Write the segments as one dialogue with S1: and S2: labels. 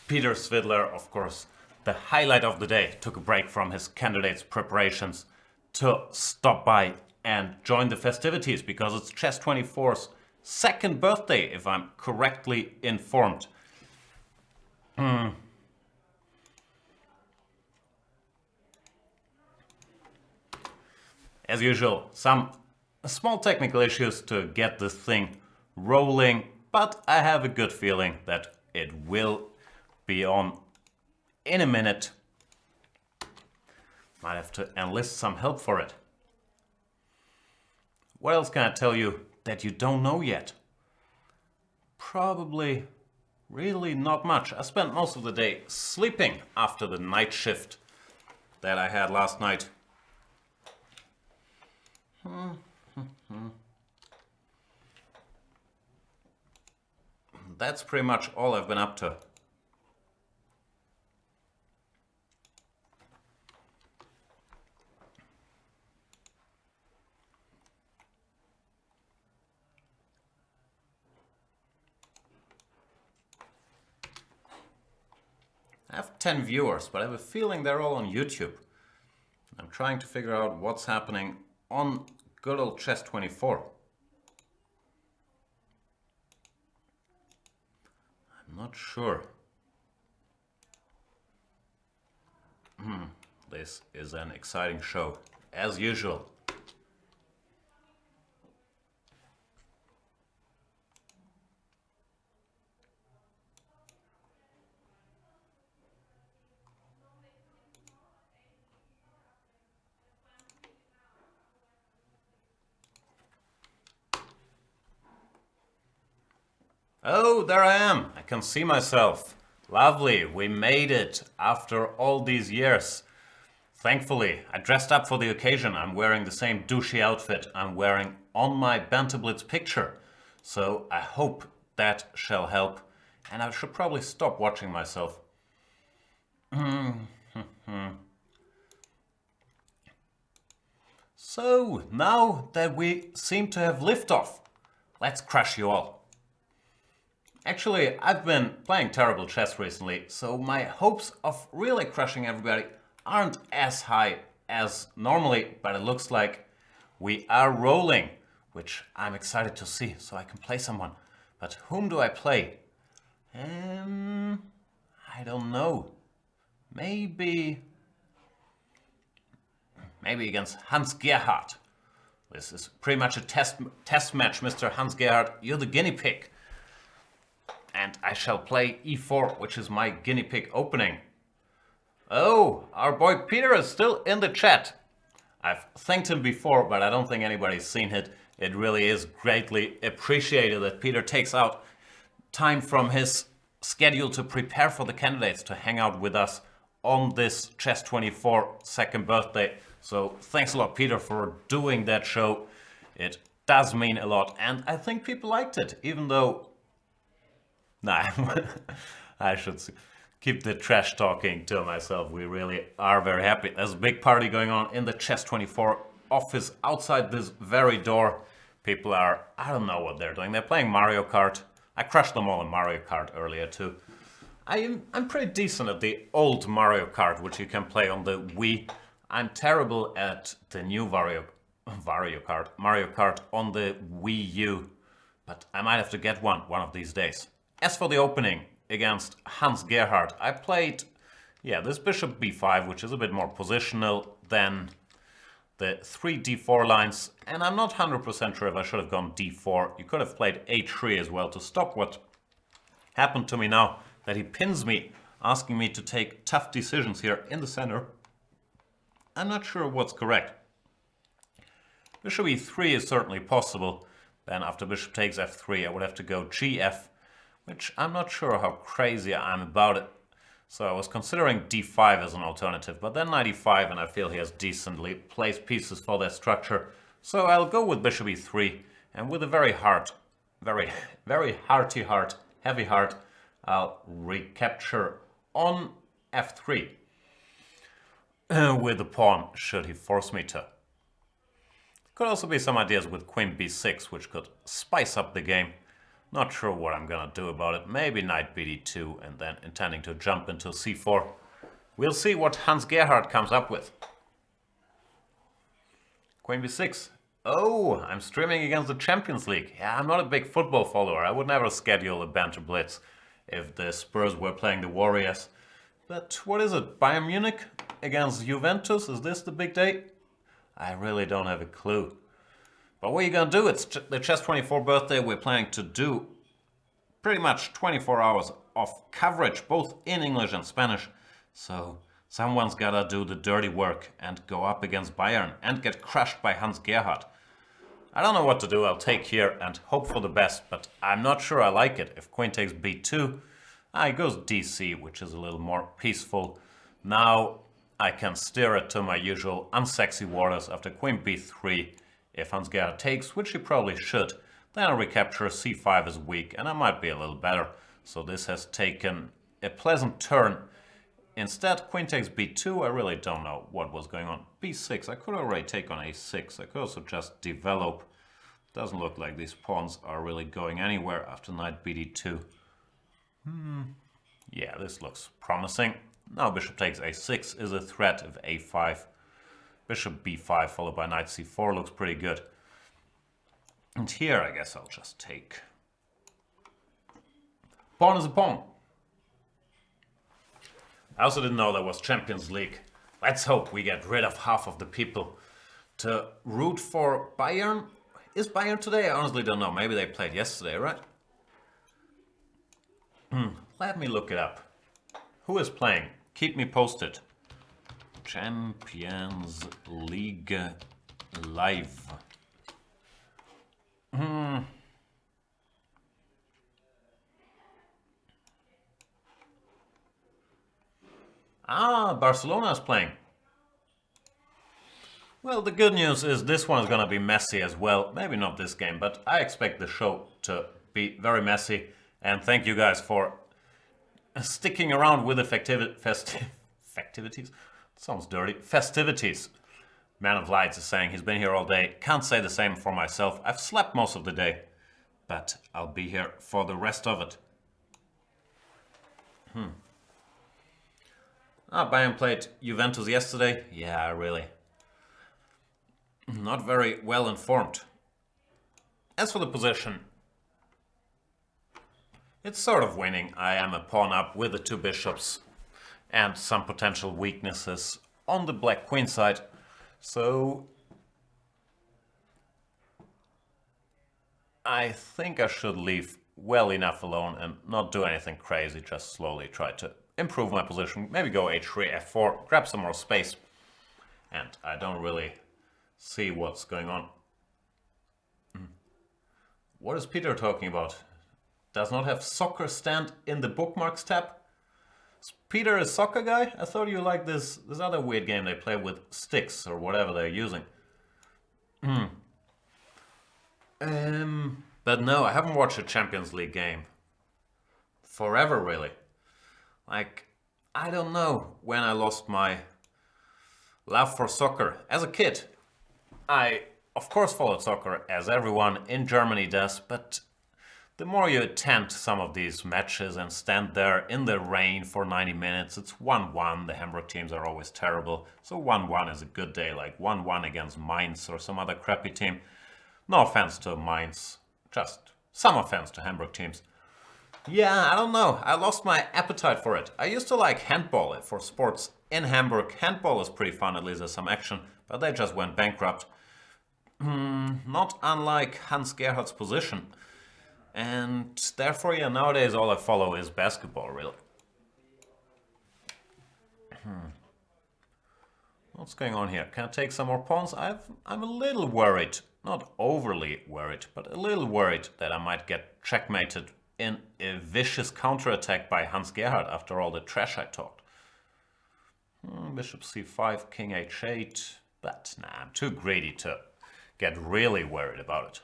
S1: Peter Svidler, of course, the highlight of the day, took a break from his candidates' preparations to stop by and join the festivities because it's Chess24's second birthday, if I'm correctly informed. As usual, some small technical issues to get this thing rolling, but I have a good feeling that it will be on in a minute. Might have to enlist some help for it. What else can I tell you that you don't know yet? Probably really not much. I spent most of the day sleeping after the night shift that I had last night. That's pretty much all I've been up to. I have 10 viewers, but I have a feeling they're all on YouTube. I'm trying to figure out what's happening on good old Chess24. I'm not sure. This is an exciting show, as usual. Oh, there I am. I can see myself. Lovely, we made it after all these years. Thankfully, I dressed up for the occasion. I'm wearing the same douchey outfit I'm wearing on my Banter Blitz picture. So I hope that shall help. And I should probably stop watching myself. So, now that we seem to have liftoff, let's crush you all. Actually, I've been playing terrible chess recently, so my hopes of really crushing everybody aren't as high as normally, but it looks like we are rolling, which I'm excited to see, so I can play someone. But whom do I play? I don't know. Maybe against Hans Gard. This is pretty much a test match, Mr. Hans Gard. You're the guinea pig. And I shall play e4, which is my guinea pig opening. Oh, our boy Peter is still in the chat. I've thanked him before, but I don't think anybody's seen it. It really is greatly appreciated that Peter takes out time from his schedule to prepare for the candidates to hang out with us on this Chess24 second birthday. So thanks a lot, Peter, for doing that show. It does mean a lot, and I think people liked it, even though... Nah, I should keep the trash talking to myself. We really are very happy. There's a big party going on in the Chess24 office outside this very door. People are, I don't know what they're doing. They're playing Mario Kart. I crushed them all in Mario Kart earlier too. I'm pretty decent at the old Mario Kart, which you can play on the Wii. I'm terrible at the new Mario Kart on the Wii U, but I might have to get one of these days. As for the opening against Hans Gard, I played, this bishop b5, which is a bit more positional than the 3 d4 lines, and I'm not 100% sure if I should have gone d4. You could have played h3 as well to stop what happened to me now, that he pins me, asking me to take tough decisions here in the center. I'm not sure what's correct. Bishop e3 is certainly possible. Then after bishop takes f3, I would have to go gf, which I'm not sure how crazy I'm about it. So I was considering d5 as an alternative, but then knight e5, and I feel he has decently placed pieces for that structure. So I'll go with bishop e3, and with a very heavy heart, I'll recapture on f3 with the pawn, should he force me to. Could also be some ideas with queen b6, which could spice up the game. Not sure what I'm gonna do about it. Maybe knight bd2 and then intending to jump into c4. We'll see what Hans Gard comes up with. Queen b6. Oh, I'm streaming against the Champions League. Yeah, I'm not a big football follower. I would never schedule a Banter Blitz if the Spurs were playing the Warriors. But what is it? Bayern Munich against Juventus? Is this the big day? I really don't have a clue. But what are you gonna do? It's the Chess24 birthday. We're planning to do pretty much 24 hours of coverage, both in English and Spanish. So someone's gotta do the dirty work and go up against Bayern and get crushed by Hans Gard. I don't know what to do. I'll take here and hope for the best, but I'm not sure I like it. If queen takes b2, he goes dc, which is a little more peaceful. Now I can steer it to my usual unsexy waters after queen b3. If Hans Gard takes, which he probably should, then I'll recapture c5 is weak, and I might be a little better. So this has taken a pleasant turn. Instead, queen takes b2. I really don't know what was going on. b6, I could already take on a6. I could also just develop. Doesn't look like these pawns are really going anywhere after knight bd2. Yeah, this looks promising. Now bishop takes a6 is a threat of a5. Bishop b5 followed by knight c4 looks pretty good. And here I guess I'll just take. Pawn is a pawn. I also didn't know there was Champions League. Let's hope we get rid of half of the people to root for Bayern. Is Bayern today? I honestly don't know. Maybe they played yesterday, right? Let me look it up. Who is playing? Keep me posted. Champions League live. Barcelona is playing. Well, the good news is this one is going to be messy as well. Maybe not this game, but I expect the show to be very messy. And thank you guys for sticking around with the festivities. Sounds dirty. Festivities. Man of Lights is saying he's been here all day. Can't say the same for myself. I've slept most of the day, but I'll be here for the rest of it. Bayern played Juventus yesterday. Yeah, really. Not very well informed. As for the position, it's sort of winning. I am a pawn up with the two bishops and some potential weaknesses on the black queen side. So I think I should leave well enough alone and not do anything crazy, just slowly try to improve my position. Maybe go h3, f4, grab some more space. And I don't really see what's going on. What is Peter talking about? Does not have soccer stand in the bookmarks tab? Is Peter a soccer guy? I thought you liked this other weird game they play with sticks or whatever they're using. But no, I haven't watched a Champions League game forever, really. Like, I don't know when I lost my love for soccer. As a kid, I of course followed soccer as everyone in Germany does, but the more you attend some of these matches and stand there in the rain for 90 minutes, it's 1-1. The Hamburg teams are always terrible, so 1-1 is a good day, like 1-1 against Mainz or some other crappy team. No offense to Mainz, just some offense to Hamburg teams. Yeah, I don't know. I lost my appetite for it. I used to like handball for sports in Hamburg. Handball is pretty fun, at least there's some action, but they just went bankrupt. Not unlike Hans Gard's position. And therefore, yeah, nowadays all I follow is basketball, really. What's going on here? Can I take some more pawns? I'm a little worried, not overly worried, but a little worried that I might get checkmated in a vicious counterattack by Hans Gard after all the trash I talked. Bishop c5, king h8, but nah, I'm too greedy to get really worried about it.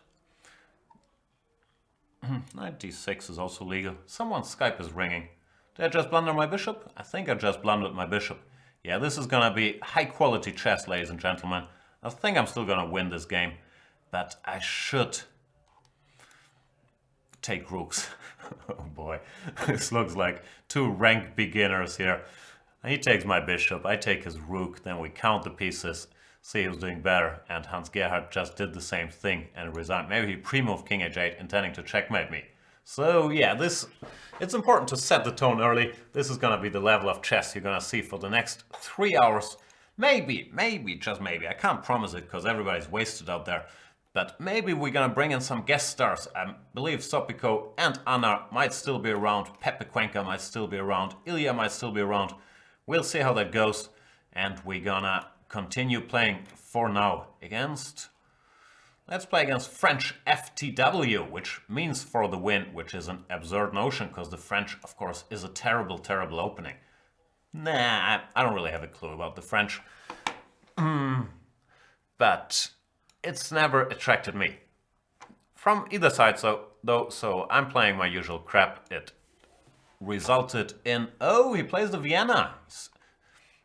S1: Knight d6 is also legal. Someone's Skype is ringing. Did I just blunder my bishop? I think I just blundered my bishop. Yeah, this is gonna be high quality chess, ladies and gentlemen. I think I'm still gonna win this game, but I should take rooks. Oh boy, this looks like two rank beginners here. He takes my bishop, I take his rook, then we count the pieces, see who's doing better, and Hans Gard just did the same thing and resigned. Maybe he pre-moved king h8 intending to checkmate me. So yeah, it's important to set the tone early. This is gonna be the level of chess you're gonna see for the next 3 hours. Maybe, just maybe. I can't promise it because everybody's wasted out there. But maybe we're gonna bring in some guest stars. I believe Sopiko and Anna might still be around. Pepe Cuenca might still be around. Ilya might still be around. We'll see how that goes. And we're gonna continue playing for now against... Let's play against French FTW, which means for the win, which is an absurd notion because the French, of course, is a terrible, terrible opening. Nah, I don't really have a clue about the French. But it's never attracted me. From either side, so I'm playing my usual crap. It resulted in... Oh, he plays the Vienna.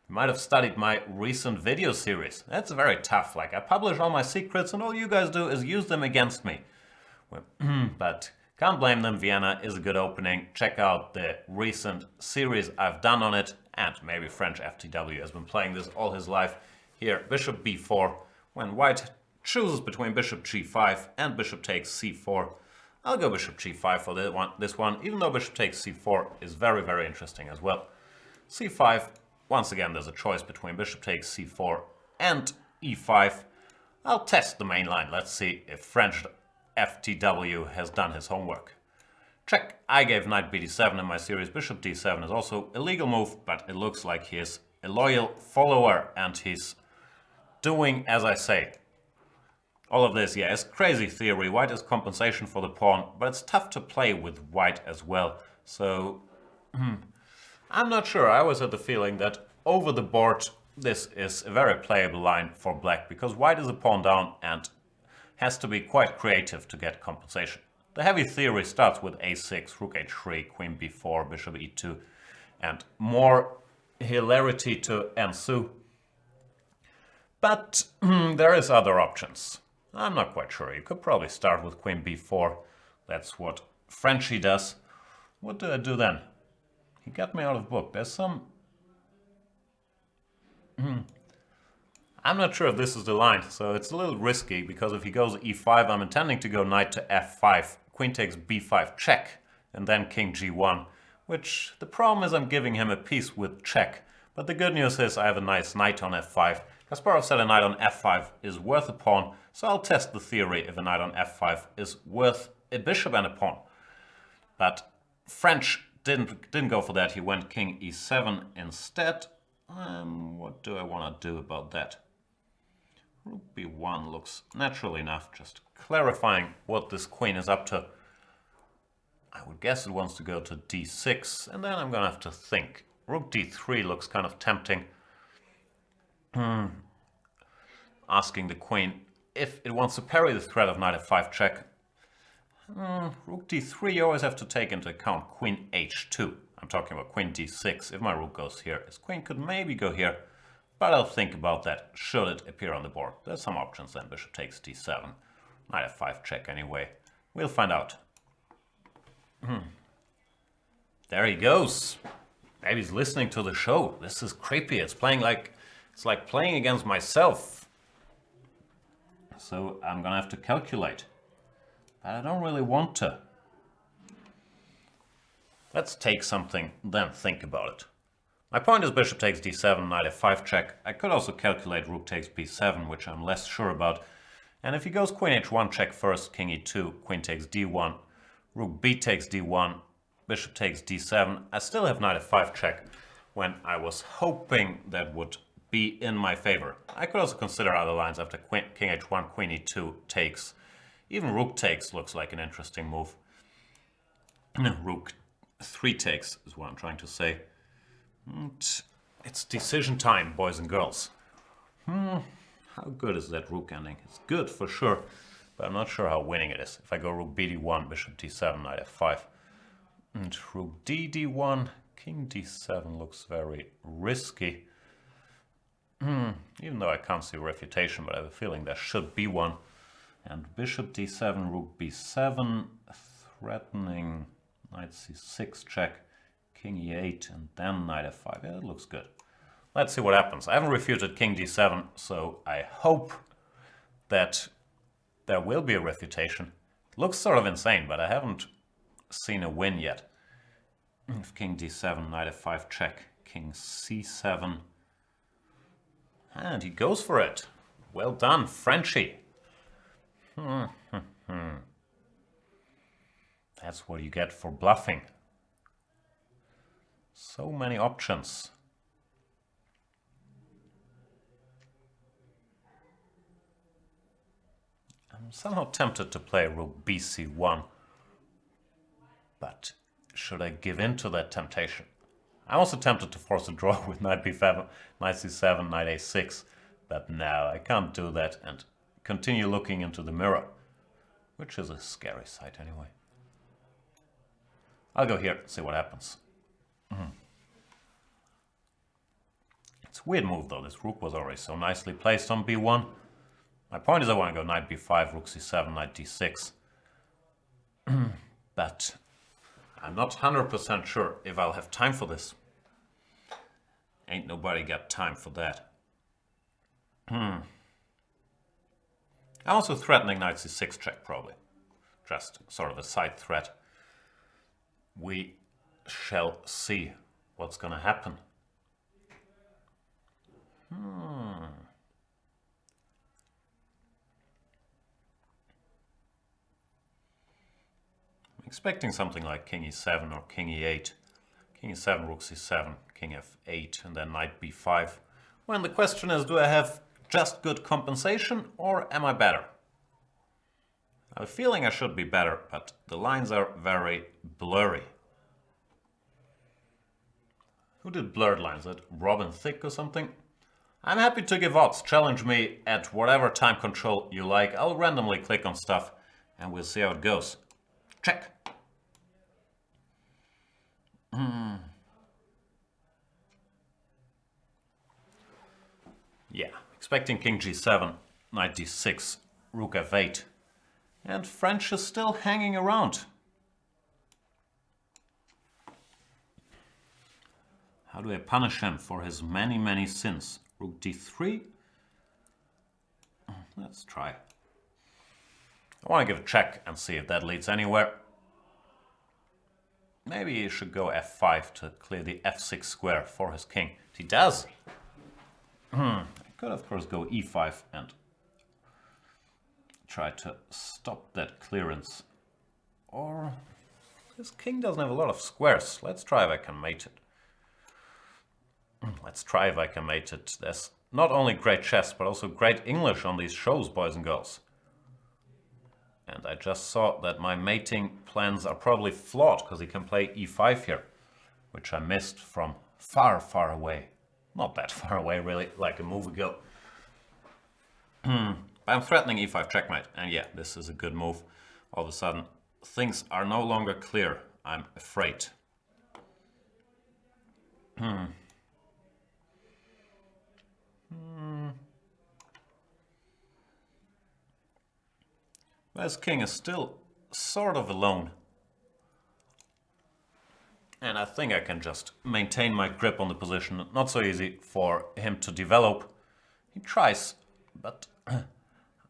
S1: You might have studied my recent video series. That's very tough. Like, I publish all my secrets and all you guys do is use them against me. Well, but can't blame them. Vienna is a good opening. Check out the recent series I've done on it. And maybe French FTW has been playing this all his life. Here, bishop b4. When white chooses between bishop g5 and bishop takes c4, I'll go bishop g5 for this one, even though bishop takes c4 is very, very interesting as well. c5, once again, there's a choice between bishop takes c4 and e5. I'll test the main line. Let's see if French FTW has done his homework. Check. I gave knight bd7 in my series. Bishop d7 is also a legal move, but it looks like he is a loyal follower and he's doing as I say. All of this, yeah, is crazy theory. White is compensation for the pawn, but it's tough to play with white as well. So, I'm not sure. I always had the feeling that over the board, this is a very playable line for black because white is a pawn down and has to be quite creative to get compensation. The heavy theory starts with a6, rook h3, queen b4, bishop e2, and more hilarity to ensue. But there is other options. I'm not quite sure. You could probably start with queen b4. That's what Frenchy does. What do I do then? He got me out of book. There's some... I'm not sure if this is the line, so it's a little risky because if he goes e5, I'm intending to go knight to f5, queen takes b5 check, and then king g1, which the problem is I'm giving him a piece with check. But the good news is I have a nice knight on f5. Kasparov said a knight on f5 is worth a pawn, so I'll test the theory if a knight on f5 is worth a bishop and a pawn. But French didn't go for that. He went king e7 instead. What do I want to do about that? Rook b1 looks natural enough, just clarifying what this queen is up to. I would guess it wants to go to d6, and then I'm going to have to think. Rook d3 looks kind of tempting. Asking the queen if it wants to parry the threat of knight f5 check. Rook d3, you always have to take into account queen h2. I'm talking about queen d6. If my rook goes here, his queen could maybe go here, but I'll think about that should it appear on the board. There's some options then. Bishop takes d7. Knight f5 check anyway. We'll find out. There he goes. Maybe he's listening to the show. This is creepy. It's like playing against myself. So I'm gonna have to calculate. But I don't really want to. Let's take something, then think about it. My point is bishop takes d7, knight f5 check. I could also calculate rook takes b7, which I'm less sure about. And if he goes queen h1 check first, king e2, queen takes d1, rook b takes d1, bishop takes d7, I still have knight f5 check when I was hoping that would be in my favor. I could also consider other lines after king h1, queen e2 takes. Even rook takes looks like an interesting move. Rook 3 takes is what I'm trying to say. It's decision time, boys and girls. How good is that rook ending? It's good for sure, but I'm not sure how winning it is. If I go rook bd1, bishop d7, knight f5, and rook dd1, king d7 looks very risky. Even though I can't see refutation, but I have a feeling there should be one. And bishop d7, rook b7, threatening knight c6 check, king e8, and then knight f5. Yeah, it looks good. Let's see what happens. I haven't refuted king d7, so I hope that there will be a refutation. It looks sort of insane, but I haven't seen a win yet. If king d7, knight f5 check, king c7, and he goes for it. Well done, Frenchie. That's what you get for bluffing. So many options. I'm somehow tempted to play rook bc1, but should I give in to that temptation? I'm also tempted to force a draw with knight b7, knight c7, knight a6, but no, I can't do that and continue looking into the mirror, which is a scary sight anyway. I'll go here, see what happens. It's a weird move though, this rook was already so nicely placed on b1. My point is I want to go knight b5, rook c7, knight d6. But I'm not 100% sure if I'll have time for this. Ain't nobody got time for that. I'm also threatening knight c6 check probably. Just sort of a side threat. We shall see what's gonna happen. Expecting something like king e7 or king e8, king e7, rook c7, king f8, and then knight b5. When the question is, do I have just good compensation or am I better? I have a feeling I should be better, but the lines are very blurry. Who did blurred lines? Is that Robin Thicke or something? I'm happy to give odds. Challenge me at whatever time control you like. I'll randomly click on stuff and we'll see how it goes. Check. Yeah, expecting king g7, knight d6, rook f8. And French is still hanging around. How do I punish him for his many, many sins? Rook d3? Let's try. I want to give a check and see if that leads anywhere. Maybe he should go f5 to clear the f6 square for his king. He does. I could of course go e5 and try to stop that clearance. Or this king doesn't have a lot of squares. Let's try if I can mate it. Let's try if I can mate it. There's not only great chess, but also great English on these shows, boys and girls. And I just saw that my mating plans are probably flawed, because he can play e5 here, which I missed from far, far away. Not that far away, really, like a move ago. But I'm threatening e5 checkmate, and yeah, this is a good move. All of a sudden, things are no longer clear, I'm afraid. His king is still sort of alone. And I think I can just maintain my grip on the position. Not so easy for him to develop. He tries, but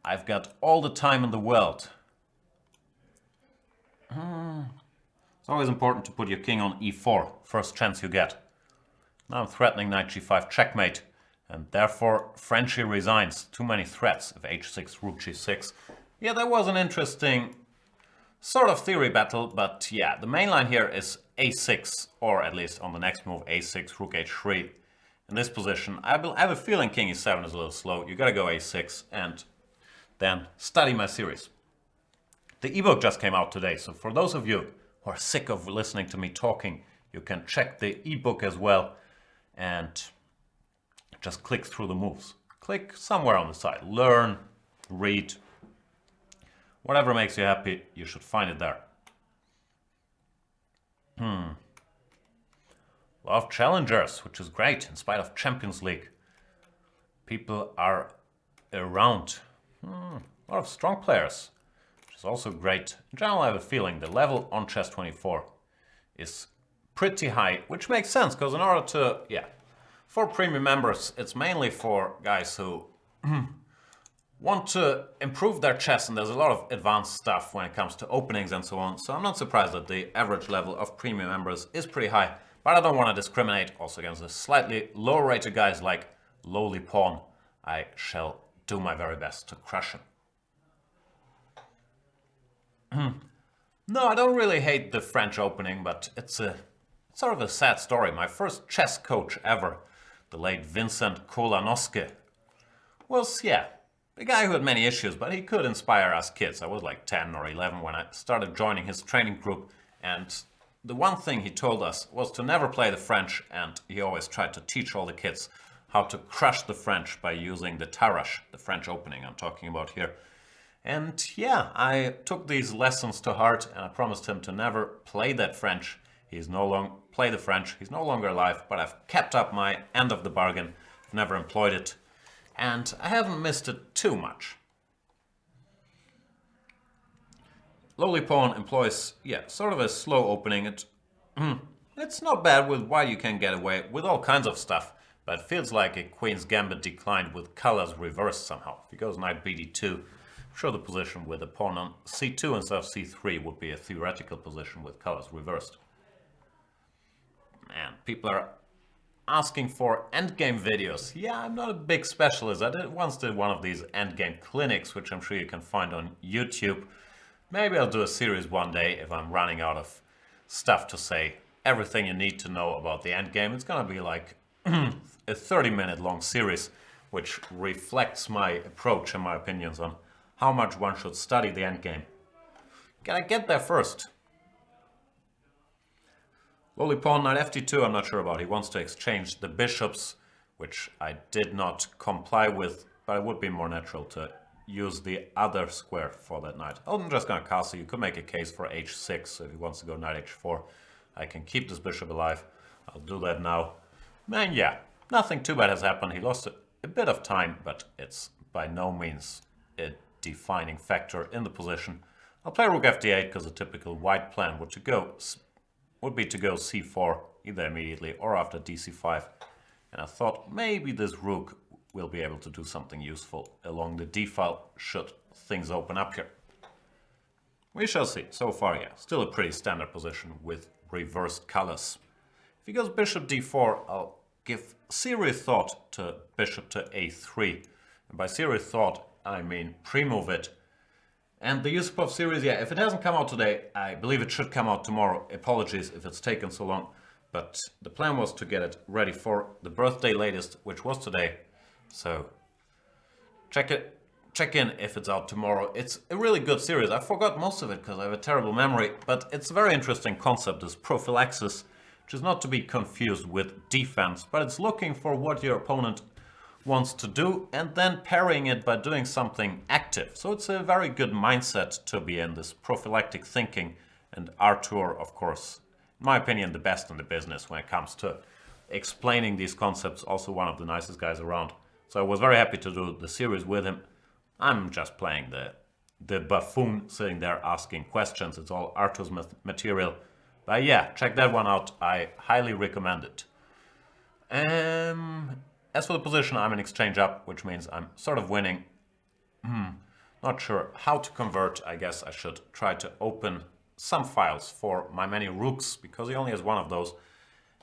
S1: I've got all the time in the world. It's always important to put your king on e4, first chance you get. Now I'm threatening knight g5 checkmate, and therefore Frenchie resigns. Too many threats of h6, rook g6. Yeah, that was an interesting sort of theory battle, but yeah, the main line here is a6, or at least on the next move, a6, rook h3. In this position, I have a feeling king e7 is a little slow. You gotta go a6 and then study my series. The ebook just came out today, so for those of you who are sick of listening to me talking, you can check the ebook as well and just click through the moves. Click somewhere on the side. Learn, read. Whatever makes you happy, you should find it there. A lot of challengers, which is great, in spite of Champions League. People are around. A lot of strong players, which is also great. In general, I have a feeling the level on chess 24 is pretty high, which makes sense, because in order to, for premium members, it's mainly for guys who want to improve their chess, and there's a lot of advanced stuff when it comes to openings and so on. So I'm not surprised that the average level of premium members is pretty high, but I don't want to discriminate also against the slightly lower rated guys like Lowly Pawn. I shall do my very best to crush him. No, I don't really hate the French opening, but it's sort of a sad story. My first chess coach ever, the late Vincent Kolanowski, was, a guy who had many issues, but he could inspire us kids. I was like 10 or 11 when I started joining his training group, and the one thing he told us was to never play the French, and he always tried to teach all the kids how to crush the French by using the Tarrasch, the French opening I'm talking about here. And I took these lessons to heart, and I promised him to never play that French. He's no longer alive, but I've kept up my end of the bargain. I've never employed it, and I haven't missed it too much. Lowly Pawn employs, sort of a slow opening. It's not bad with why you can get away with all kinds of stuff, but it feels like a Queen's Gambit declined with colors reversed somehow. If he goes knight bd2, I'm sure the position with the pawn on c2 instead of c3 would be a theoretical position with colors reversed. And people are asking for endgame videos. I'm not a big specialist. I once did one of these endgame clinics, which I'm sure you can find on YouTube. Maybe I'll do a series one day if I'm running out of stuff to say. Everything you need to know about the endgame. It's gonna be like a 30-minute long series, which reflects my approach and my opinions on how much one should study the endgame. Gotta get there first. Lowly Pawn, knight ft2, I'm not sure about. He wants to exchange the bishops, which I did not comply with, but it would be more natural to use the other square for that knight. I'm just gonna castle. You could make a case for h6, so if he wants to go knight h4, I can keep this bishop alive. I'll do that now. And nothing too bad has happened. He lost a bit of time, but it's by no means a defining factor in the position. I'll play rook fd8 because the typical white plan would be to go c4 either immediately or after dc5. And I thought maybe this rook will be able to do something useful along the d file should things open up here. We shall see. So far, still a pretty standard position with reversed colors. If he goes bishop d4, I'll give serious thought to bishop to a3. And by serious thought, I mean pre-move it. And the Yusupov series, if it hasn't come out today, I believe it should come out tomorrow. Apologies if it's taken so long. But the plan was to get it ready for the birthday latest, which was today. So check in if it's out tomorrow. It's a really good series. I forgot most of it because I have a terrible memory, but it's a very interesting concept, this prophylaxis, which is not to be confused with defense, but it's looking for what your opponent wants to do and then parrying it by doing something active. So it's a very good mindset to be in, this prophylactic thinking. And Artur, of course, in my opinion, the best in the business when it comes to explaining these concepts, also one of the nicest guys around. So I was very happy to do the series with him. I'm just playing the buffoon sitting there asking questions. It's all Artur's material. But check that one out. I highly recommend it. As for the position, I'm in exchange up, which means I'm sort of winning. Not sure how to convert. I guess I should try to open some files for my many rooks, because he only has one of those.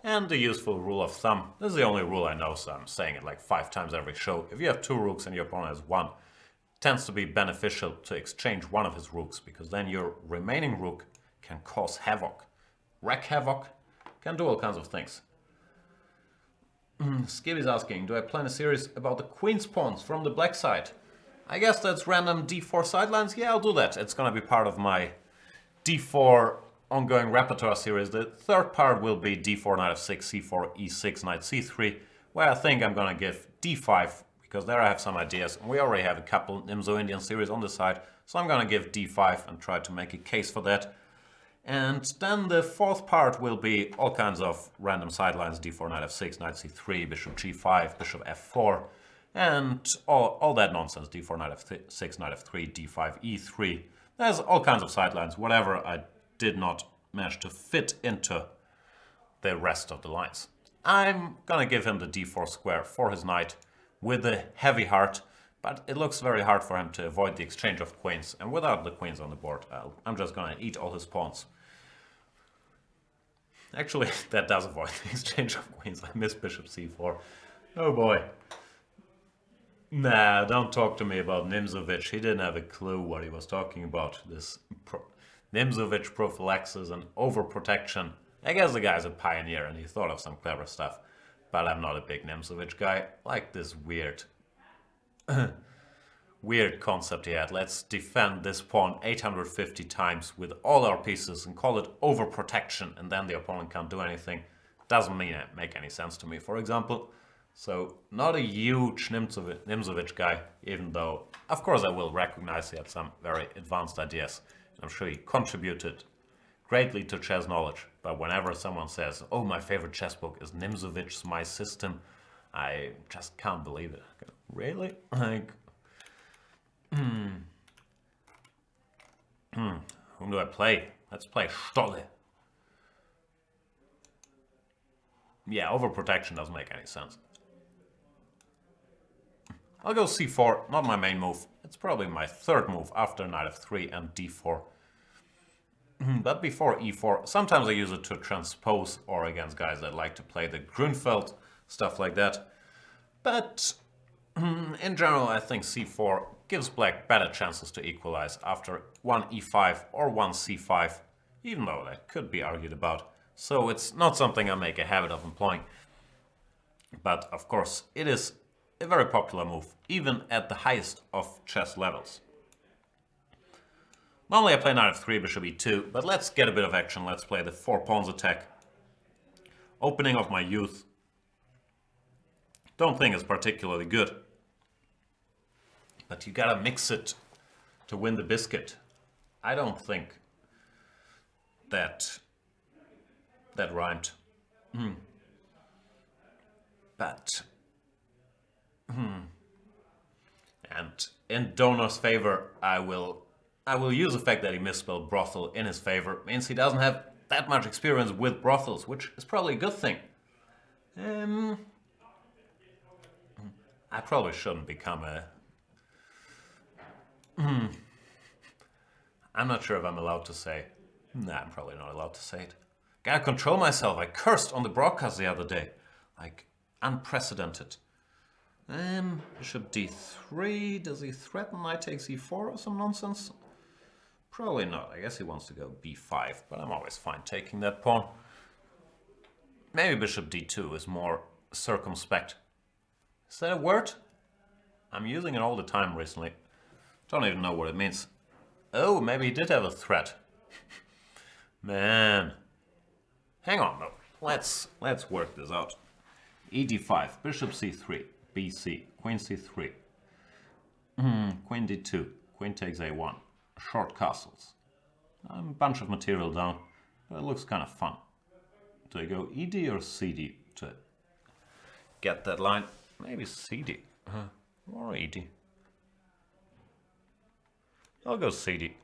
S1: And the useful rule of thumb. This is the only rule I know, so I'm saying it like 5 times every show. If you have 2 rooks and your opponent has 1, it tends to be beneficial to exchange one of his rooks, because then your remaining rook can cause havoc. Wreak havoc, can do all kinds of things. Skibby's asking, do I plan a series about the queen's pawns from the black side? I guess that's random d4 sidelines. I'll do that. It's gonna be part of my d4 ongoing repertoire series. The third part will be d4, knight f6, c4, e6, knight c3, where I think I'm gonna give d5, because there I have some ideas. We already have a couple Nimzo-Indian series on the side, so I'm gonna give d5 and try to make a case for that. And then the fourth part will be all kinds of random sidelines, d4, knight f6, knight c3, bishop g5, bishop f4, and all that nonsense, d4, knight f6, knight f3, d5, e3, There's all kinds of sidelines, whatever I did not manage to fit into the rest of the lines. I'm gonna give him the d4 square for his knight with a heavy heart, but it looks very hard for him to avoid the exchange of queens, and without the queens on the board, I'm just gonna eat all his pawns. Actually, that does avoid the exchange of queens. I miss bishop c4. Oh boy. Nah, don't talk to me about Nimzovich. He didn't have a clue what he was talking about. This Nimzovich prophylaxis and overprotection. I guess the guy's a pioneer and he thought of some clever stuff. But I'm not a big Nimzovich guy. Like this weird concept he had. Let's defend this pawn 850 times with all our pieces and call it overprotection, and then the opponent can't do anything. Doesn't make any sense to me, for example. So, not a huge Nimzovich guy, even though, of course, I will recognize he had some very advanced ideas. I'm sure he contributed greatly to chess knowledge, but whenever someone says, oh, my favorite chess book is Nimzovich's My System, I just can't believe it. Really? Like, whom do I play? Let's play Stolle. Yeah, overprotection doesn't make any sense. I'll go c4, not my main move. It's probably my third move after knight f3 and d4. But before e4, sometimes I use it to transpose or against guys that like to play the Grunfeld, stuff like that. But in general, I think c4 gives black better chances to equalize after one e5 or one c5, even though that could be argued about. So it's not something I make a habit of employing. But of course, it is a very popular move, even at the highest of chess levels. Normally I play knight f3, bishop e2, but let's get a bit of action. Let's play the 4 pawns attack. Opening of my youth. Don't think it's particularly good. But you gotta mix it to win the biscuit. I don't think that rhymed. But and in Donor's favor, I will use the fact that he misspelled brothel in his favor. It means he doesn't have that much experience with brothels, which is probably a good thing. I probably shouldn't become a... I'm not sure if I'm allowed to say. Nah, I'm probably not allowed to say it. Gotta control myself. I cursed on the broadcast the other day. Like, unprecedented. Bishop d3. Does he threaten knight takes e4 or some nonsense? Probably not. I guess he wants to go b5, but I'm always fine taking that pawn. Maybe bishop d2 is more circumspect. Is that a word? I'm using it all the time recently. Don't even know what it means. Oh, maybe he did have a threat. Man. Hang on, though. Let's work this out. E d5, bishop c3, bc, queen c3, queen d2, queen takes a1, short castles. A bunch of material down, but it looks kind of fun. Do I go ed or cd to get that line? Maybe cd or ed. I'll go cd.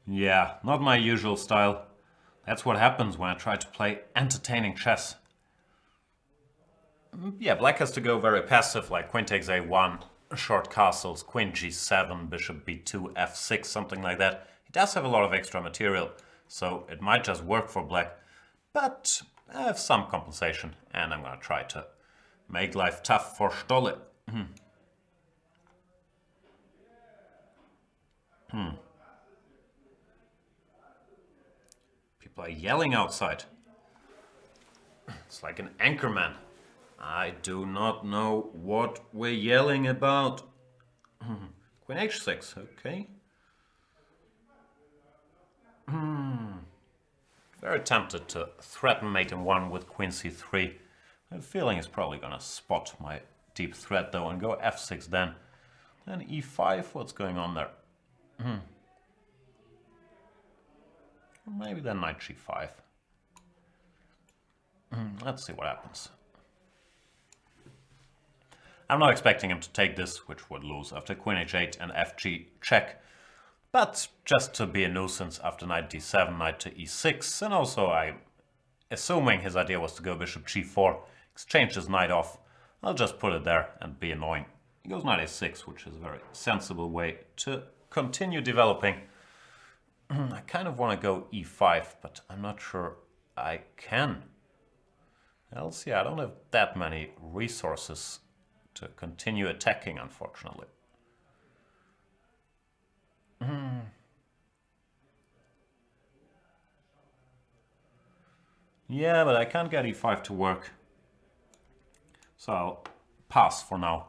S1: Yeah, not my usual style. That's what happens when I try to play entertaining chess. Yeah, black has to go very passive, like queen takes a1, short castles, queen g7, bishop b2, f6, something like that. He does have a lot of extra material, so it might just work for black. But I have some compensation, and I'm gonna try to make life tough for Stolle. People are yelling outside. It's like an anchorman. I do not know what we're yelling about. Queen h6, okay. Very tempted to threaten mate in 1 with queen c3. I have a feeling he's probably gonna spot my deep threat though and go f6 then. Then e5, what's going on there? Maybe then knight g5. Let's see what happens. I'm not expecting him to take this, which would lose after queen h8 and fg check. But just to be a nuisance after knight d7, knight to e6, and also I'm assuming his idea was to go bishop g4, exchange his knight off. I'll just put it there and be annoying. He goes knight a6, which is a very sensible way to continue developing. I kind of want to go e5, but I'm not sure I can. Else, yeah, I don't have that many resources to continue attacking, unfortunately. Yeah, but I can't get e5 to work. So I'll pass for now.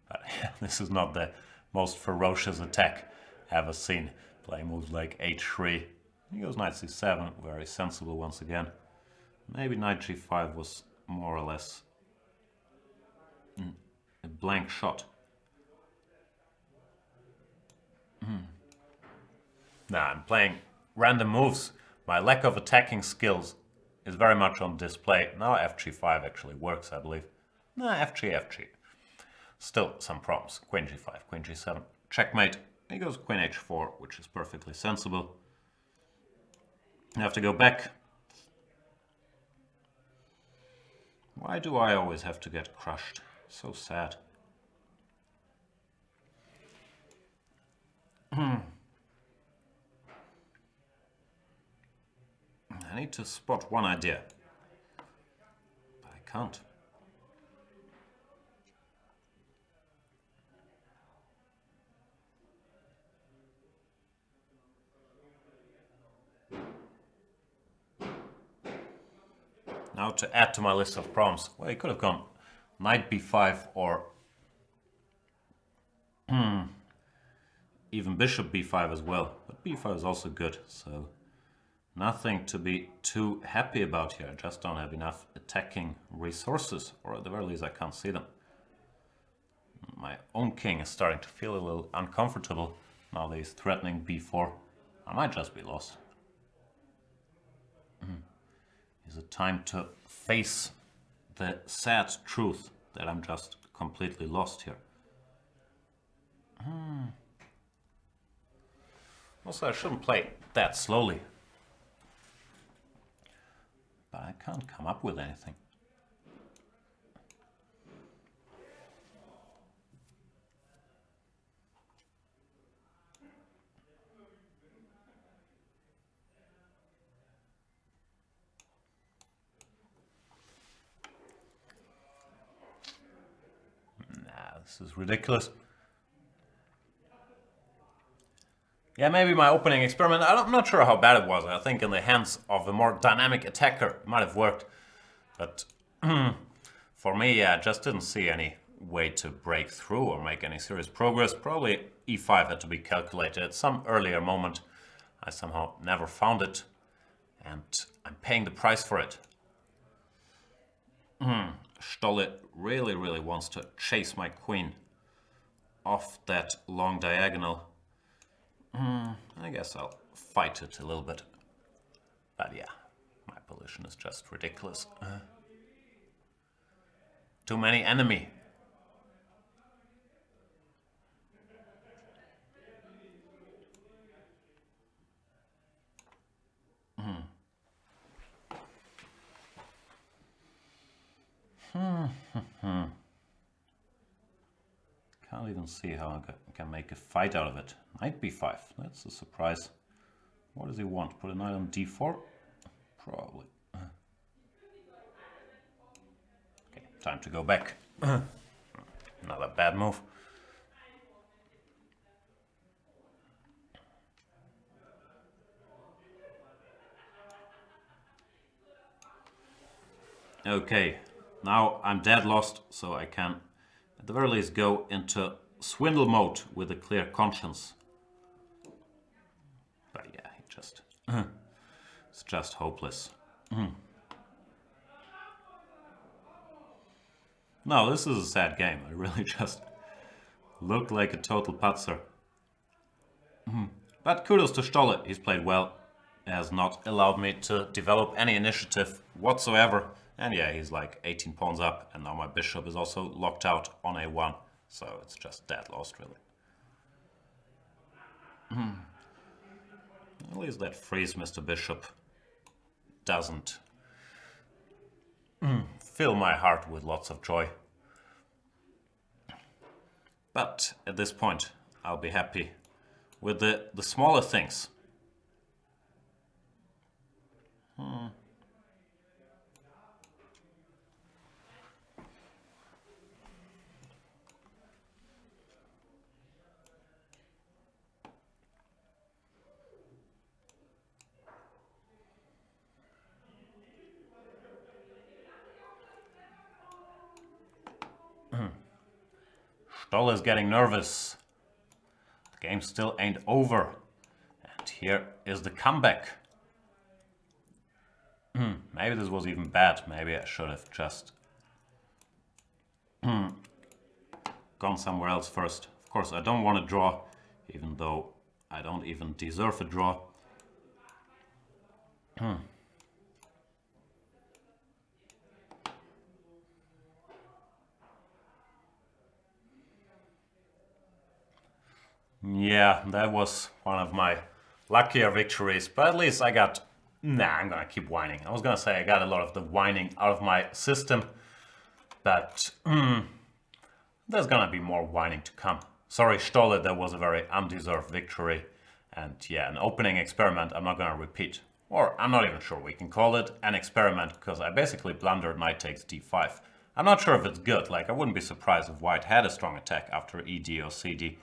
S1: But this is not the most ferocious attack ever seen. Playing moves like h3. He goes knight c7, very sensible once again. Maybe knight g5 was more or less a blank shot. Nah, I'm playing random moves. My lack of attacking skills is very much on display. Now fg5 actually works, I believe. Nah, fg. Still some problems. Queen g5, queen g7. Checkmate. He goes queen h4, which is perfectly sensible. I have to go back. Why do I always have to get crushed? So sad. I need to spot one idea, but I can't. Now to add to my list of problems, well, he could have gone knight b5 or even bishop b5 as well, but b5 is also good, so nothing to be too happy about here. I just don't have enough attacking resources, or at the very least I can't see them. My own king is starting to feel a little uncomfortable now that he's threatening b4. I might just be lost. Is it time to face the sad truth that I'm just completely lost here? Also, I shouldn't play that slowly. But I can't come up with anything. This is ridiculous. Yeah, maybe my opening experiment, I'm not sure how bad it was. I think in the hands of a more dynamic attacker it might have worked. But for me, yeah, I just didn't see any way to break through or make any serious progress. Probably e5 had to be calculated at some earlier moment. I somehow never found it, and I'm paying the price for it. Stolle really wants to chase my queen off that long diagonal. I guess I'll fight it a little bit. But yeah, my position is just ridiculous. Too many enemy. Can't even see how I can make a fight out of it. Knight b5, that's a surprise. What does he want? Put a knight on d4? Probably. Okay, time to go back. Another bad move. Okay, now I'm dead lost, so I can at the very least go into swindle mode with a clear conscience. But yeah, it's just hopeless. No, this is a sad game. I really just look like a total putzer. But kudos to Stolle, he's played well. Has not allowed me to develop any initiative whatsoever. And yeah, he's like 18 pawns up, and now my bishop is also locked out on a1, so it's just dead lost, really. At least that frees Mr. Bishop doesn't fill my heart with lots of joy. But at this point, I'll be happy with the smaller things. Stoll is getting nervous. The game still ain't over. And here is the comeback. Maybe this was even bad. Maybe I should have just gone somewhere else first. Of course, I don't want to draw, even though I don't even deserve a draw. Yeah, that was one of my luckier victories, but at least I got... Nah, I'm gonna keep whining. I was gonna say I got a lot of the whining out of my system, but there's gonna be more whining to come. Sorry, Stolle, that was a very undeserved victory. And yeah, an opening experiment I'm not gonna repeat. Or I'm not even sure we can call it an experiment, because I basically blundered knight takes d5. I'm not sure if it's good, like I wouldn't be surprised if white had a strong attack after ed or cd.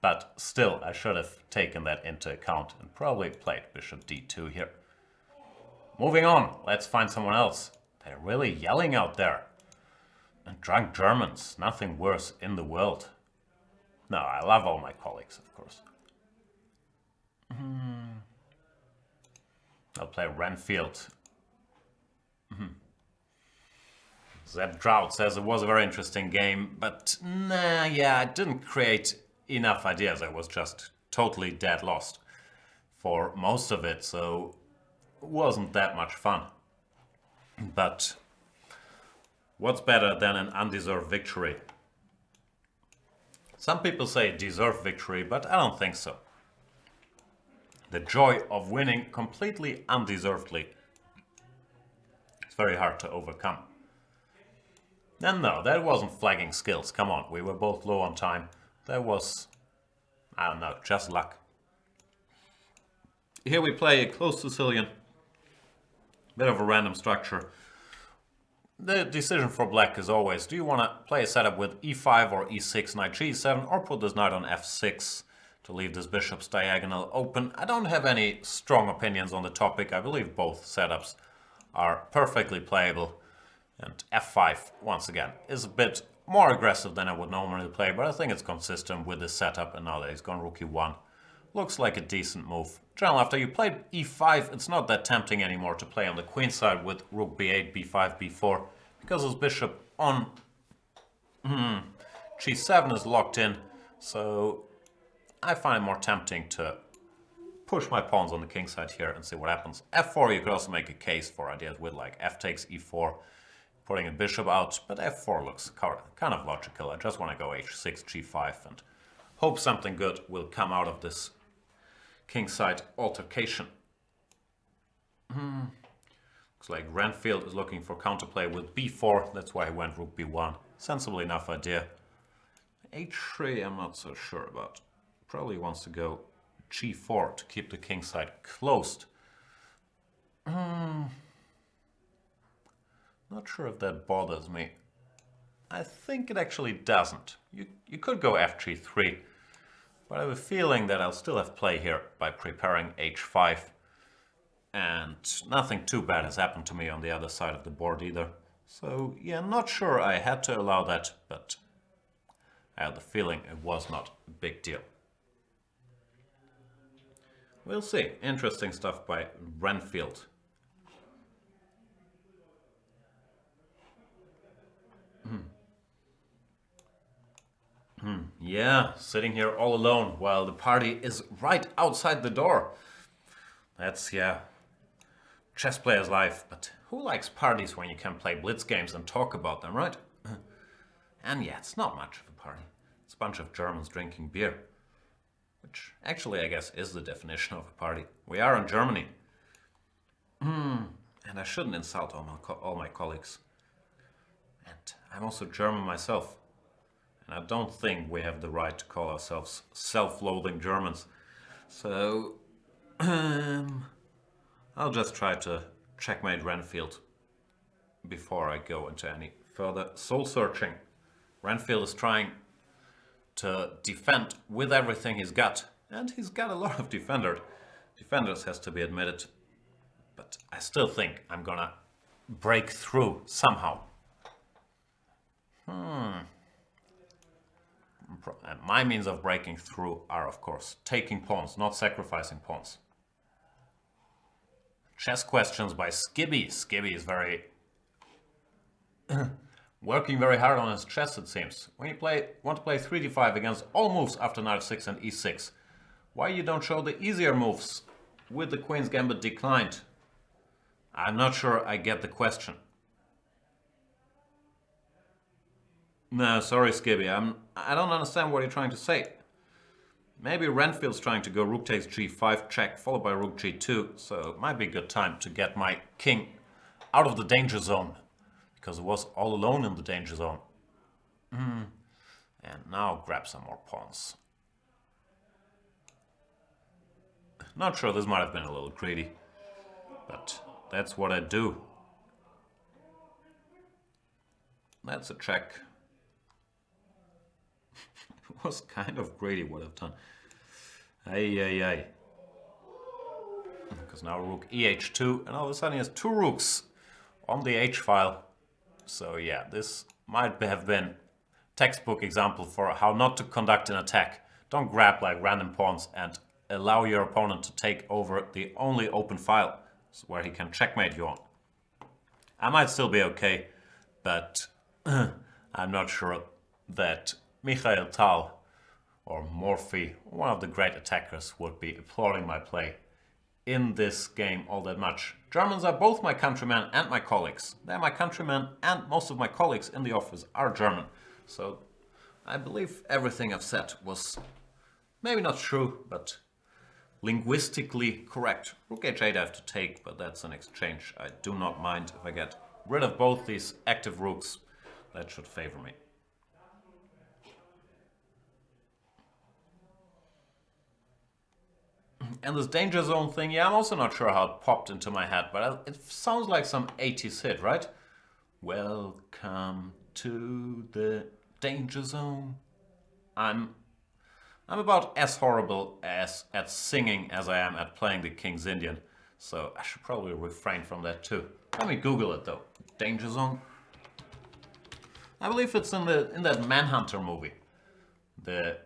S1: But still, I should have taken that into account and probably played bishop d2 here. Moving on, let's find someone else. They're really yelling out there. And drunk Germans, nothing worse in the world. No, I love all my colleagues, of course. I'll play Renfield. Zeb Drought says it was a very interesting game, but nah, yeah, I didn't create enough ideas. I was just totally dead lost for most of it, so it wasn't that much fun. But what's better than an undeserved victory? Some people say deserved victory, but I don't think so. The joy of winning completely undeservedly. It's very hard to overcome. And no, that wasn't flagging skills. Come on, we were both low on time. That was, I don't know, just luck. Here we play a close Sicilian. Bit of a random structure. The decision for black is always, do you want to play a setup with e5 or e6, knight g7, or put this knight on f6 to leave this bishop's diagonal open? I don't have any strong opinions on the topic. I believe both setups are perfectly playable. And f5, once again, is a bit more aggressive than I would normally play, but I think it's consistent with this setup, and now that he's gone rook e1. Looks like a decent move. Generally, after you played e5, it's not that tempting anymore to play on the queen side with rook b8, b5, b4, because his bishop on g7 is locked in, so I find it more tempting to push my pawns on the king side here and see what happens. f4, you could also make a case for ideas with like f takes e4, putting a bishop out, but f4 looks kind of logical. I just want to go h6, g5, and hope something good will come out of this kingside altercation. Looks like Renfield is looking for counterplay with b4. That's why he went rook b1. Sensible enough idea. h3 I'm not so sure about. Probably wants to go g4 to keep the kingside closed. Not sure if that bothers me. I think it actually doesn't. You could go f3, but I have a feeling that I'll still have play here by preparing h5. And nothing too bad has happened to me on the other side of the board either. So yeah, not sure I had to allow that, but I had the feeling it was not a big deal. We'll see. Interesting stuff by Renfield. Yeah, sitting here all alone while the party is right outside the door. That's, yeah, chess player's life, but who likes parties when you can play blitz games and talk about them, right? And yeah, it's not much of a party. It's a bunch of Germans drinking beer. Which actually, I guess, is the definition of a party. We are in Germany. And I shouldn't insult all my colleagues. And I'm also German myself. And I don't think we have the right to call ourselves self-loathing Germans. So, I'll just try to checkmate Renfield before I go into any further soul-searching. Renfield is trying to defend with everything he's got. And he's got a lot of defenders, has to be admitted. But I still think I'm gonna break through somehow. And my means of breaking through are, of course, taking pawns, not sacrificing pawns. Chess questions by Skibby. Skibby is very working very hard on his chess, it seems. When you want to play 3d5 against all moves after knight f6 and e6, why you don't show the easier moves with the queen's gambit declined? I'm not sure I get the question. No, sorry, Skibby. I don't understand what you're trying to say. Maybe Renfield's trying to go rook takes g5 check, followed by rook g2, so it might be a good time to get my king out of the danger zone, because it was all alone in the danger zone. And now grab some more pawns. Not sure, this might have been a little greedy, but that's what I do. That's a check. It was kind of greedy what I've done. Ay. Because now rook eh2, and all of a sudden he has two rooks on the h-file. So yeah, this might have been textbook example for how not to conduct an attack. Don't grab like random pawns and allow your opponent to take over the only open file where he can checkmate you on. I might still be okay, but I'm not sure that Michael Tal or Morphy, one of the great attackers, would be applauding my play in this game all that much. Germans are both my countrymen and my colleagues. They're my countrymen, and most of my colleagues in the office are German. So I believe everything I've said was maybe not true, but linguistically correct. Rook h8 I have to take, but that's an exchange. I do not mind if I get rid of both these active rooks. That should favor me. And this danger zone thing, yeah, I'm also not sure how it popped into my head, but it sounds like some 80s hit, right? Welcome to the danger zone. I'm about as horrible at singing as I am at playing the King's Indian, so I should probably refrain from that too. Let me Google it though. Danger zone. I believe it's in that Manhunter movie, the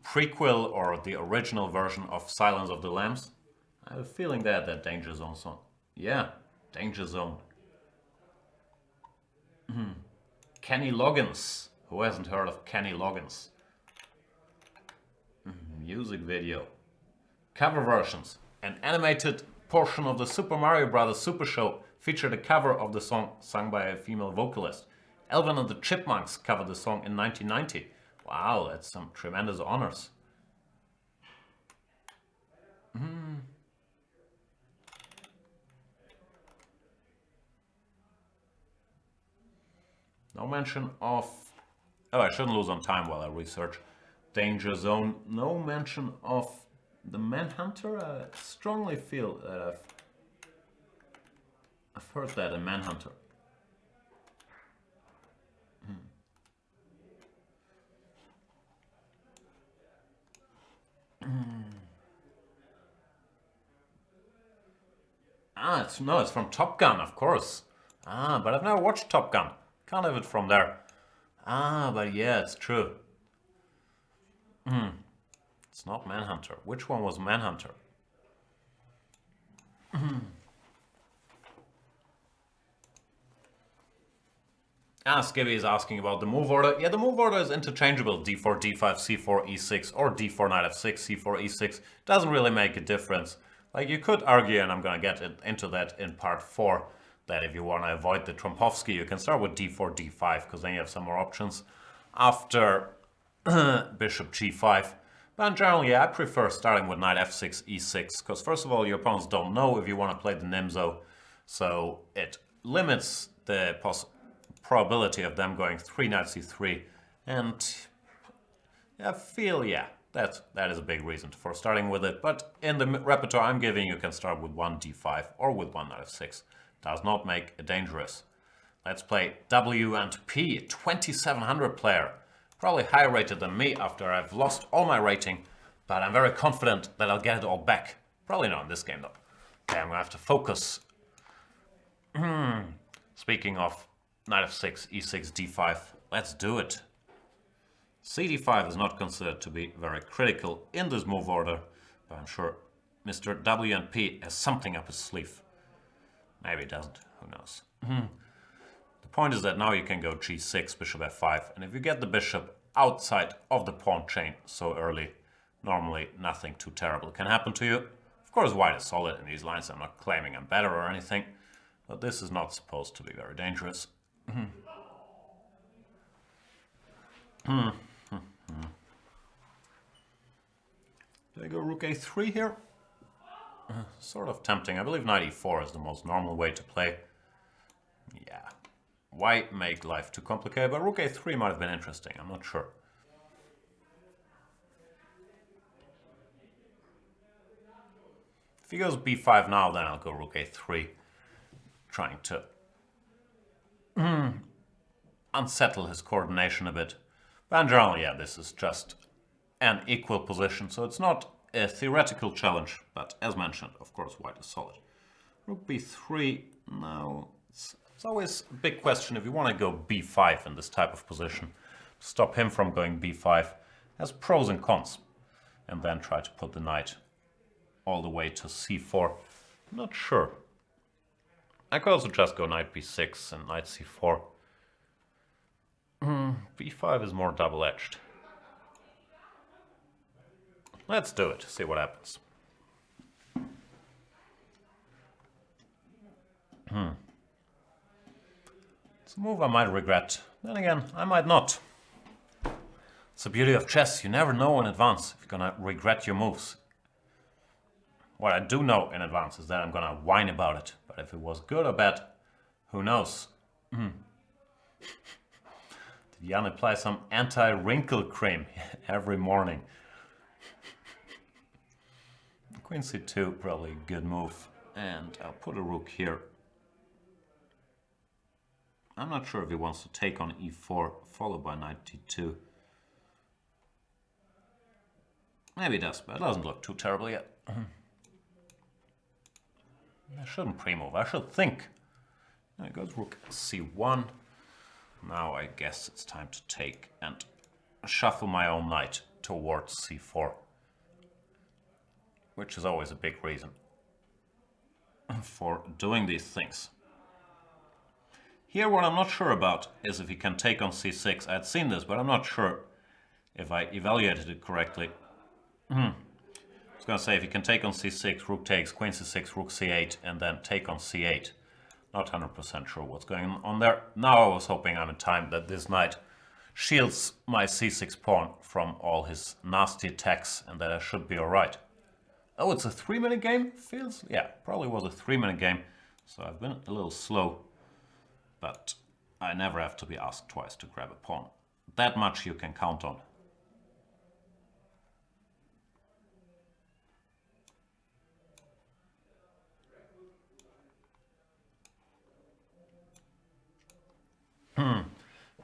S1: prequel or the original version of Silence of the Lambs. I have a feeling that Danger Zone song. Yeah, Danger Zone. Kenny Loggins. Who hasn't heard of Kenny Loggins? Music video. Cover versions. An animated portion of the Super Mario Bros. Super Show featured a cover of the song sung by a female vocalist. Alvin and the Chipmunks covered the song in 1990. Wow, that's some tremendous honors. No mention of... Oh, I shouldn't lose on time while I research. Danger Zone. No mention of the Manhunter. I strongly feel that I've heard that in Manhunter. It's from Top Gun, of course. But I've never watched Top Gun. Can't have it from there. But yeah, it's true. It's not Manhunter. Which one was Manhunter? Skibby is asking about the move order. Yeah, the move order is interchangeable. d4, d5, c4, e6, or d4, knight f6, c4, e6. Doesn't really make a difference. Like, you could argue, and I'm going to get into that in part 4, that if you want to avoid the Trompowsky, you can start with d4, d5, because then you have some more options after bishop g5. But in general, yeah, I prefer starting with knight f6, e6, because first of all, your opponents don't know if you want to play the Nimzo, so it limits the probability of them going 3 knight c3, and I feel, yeah, that is a big reason for starting with it. But in the repertoire I'm giving, you can start with 1 d5 or with 1 knight f6. Does not make it dangerous. Let's play W and P, 2700 player. Probably higher rated than me after I've lost all my rating, but I'm very confident that I'll get it all back. Probably not in this game though. Okay, I'm gonna have to focus. Speaking of knight f6, e6, d5, let's do it. cd5 is not considered to be very critical in this move order, but I'm sure Mr. W and P has something up his sleeve. Maybe he doesn't, who knows. The point is that now you can go g6, bishop f5, and if you get the bishop outside of the pawn chain so early, normally nothing too terrible can happen to you. Of course, white is solid in these lines. I'm not claiming I'm better or anything, but this is not supposed to be very dangerous. Do I go rook a3 here? Sort of tempting. I believe knight e4 is the most normal way to play. Yeah. Why make life too complicated? But rook a3 might have been interesting. I'm not sure. If he goes b5 now, then I'll go rook a3. Trying to unsettle his coordination a bit. But in general, yeah, this is just an equal position. So it's not a theoretical challenge. But as mentioned, of course, white is solid. Rook b3. Now, it's always a big question if you want to go b5 in this type of position. Stop him from going b5. Has pros and cons. And then try to put the knight all the way to c4. I'm not sure. I could also just go knight b6 and knight c4. b5 is more double-edged. Let's do it, see what happens. It's a move I might regret. Then again, I might not. It's the beauty of chess. You never know in advance if you're gonna regret your moves. What I do know in advance is that I'm gonna whine about it. But if it was good or bad, who knows? Did Jan apply some anti-wrinkle cream every morning? Queen c2, probably a good move. And I'll put a rook here. I'm not sure if he wants to take on e4, followed by knight d2. Maybe he does, but it doesn't look too terrible yet. I shouldn't pre-move, I should think. There goes rook c1. Now I guess it's time to take and shuffle my own knight towards c4. Which is always a big reason for doing these things. Here what I'm not sure about is if he can take on c6. I had seen this, but I'm not sure if I evaluated it correctly. I was going to say if he can take on c6, rook takes, queen c6, rook c8, and then take on c8. Not 100% sure what's going on there. Now I was hoping I'm in time that this knight shields my c6 pawn from all his nasty attacks and that I should be alright. Oh, it's a 3-minute game? Feels, yeah, probably was a 3-minute game. So I've been a little slow. But I never have to be asked twice to grab a pawn. That much you can count on.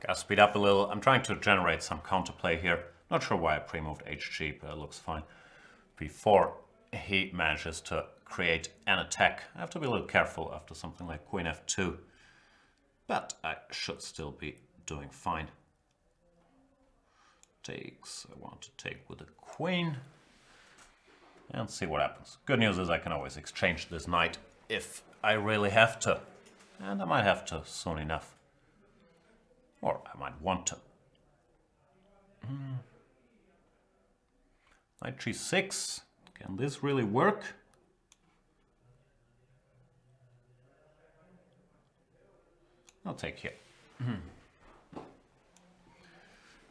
S1: Gotta speed up a little. I'm trying to generate some counterplay here. Not sure why I pre-moved hg, but it looks fine. Before he manages to create an attack. I have to be a little careful after something like queen f2. But I should still be doing fine. Takes, I want to take with the queen. And see what happens. Good news is I can always exchange this knight if I really have to. And I might have to soon enough. Or I might want to. Knight g6. Can this really work? I'll take here.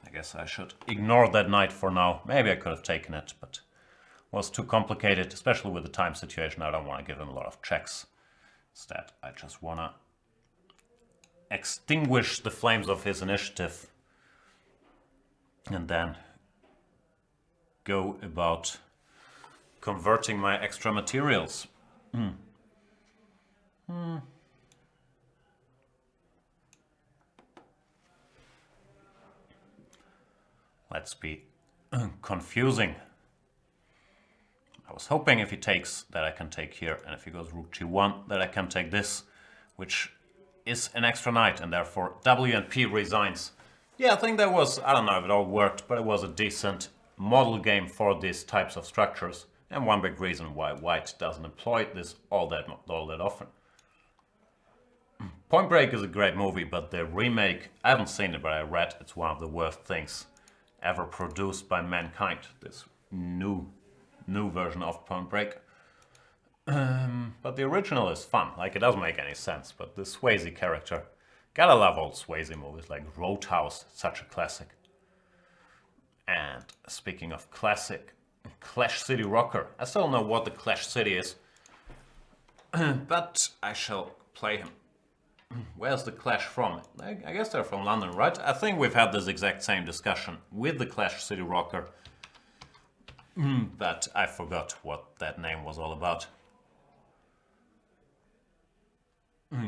S1: I guess I should ignore that knight for now. Maybe I could have taken it, but it was too complicated, especially with the time situation. I don't want to give him a lot of checks. Instead, I just want to extinguish the flames of his initiative and then go about converting my extra materials. Let's be confusing. I was hoping if he takes that I can take here, and if he goes rook g1 that I can take this, which is an extra knight, and therefore W and P resigns. Yeah, I think that was, I don't know if it all worked, but it was a decent model game for these types of structures, and one big reason why white doesn't employ this all that often. Point Break is a great movie, but the remake, I haven't seen it, but I read it's one of the worst things ever produced by mankind. This new version of Point Break. But the original is fun. Like, it doesn't make any sense, but the Swayze character. Gotta love old Swayze movies like Roadhouse, such a classic. And speaking of classic, Clash City Rocker. I still don't know what the Clash City is, but I shall play him. Where's the Clash from? I guess they're from London, right? I think we've had this exact same discussion with the Clash City Rocker, but I forgot what that name was all about.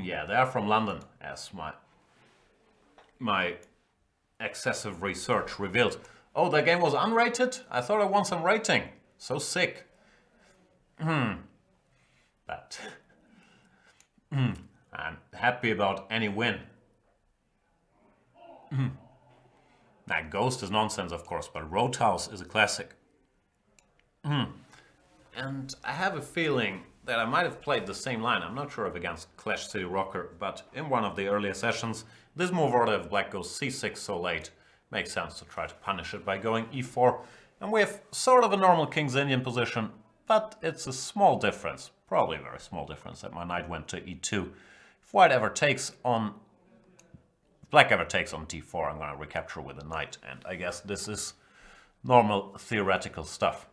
S1: Yeah, they are from London, as my excessive research revealed. Oh, the game was unrated? I thought I won some rating. So sick. But I'm happy about any win. That Ghost is nonsense, of course, but Roadhouse is a classic. And I have a feeling that I might have played the same line. I'm not sure if against Clash City Rocker, but in one of the earlier sessions, this move order if black goes c6 so late makes sense to try to punish it by going e4. And we have sort of a normal King's Indian position, but it's a small difference, probably a very small difference, that my knight went to e2. If white ever takes on, if black ever takes on d4, I'm going to recapture with a knight, and I guess this is normal theoretical stuff.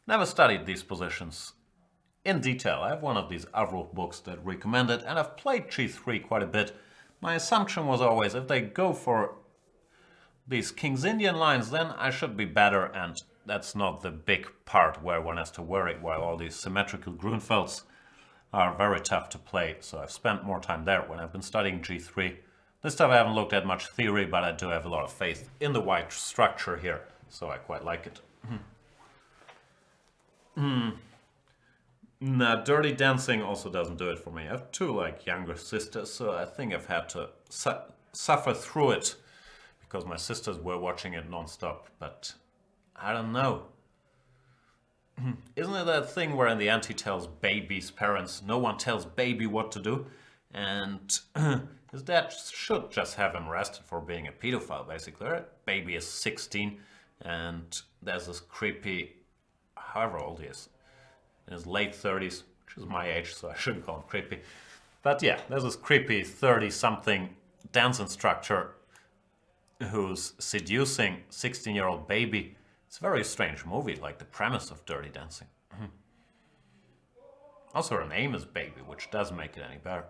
S1: Never studied these positions in detail. I have one of these Avro books that recommend it, and I've played g3 quite a bit. My assumption was always if they go for these King's Indian lines, then I should be better, and that's not the big part where one has to worry, while all these symmetrical Grunfelds are very tough to play, so I've spent more time there when I've been studying g3. This time I haven't looked at much theory, but I do have a lot of faith in the white structure here, so I quite like it. Nah, Dirty Dancing also doesn't do it for me. I have two younger sisters, so I think I've had to suffer through it because my sisters were watching it non-stop, but I don't know. Isn't it that thing where in the end he tells baby's parents, no one tells baby what to do? And his dad should just have him arrested for being a pedophile, basically, right? Baby is 16, and there's this creepy, however old he is, in his late 30s, which is my age, so I shouldn't call him creepy. But yeah, there's this creepy 30-something dance instructor who's seducing 16-year-old baby. It's a very strange movie, like the premise of Dirty Dancing. Also, her name is Baby, which doesn't make it any better.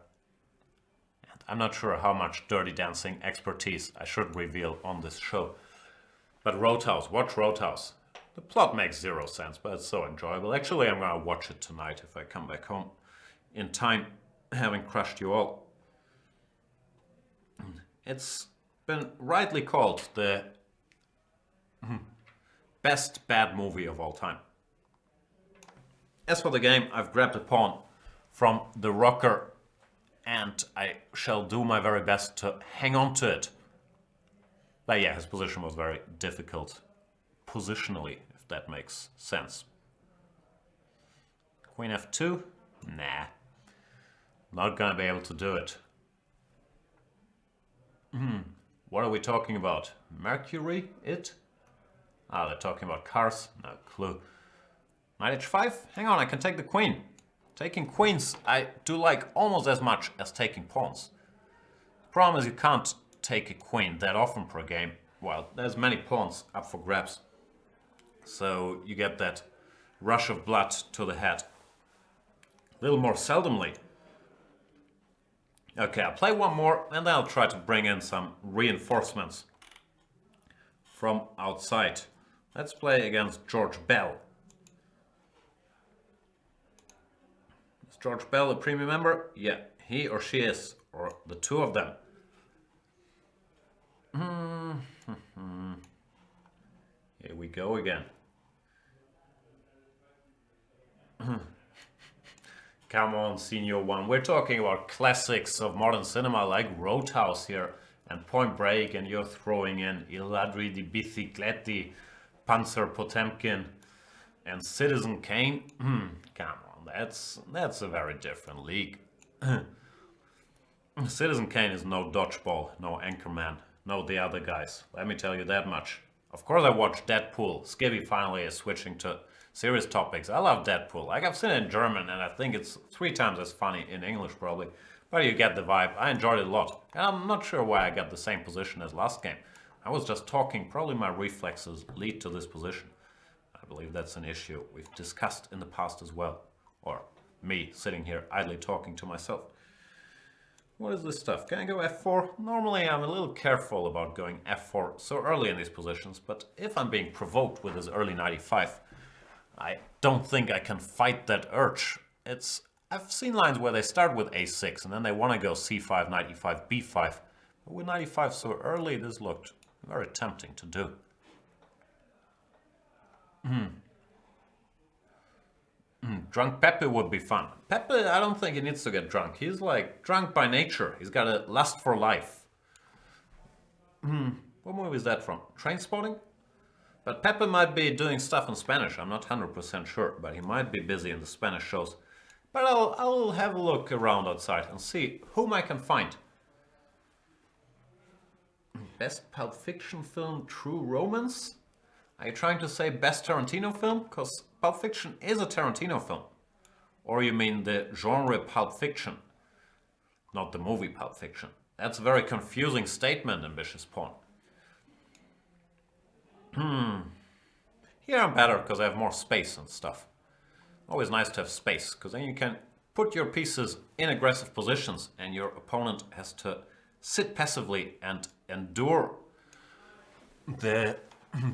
S1: And I'm not sure how much Dirty Dancing expertise I should reveal on this show. But Roadhouse, watch Roadhouse. The plot makes zero sense, but it's so enjoyable. Actually, I'm going to watch it tonight if I come back home in time, having crushed you all. It's been rightly called the best bad movie of all time. As for the game, I've grabbed a pawn from the rocker, and I shall do my very best to hang on to it. But yeah, his position was very difficult positionally, if that makes sense. Queen f2? Nah. Not gonna be able to do it. What are we talking about? Mercury? It? Ah, they're talking about cars? No clue. Knight h5? Hang on, I can take the queen. Taking queens I do like almost as much as taking pawns. The problem is you can't take a queen that often per game. Well, there's many pawns up for grabs. So you get that rush of blood to the head. A little more seldomly. Okay, I'll play one more and then I'll try to bring in some reinforcements from outside. Let's play against George Bell. Is George Bell a premium member? Yeah, he or she is, or the two of them. Here we go again. Come on, Senior One. We're talking about classics of modern cinema like Roadhouse here and Point Break, and you're throwing in I ladri di bicicletti, Panzer Potemkin, and Citizen Kane. Come on, that's a very different league. Citizen Kane is no dodgeball, no Anchorman, no the other guys. Let me tell you that much. Of course I watched Deadpool. Skibby finally is switching to serious topics. I love Deadpool. Like, I've seen it in German and I think it's 3 times as funny in English probably. But you get the vibe. I enjoyed it a lot. And I'm not sure why I got the same position as last game. I was just talking. Probably my reflexes lead to this position. I believe that's an issue we've discussed in the past as well. Or me sitting here idly talking to myself. What is this stuff? Can I go f4? Normally I'm a little careful about going f4 so early in these positions, but if I'm being provoked with this early 95, I don't think I can fight that urge. I've seen lines where they start with a6 and then they want to go c5, 95, b5. But with 95 so early, this looked very tempting to do. Drunk Pepe would be fun. Pepe, I don't think he needs to get drunk. He's like drunk by nature. He's got a lust for life. What movie is that from? Trainspotting? But Pepe might be doing stuff in Spanish. I'm not 100% sure, but he might be busy in the Spanish shows. But I'll have a look around outside and see whom I can find. Best Pulp Fiction film, True Romance? Are you trying to say best Tarantino film? Because Pulp Fiction is a Tarantino film. Or you mean the genre Pulp Fiction, not the movie Pulp Fiction. That's a very confusing statement, Ambitious Pawn. Here I'm better because I have more space and stuff. Always nice to have space, because then you can put your pieces in aggressive positions and your opponent has to sit passively and endure the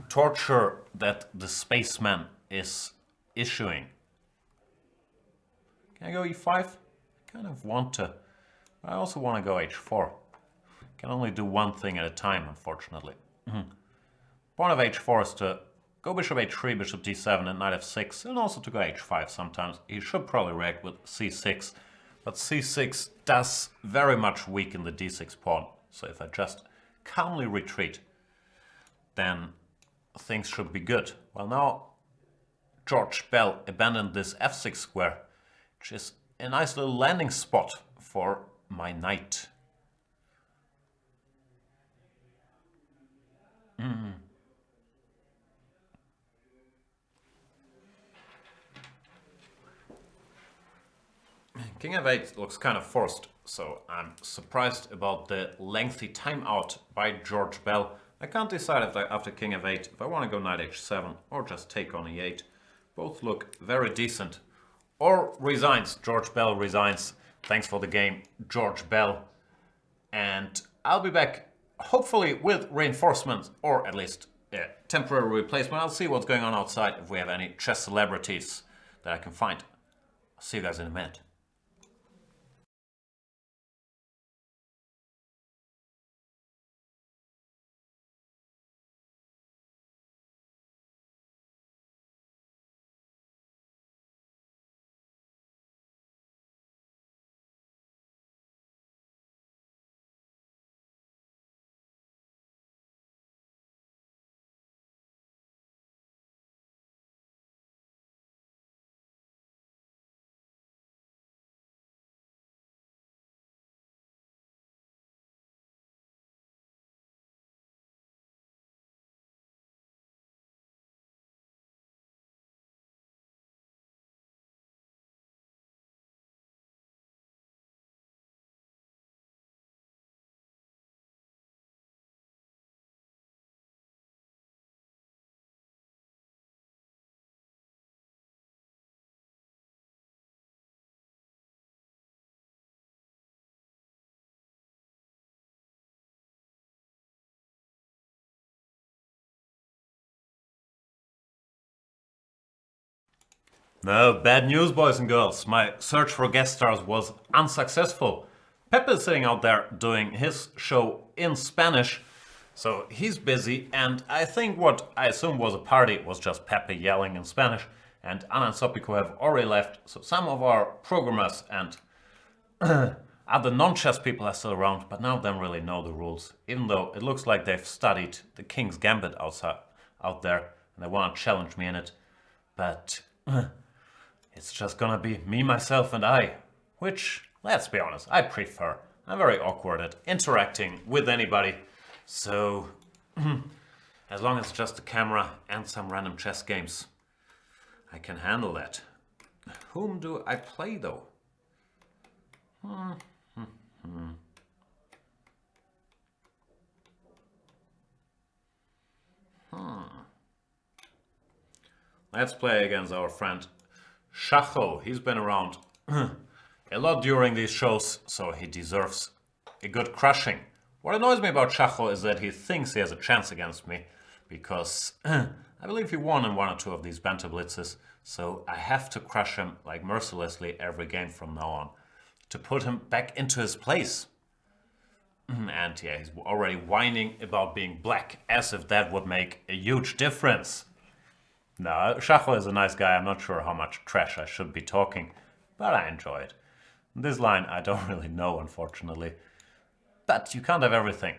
S1: torture that the spaceman is issuing. Can I go e5? I kind of want to. I also want to go h4. Can only do one thing at a time, unfortunately. Point of h4 is to go bishop h3, bishop d7, and knight f6, and also to go h5 sometimes. He should probably react with c6, but c6 does very much weaken the d6 pawn. So if I just calmly retreat, then things should be good. Well, now George Bell abandoned this f6 square, which is a nice little landing spot for my knight. King f8 looks kind of forced, so I'm surprised about the lengthy timeout by George Bell. I can't decide after King f8 if I want to go knight h7 or just take on e8. Both look very decent. Or resigns. George Bell resigns. Thanks for the game, George Bell. And I'll be back hopefully with reinforcements, or at least a temporary replacement. I'll see what's going on outside, if we have any chess celebrities that I can find. I'll see you guys in a minute. No, bad news, boys and girls. My search for guest stars was unsuccessful. Pepe is sitting out there doing his show in Spanish, so he's busy, and I think what I assume was a party was just Pepe yelling in Spanish, and Anna and Sopico have already left, so some of our programmers and other non-chess people are still around, but none of them really know the rules, even though it looks like they've studied the King's Gambit out there, and they want to challenge me in it. But it's just gonna be me, myself, and I, which, let's be honest, I prefer. I'm very awkward at interacting with anybody, so as long as it's just a camera and some random chess games, I can handle that. Whom do I play, though? Let's play against our friend Shacho. He's been around a lot during these shows, so he deserves a good crushing. What annoys me about Shacho is that he thinks he has a chance against me, because I believe he won in one or two of these Banter Blitzes, so I have to crush him like mercilessly every game from now on to put him back into his place. And yeah, he's already whining about being black, as if that would make a huge difference. No, Shacho is a nice guy. I'm not sure how much trash I should be talking, but I enjoy it. This line I don't really know, unfortunately. But you can't have everything.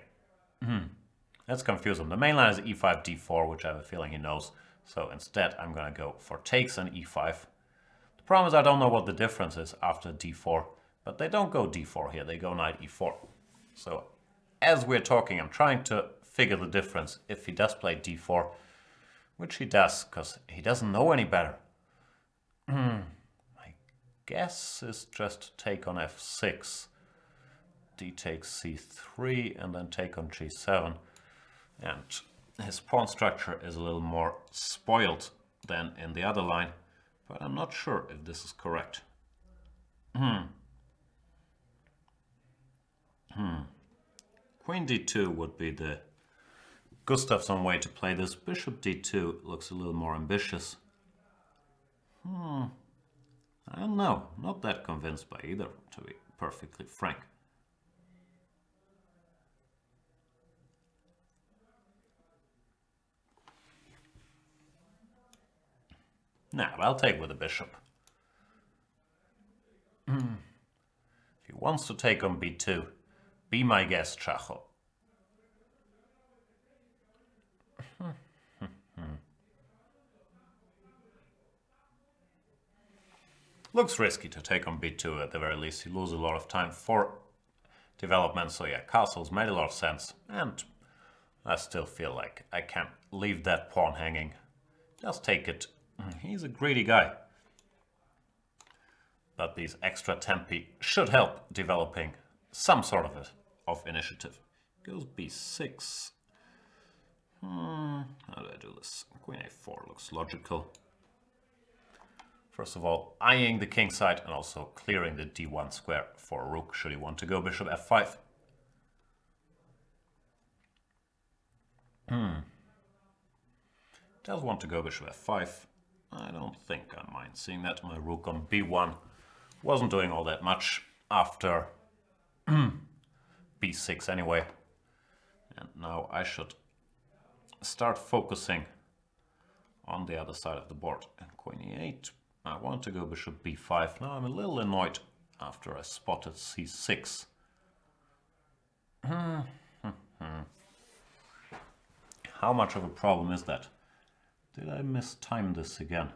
S1: Let's confuse him. The main line is e5, d4, which I have a feeling he knows. So instead, I'm going to go for takes and e5. The problem is I don't know what the difference is after d4. But they don't go d4 here. They go knight e4. So as we're talking, I'm trying to figure the difference if he does play d4. Which he does, because he doesn't know any better. My guess is just take on f6. D takes c3 and then take on g7. And his pawn structure is a little more spoiled than in the other line. But I'm not sure if this is correct. Queen d2 would be the Gustafsson way to play this. Bishop d2 looks a little more ambitious. I don't know. Not that convinced by either, to be perfectly frank. Nah, but I'll take with the bishop. If he wants to take on b2, be my guest, Shacho. Looks risky to take on b2 at the very least. You lose a lot of time for development, so yeah, castles made a lot of sense. And I still feel like I can't leave that pawn hanging. Just take it. He's a greedy guy. But these extra tempi should help developing some sort of initiative. Goes b6. How do I do this? Queen a4 looks logical. First of all, eyeing the king side and also clearing the d1 square for a rook should he want to go bishop f5. Does want to go bishop f5. I don't think I mind seeing that. My rook on b1 wasn't doing all that much after b6 anyway. And now I should start focusing on the other side of the board. And queen e8. I want to go bishop b5. Now I'm a little annoyed after I spotted c6. How much of a problem is that? Did I mistime this again?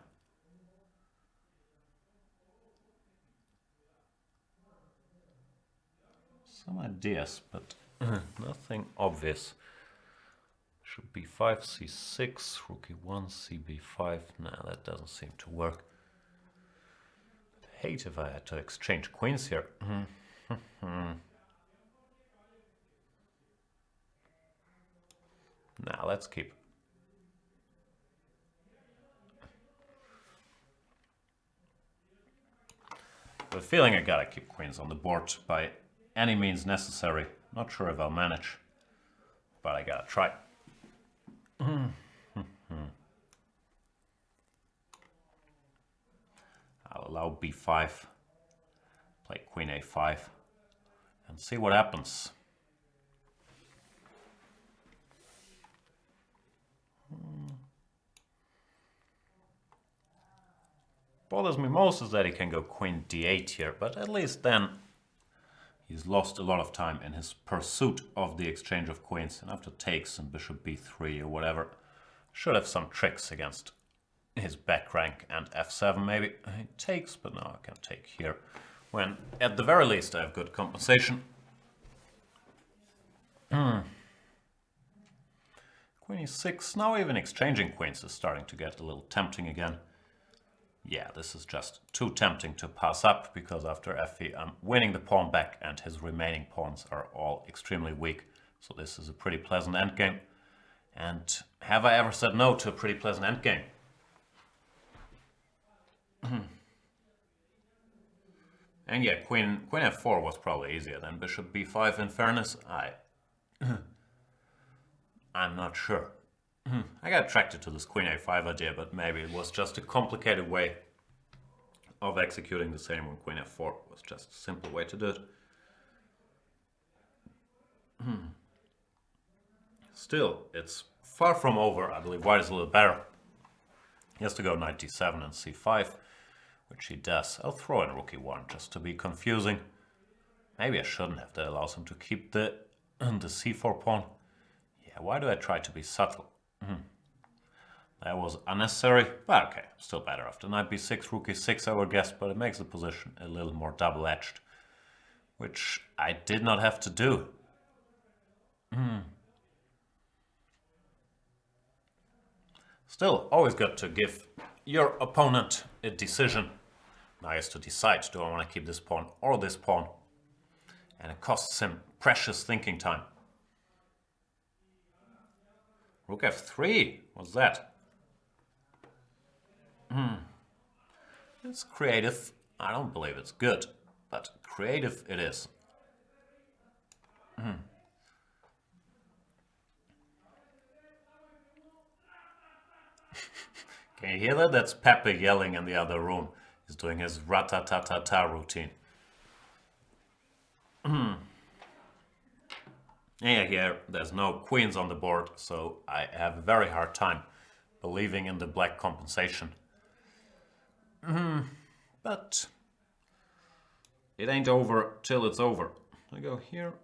S1: Some ideas, but nothing obvious. Should b5, c6, rook e1, cb5. Nah, that doesn't seem to work. I'd hate if I had to exchange queens here. Nah, let's keep. I have a feeling I gotta keep queens on the board by any means necessary. Not sure if I'll manage, but I gotta try. b5, play queen a5, and see what happens. Bothers me most is that he can go queen d8 here, but at least then he's lost a lot of time in his pursuit of the exchange of queens, and after takes and bishop b3 or whatever, should have some tricks against his back rank, and f7 maybe. He takes, but now I can take here, when at the very least I have good compensation. Queen e6, now even exchanging queens is starting to get a little tempting again. Yeah, this is just too tempting to pass up, because after f3 I'm winning the pawn back and his remaining pawns are all extremely weak. So this is a pretty pleasant endgame. And have I ever said no to a pretty pleasant endgame? And yeah, queen f4 was probably easier than bishop b5 in fairness. I'm not sure. I got attracted to this queen a5 idea, but maybe it was just a complicated way of executing the same when queen f4 was just a simple way to do it. Still, it's far from over. I believe white is a little better. He has to go knight d7 and c5, which he does. I'll throw in rook e1 just to be confusing. Maybe I shouldn't have. That allows him to keep the c4 pawn. Yeah, why do I try to be subtle? That was unnecessary, but okay, still better. After knight b6, rook e6 I would guess, but it makes the position a little more double-edged, which I did not have to do. Still, always good to give your opponent a decision. Now he has to decide, do I want to keep this pawn or this pawn? And it costs him precious thinking time. Rook f3, what's that? It's creative. I don't believe it's good, but creative it is. Can you hear that? That's Pepe yelling in the other room. He's doing his ratatatata routine. Yeah, here there's no queens on the board, so I have a very hard time believing in the black compensation. But it ain't over till it's over. I go here.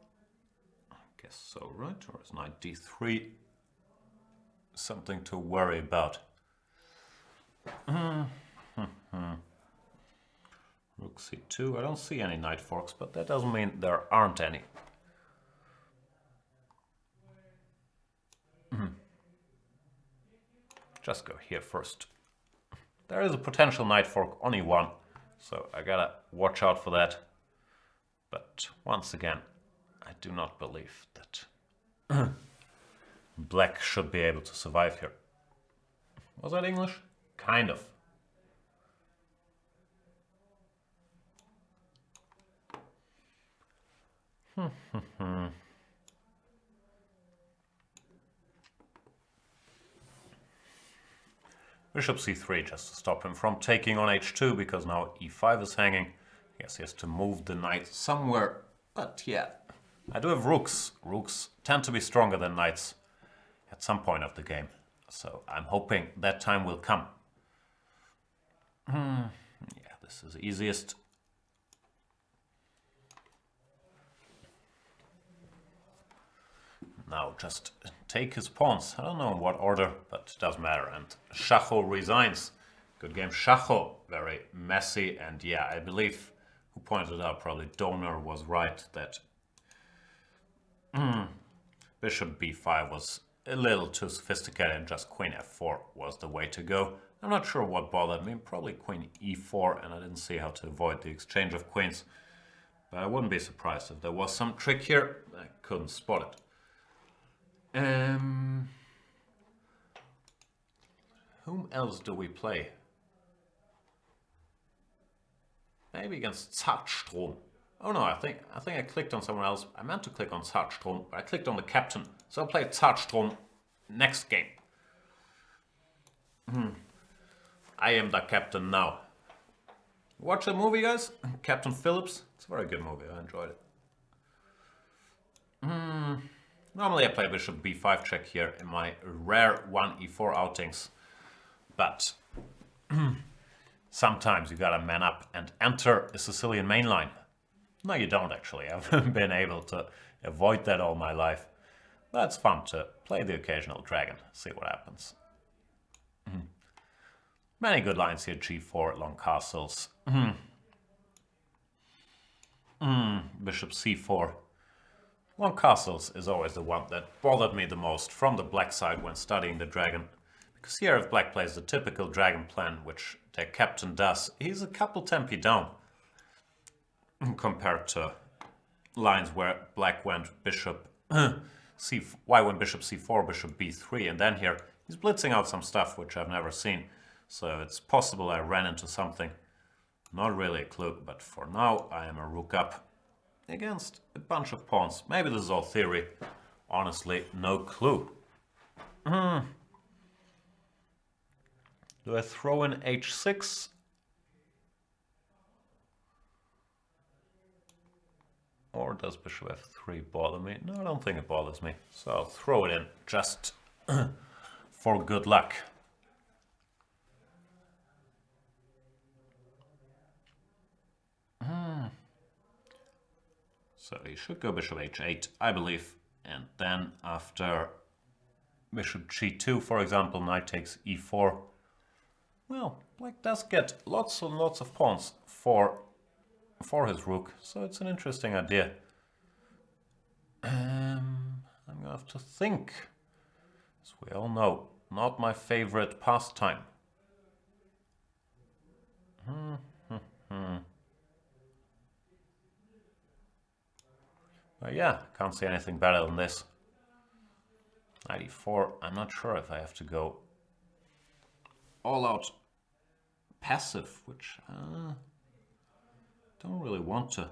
S1: I guess so, right? Or is knight d3 something to worry about? Rook c2. I don't see any knight forks, but that doesn't mean there aren't any. Just go here first. There is a potential knight fork on e1, so I gotta watch out for that. But once again, I do not believe that black should be able to survive here. Was that English? Kind of. Bishop c3 just to stop him from taking on h2, because now e5 is hanging. I guess he has to move the knight somewhere, but yeah. I do have rooks. Rooks tend to be stronger than knights at some point of the game, so I'm hoping that time will come. Yeah, this is easiest. Now just take his pawns. I don't know in what order, but it doesn't matter. And Schacho resigns. Good game, Schacho. Very messy. And yeah, I believe, who pointed out, probably Donor was right, that bishop b5 was a little too sophisticated and just queen f4 was the way to go. I'm not sure what bothered me. Probably queen e4, and I didn't see how to avoid the exchange of queens. But I wouldn't be surprised if there was some trick here. I couldn't spot it. Whom else do we play? Maybe against Zartstrom. Oh no, I think I clicked on someone else. I meant to click on Zartstrom, but I clicked on the captain. So I'll play Zartstrom next game. I am the captain now. Watch the movie, guys? Captain Phillips. It's a very good movie. I enjoyed it. Normally I play bishop b5 check here in my rare 1e4 outings. But sometimes you gotta man up and enter a Sicilian mainline. No, you don't actually. I've been able to avoid that all my life. That's fun to play the occasional dragon, see what happens. Many good lines here, g4, long castles. Bishop c4. Long castles is always the one that bothered me the most from the black side when studying the dragon. Because here if black plays the typical dragon plan, which their captain does, he's a couple tempi down. Compared to lines where black went bishop white went bishop c4, bishop b3, and then here he's blitzing out some stuff which I've never seen. So it's possible I ran into something. Not really a clue, but for now I am a rook up against a bunch of pawns. Maybe this is all theory. Honestly, no clue. Do I throw in h6? Or does bishop f3 bother me? No, I don't think it bothers me. So I'll throw it in just for good luck. So he should go bishop h8, I believe. And then after bishop g2, for example, knight takes e4. Well, black does get lots and lots of pawns for his rook, so it's an interesting idea. I'm gonna have to think. As we all know, not my favorite pastime. But yeah, can't see anything better than this. 94, I'm not sure if I have to go all out passive, which don't really want to.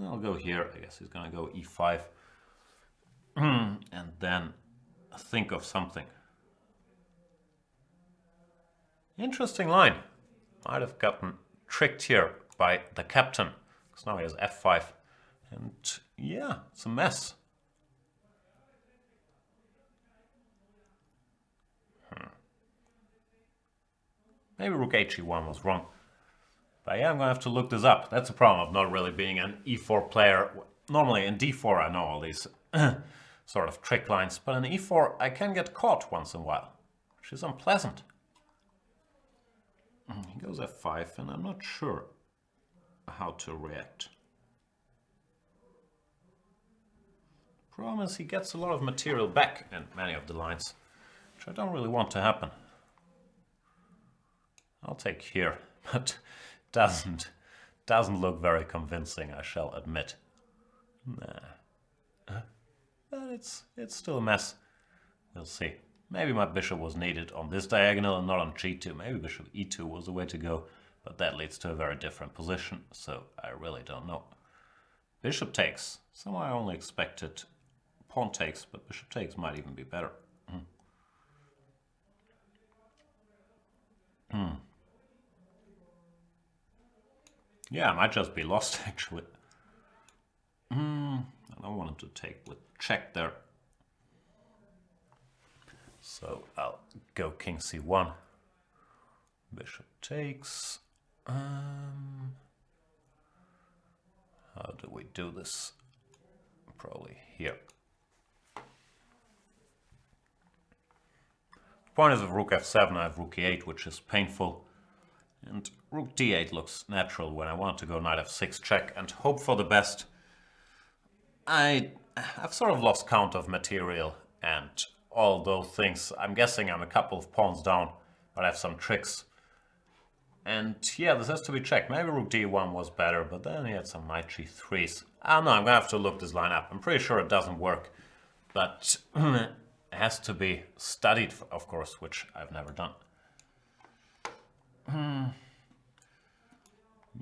S1: I'll go here. I guess he's gonna go e5 and then think of something. Interesting line. Might have gotten tricked here by the captain, because now he has f5. And yeah, it's a mess. Maybe rook he1 was wrong. But yeah, I'm going to have to look this up. That's the problem of not really being an e4 player. Normally in d4 I know all these sort of trick lines, but in e4 I can get caught once in a while, which is unpleasant. He goes f5 and I'm not sure how to react. Problem is he gets a lot of material back in many of the lines, which I don't really want to happen. I'll take here, but doesn't look very convincing, I shall admit. Nah. But it's still a mess. We'll see. Maybe my bishop was needed on this diagonal and not on g2. Maybe bishop e2 was the way to go, but that leads to a very different position, so I really don't know. Bishop takes. Somehow I only expected pawn takes, but bishop takes might even be better. Yeah, I might just be lost actually. I don't want him to take with check there. So I'll go king c1. Bishop takes. How do we do this? Probably here. The point is with rook f7 I have rook e8, which is painful. And rook d8 looks natural when I want to go knight f6 check and hope for the best. I've sort of lost count of material and all those things. I'm guessing I'm a couple of pawns down, but I have some tricks. And yeah, this has to be checked. Maybe rook d1 was better, but then he had some knight g3s. I don't know, I'm gonna have to look this line up. I'm pretty sure it doesn't work, but it has to be studied, of course, which I've never done.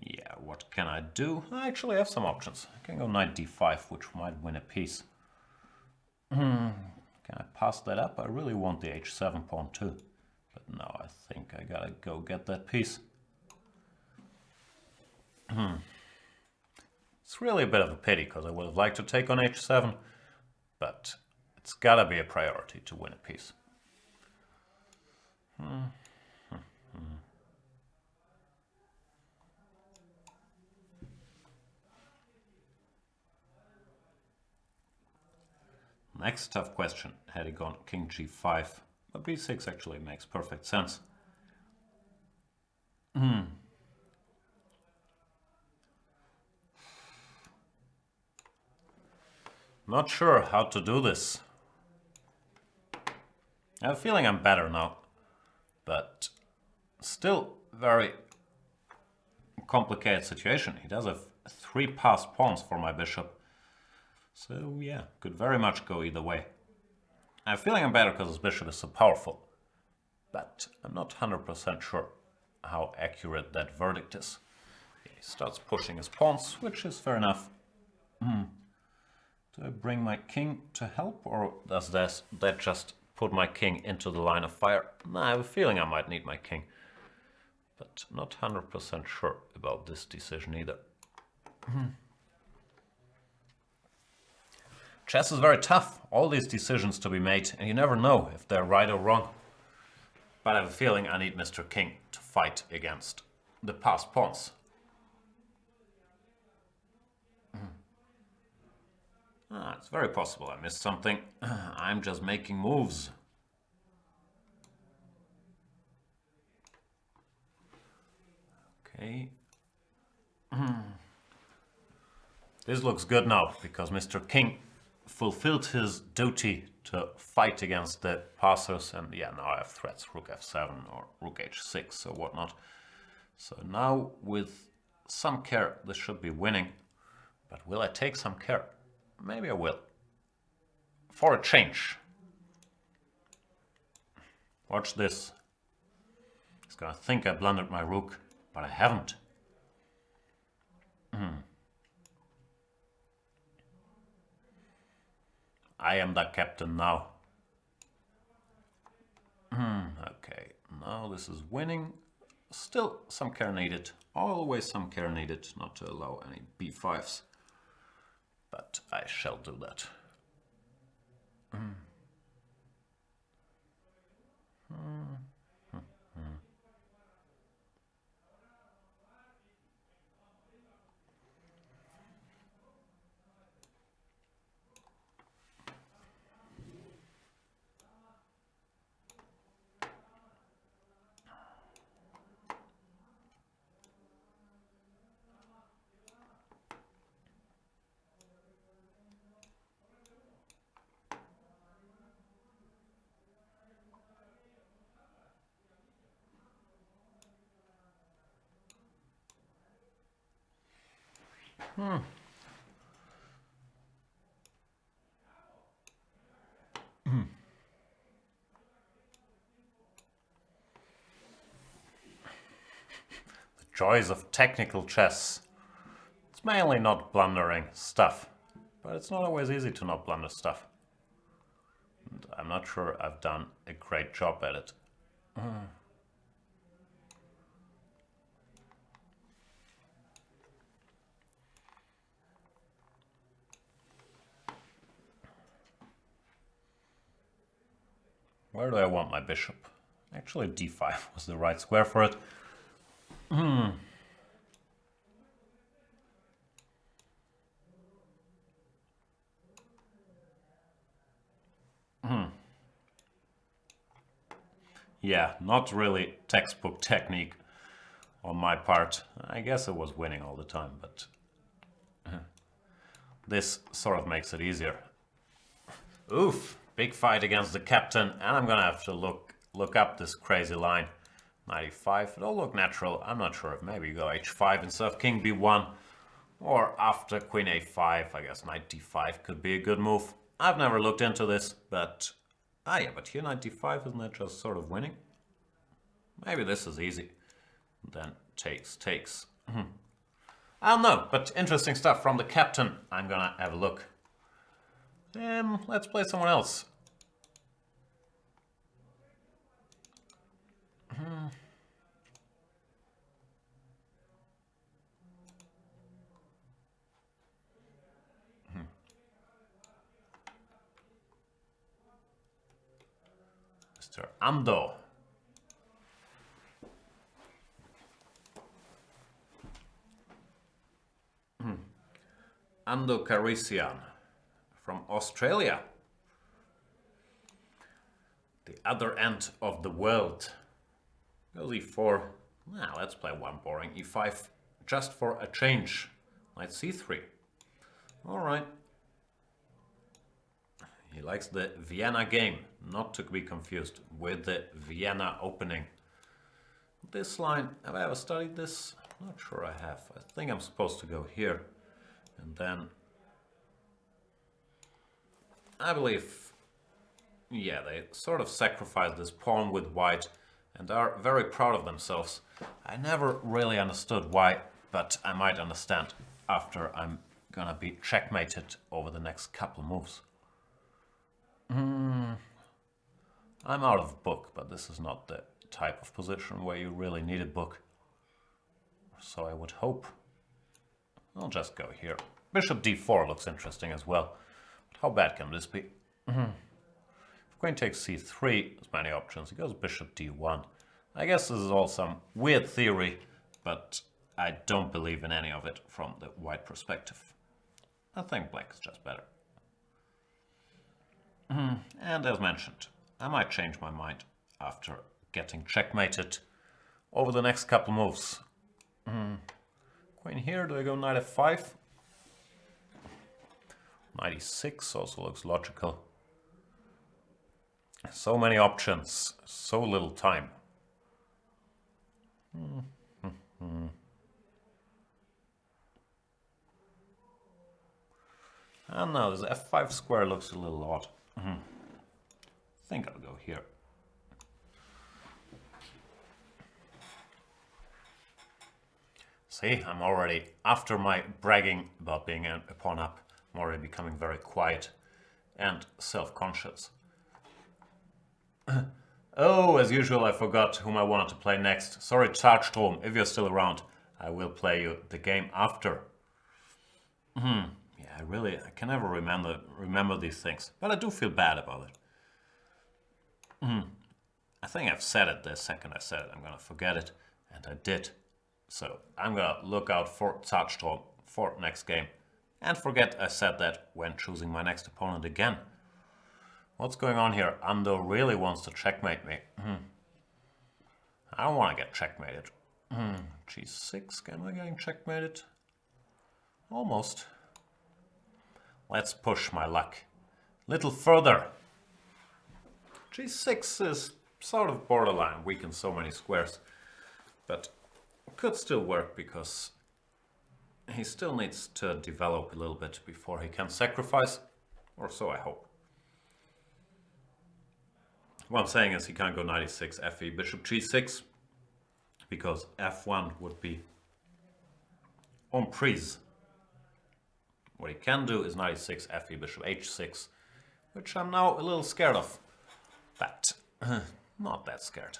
S1: Yeah, what can I do? I actually have some options. I can go knight d5, which might win a piece. Can I pass that up? I really want the h7 pawn too. But no, I think I gotta go get that piece. It's really a bit of a pity because I would have liked to take on h7, but it's gotta be a priority to win a piece. Next tough question, had he gone king g5, but b6 actually makes perfect sense. Not sure how to do this. I have a feeling I'm better now, but still very complicated situation. He does have 3 passed pawns for my bishop. So yeah, could very much go either way. I have a feeling I'm better because his bishop is so powerful, but I'm not 100% sure how accurate that verdict is. He starts pushing his pawns, which is fair enough. Do I bring my king to help, or does that just put my king into the line of fire? I have a feeling I might need my king, but not 100% sure about this decision either. Chess is very tough, all these decisions to be made, and you never know if they're right or wrong. But I have a feeling I need Mr. King to fight against the passed pawns. It's very possible I missed something. I'm just making moves. Okay. This looks good now, because Mr. King fulfilled his duty to fight against the passers, and yeah, now I have threats, rook f7 or rook h6 or whatnot. So now with some care this should be winning, but will I take some care? Maybe I will. For a change. Watch this. He's gonna think I blundered my rook, but I haven't. I am the captain now. Okay, now this is winning. Still some care needed. Always some care needed not to allow any b5s. But I shall do that. The joys of technical chess. It's mainly not blundering stuff, but it's not always easy to not blunder stuff. And I'm not sure I've done a great job at it. Where do I want my bishop? Actually, d5 was the right square for it. Yeah, not really textbook technique on my part. I guess I was winning all the time, but this sort of makes it easier. Oof, big fight against the captain, and I'm gonna have to look up this crazy line. 95, it'll look natural. I'm not sure if maybe you go h5 instead of king b1, or after queen a5, I guess knight d5 could be a good move. I've never looked into this, but yeah, but here knight d5, isn't that just sort of winning? Maybe this is easy. Then takes. I don't know, but interesting stuff from the captain. I'm gonna have a look. Let's play someone else. Mr. Ando. Ando Carician from Australia. The other end of the world. Goes e4. Now let's play one boring e5 just for a change. Knight c3. Alright. He likes the Vienna game, not to be confused with the Vienna opening. This line, have I ever studied this? Not sure I have. I think I'm supposed to go here. And then, I believe, yeah, they sort of sacrifice this pawn with white and are very proud of themselves. I never really understood why, but I might understand after I'm gonna be checkmated over the next couple moves. I'm out of book, but this is not the type of position where you really need a book. So I would hope. I'll just go here. Bishop d4 looks interesting as well. But how bad can this be? If queen takes c3, there's many options. He goes bishop d1. I guess this is all some weird theory, but I don't believe in any of it from the white perspective. I think black is just better. And as mentioned, I might change my mind after getting checkmated over the next couple moves. Queen here, do I go knight f5? Knight e6 also looks logical. So many options, so little time. And now this f5 square looks a little odd. I think I'll go here. See, I'm already, after my bragging about being a pawn up, I'm already becoming very quiet and self-conscious. Oh, as usual, I forgot whom I wanted to play next. Sorry, Chargstrom, if you're still around, I will play you the game after. Yeah, I can never remember these things, but I do feel bad about it. I think I've said it the second I said it. I'm gonna forget it, and I did. So I'm gonna look out for Chargstrom for next game, and forget I said that when choosing my next opponent again. What's going on here? Ando really wants to checkmate me. I don't want to get checkmated. G6, am I getting checkmated? Almost. Let's push my luck a little further. G6 is sort of borderline, weak in so many squares, but could still work because he still needs to develop a little bit before he can sacrifice, or so I hope. What I'm saying is he can't go knight e6, fe, bishop g6, because f1 would be en prise. What he can do is knight e6, fe, bishop h6, which I'm now a little scared of, but not that scared,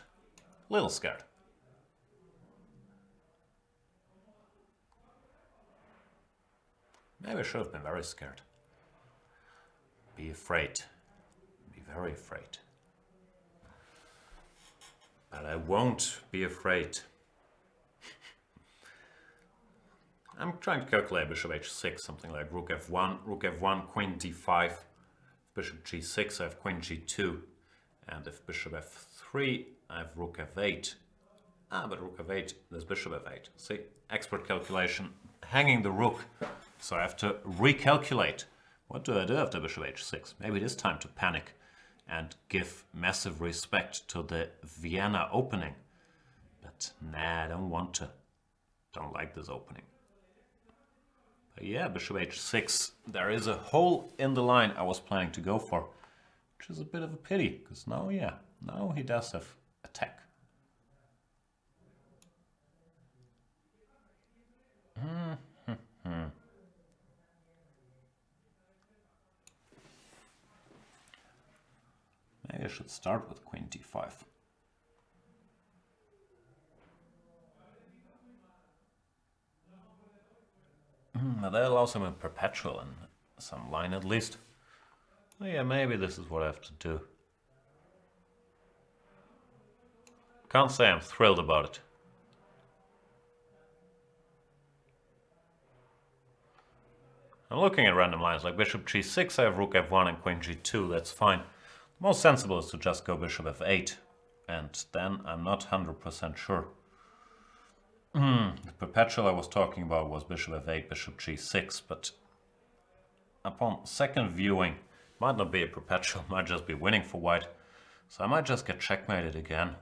S1: a little scared. Maybe I should have been very scared. Be afraid, be very afraid. But I won't be afraid. I'm trying to calculate bishop h6, something like rook f1, queen d5, bishop g6, I have queen g2, and if bishop f3, I have rook f8. But rook f8, there's bishop f8. See, expert calculation, hanging the rook, so I have to recalculate. What do I do after bishop h6? Maybe it is time to panic and give massive respect to the Vienna opening. But nah, I don't want to. Don't like this opening. But yeah, bishop h6. There is a hole in the line I was planning to go for, which is a bit of a pity, because now, yeah, now he does have attack. Maybe I should start with queen d5. But that allows him a perpetual in some line at least. Oh yeah, maybe this is what I have to do. Can't say I'm thrilled about it. I'm looking at random lines like bishop g6, I have rook f1 and queen g2, that's fine. The most sensible is to just go bishop f8, and then I'm not 100% sure. The perpetual I was talking about was bishop f8, bishop g6, but upon second viewing, it might not be a perpetual, it might just be winning for white. So I might just get checkmated again.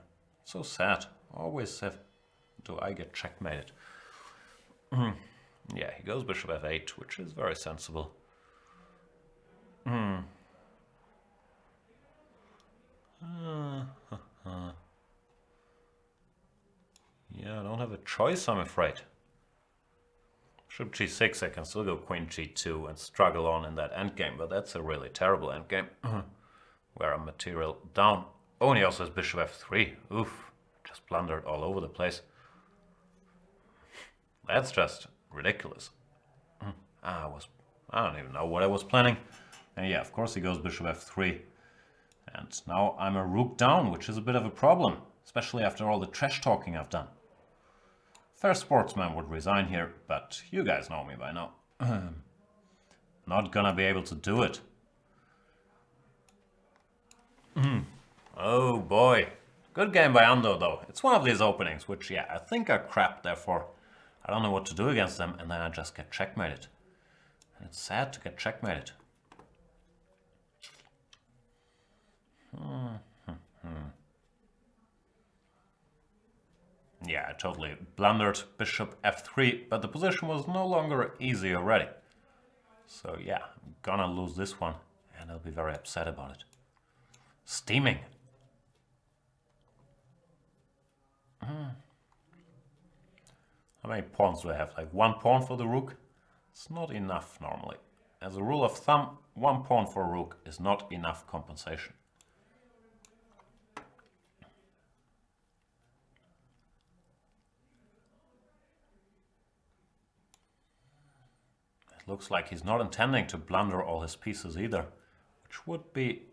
S1: So sad. Always do I get checkmated. Yeah, he goes bishop f8, which is very sensible. Yeah, I don't have a choice, I'm afraid. Bishop g6, I can still go queen g2 and struggle on in that endgame, but that's a really terrible endgame. Where I'm material down. Oh, and he also has bishop f3. Oof, just blundered all over the place. That's just ridiculous. I don't even know what I was planning. And yeah, of course he goes bishop f3. And now I'm a rook down, which is a bit of a problem, especially after all the trash talking I've done. Fair sportsman would resign here, but you guys know me by now. Not gonna be able to do it. Oh boy. Good game by Ando though. It's one of these openings which, yeah, I think are crap, therefore I don't know what to do against them, and then I just get checkmated. And it's sad to get checkmated. Yeah, I totally blundered bishop f3, but the position was no longer easy already. So yeah, I'm gonna lose this one, and I'll be very upset about it. Steaming. How many pawns do I have? Like one pawn for the rook? It's not enough normally. As a rule of thumb, one pawn for a rook is not enough compensation. It looks like he's not intending to blunder all his pieces either, which would be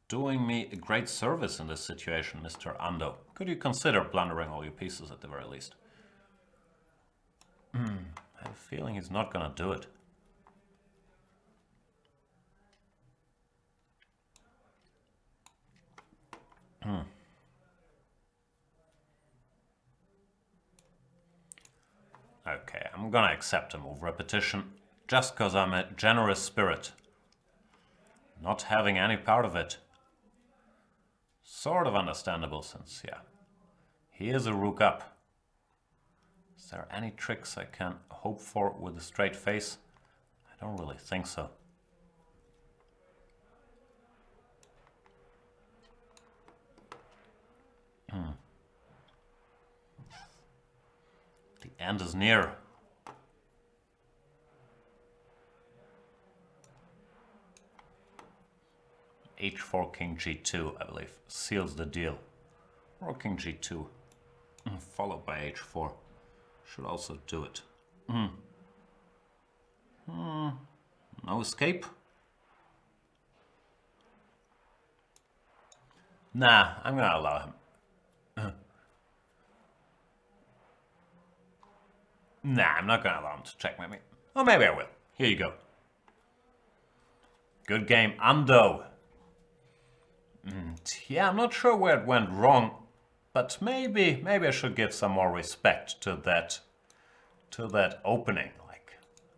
S1: doing me a great service in this situation, Mr. Ando. Could you consider blundering all your pieces at the very least? I have a feeling he's not gonna do it. Okay, I'm gonna accept a move repetition just because I'm a generous spirit. Not having any part of it. Sort of understandable since, yeah, he is a rook up. Is there any tricks I can hope for with a straight face? I don't really think so. The end is near. H4 king g2, I believe, seals the deal. Or king g2, followed by h4. Should also do it. No escape? Nah, I'm gonna allow him. Nah, I'm not gonna allow him to checkmate me. Or maybe I will. Here you go. Good game, Ando. Yeah, I'm not sure where it went wrong, but maybe I should give some more respect to that opening. Like,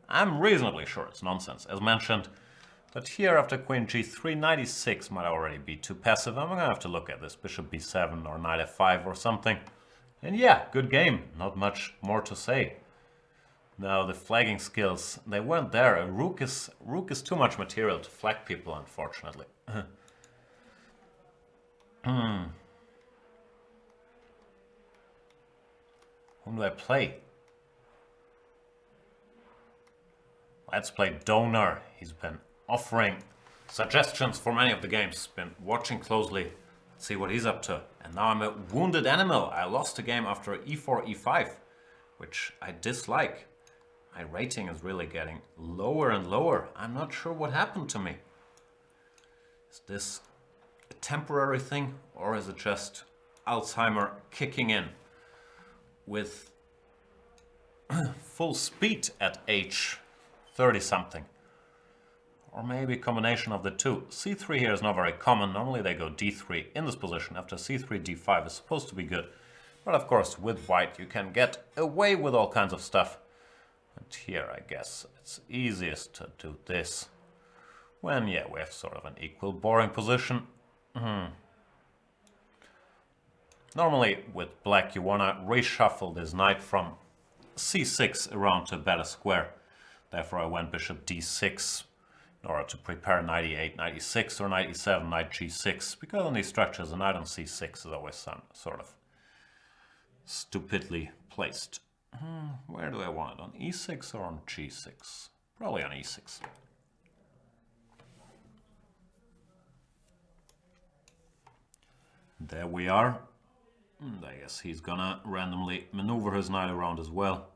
S1: I'm reasonably sure it's nonsense. As mentioned, that here after queen g3, knight e6 might already be too passive. I'm gonna have to look at this, bishop b7 or knight f5 or something. And yeah, good game. Not much more to say. No, the flagging skills, they weren't there. A rook is too much material to flag people, unfortunately. Whom do I play? Let's play Donor. He's been offering suggestions for many of the games. Been watching closely. Let's see what he's up to. And now I'm a wounded animal. I lost the game after e4, e5, which I dislike. My rating is really getting lower and lower. I'm not sure what happened to me. Is this a temporary thing, or is it just Alzheimer kicking in with full speed at age 30 something. Or maybe a combination of the two. c3 here is not very common. Normally they go d3 in this position. After c3, d5 is supposed to be good. But of course, with white you can get away with all kinds of stuff. And here I guess it's easiest to do this. When, yeah, we have sort of an equal boring position. Normally with black you want to reshuffle this knight from c6 around to a better square. Therefore I went bishop d6 in order to prepare knight e8, knight e6 or knight e7, knight g6. Because on these structures a knight on c6 is always some sort of stupidly placed. Where do I want it? On e6 or on g6? Probably on e6. There we are. And I guess he's gonna randomly maneuver his knight around as well.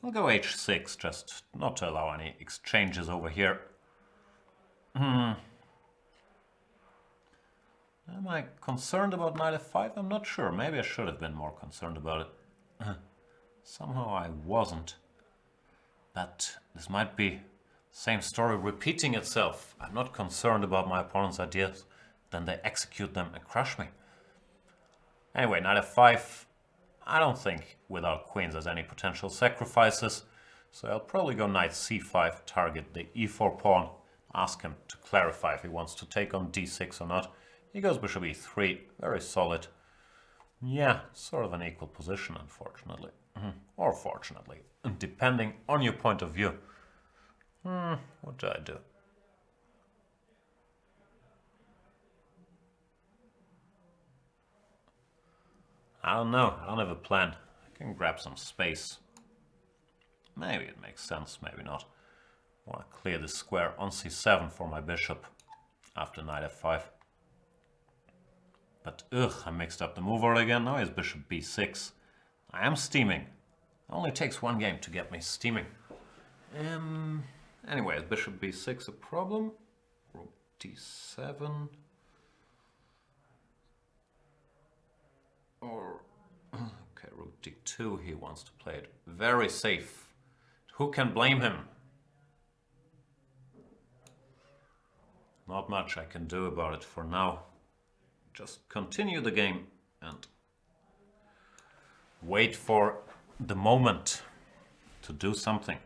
S1: I'll go h6, just not to allow any exchanges over here. Am I concerned about knight f5? I'm not sure. Maybe I should have been more concerned about it. Somehow I wasn't. But this might be the same story repeating itself. I'm not concerned about my opponent's ideas. Then they execute them and crush me. Anyway, knight f5. I don't think without queens there's any potential sacrifices. So I'll probably go knight c5, target the e4 pawn, ask him to clarify if he wants to take on d6 or not. He goes bishop e3, very solid. Yeah, sort of an equal position, unfortunately. Or fortunately, depending on your point of view. What do I do? I don't know, I don't have a plan. I can grab some space. Maybe it makes sense, maybe not. I want to clear the square on c7 for my bishop after knight f5. But I mixed up the move order again. Now he has bishop b6. I am steaming. It only takes one game to get me steaming. Anyway, is bishop b6 a problem? Rook d7. Or, okay, rook d2. He wants to play it very safe. Who can blame him? Not much I can do about it for now. Just continue the game and wait for the moment to do something.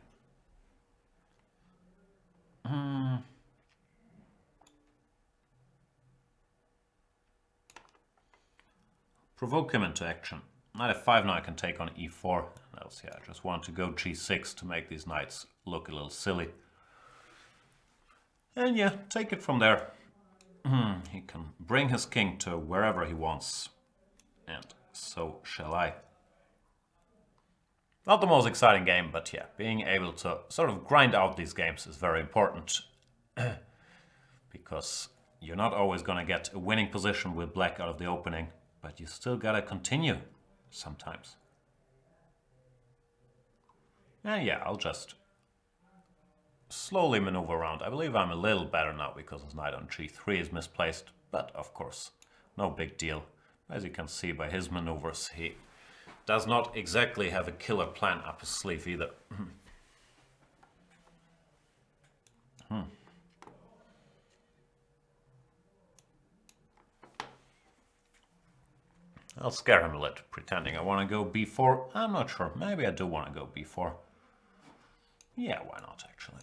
S1: Provoke him into action. Knight f5 now I can take on e4. Else, yeah, I just want to go g6 to make these knights look a little silly. And yeah, take it from there. He can bring his king to wherever he wants. And so shall I. Not the most exciting game, but yeah, being able to sort of grind out these games is very important. Because you're not always going to get a winning position with black out of the opening, but you still gotta continue sometimes. And yeah, I'll just slowly maneuver around. I believe I'm a little better now because his knight on g3 is misplaced, but of course, no big deal. As you can see by his maneuvers, he does not exactly have a killer plan up his sleeve either. I'll scare him a little, pretending I want to go b4. I'm not sure. Maybe I do want to go b4. Yeah, why not, actually?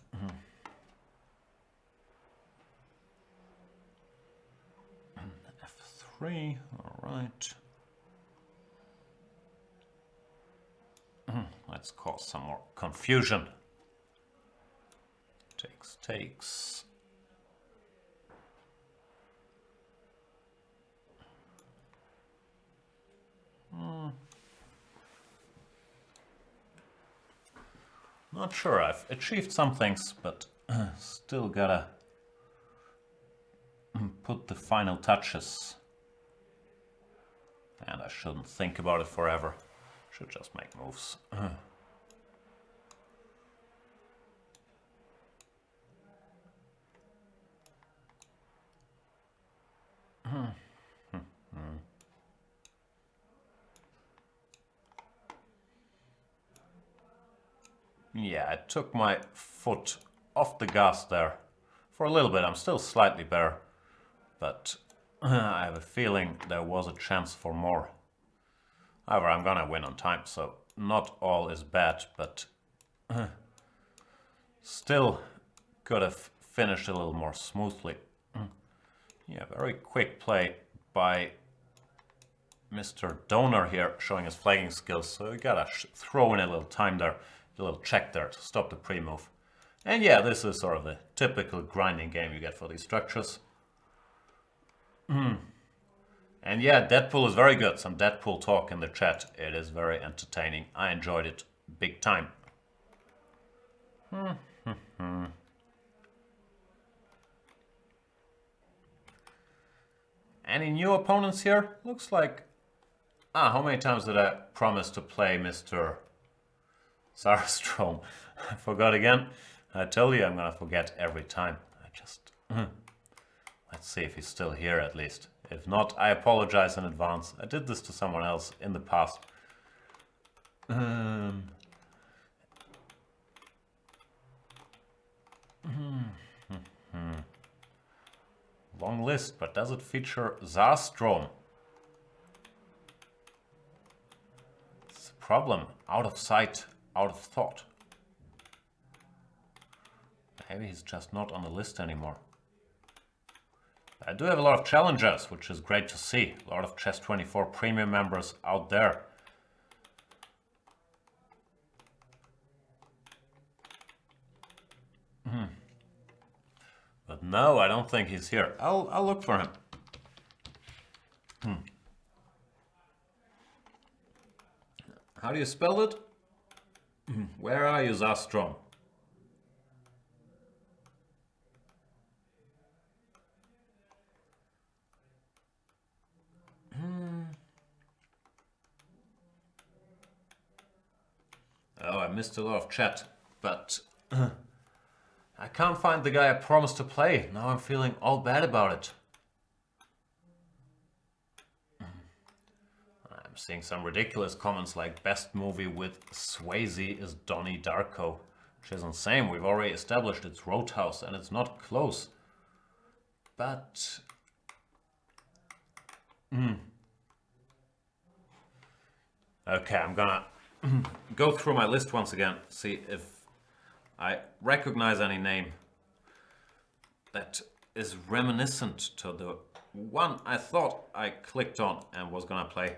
S1: f3, all right. Let's cause some more confusion. Takes, takes. Not sure. I've achieved some things, but still gotta put the final touches. And I shouldn't think about it forever. Should just make moves. Yeah, I took my foot off the gas there for a little bit. I'm still slightly better, but I have a feeling there was a chance for more. However, I'm gonna win on time, so not all is bad, but still could have finished a little more smoothly. Yeah, very quick play by Mr. Donor here, showing his flagging skills, so you gotta throw in a little time there, a little check there to stop the pre-move. And yeah, this is sort of the typical grinding game you get for these structures. And yeah, Deadpool is very good. Some Deadpool talk in the chat. It is very entertaining. I enjoyed it big time. Any new opponents here? Looks like... how many times did I promise to play Mr. Sarstrom? I forgot again. I told you I'm gonna forget every time. I just... Let's see if he's still here at least. If not, I apologize in advance. I did this to someone else in the past. Long list, but does it feature Zarstrom? It's a problem. Out of sight, out of thought. Maybe he's just not on the list anymore. I do have a lot of challengers, which is great to see. A lot of Chess24 premium members out there. But no, I don't think he's here. I'll look for him. How do you spell it? Where are you, Zastrom? Oh, I missed a lot of chat, but I can't find the guy I promised to play. Now I'm feeling all bad about it. I'm seeing some ridiculous comments like best movie with Swayze is Donnie Darko, which is insane. We've already established it's Roadhouse and it's not close. But... Okay, I'm gonna go through my list once again, see if I recognize any name that is reminiscent to the one I thought I clicked on and was gonna play.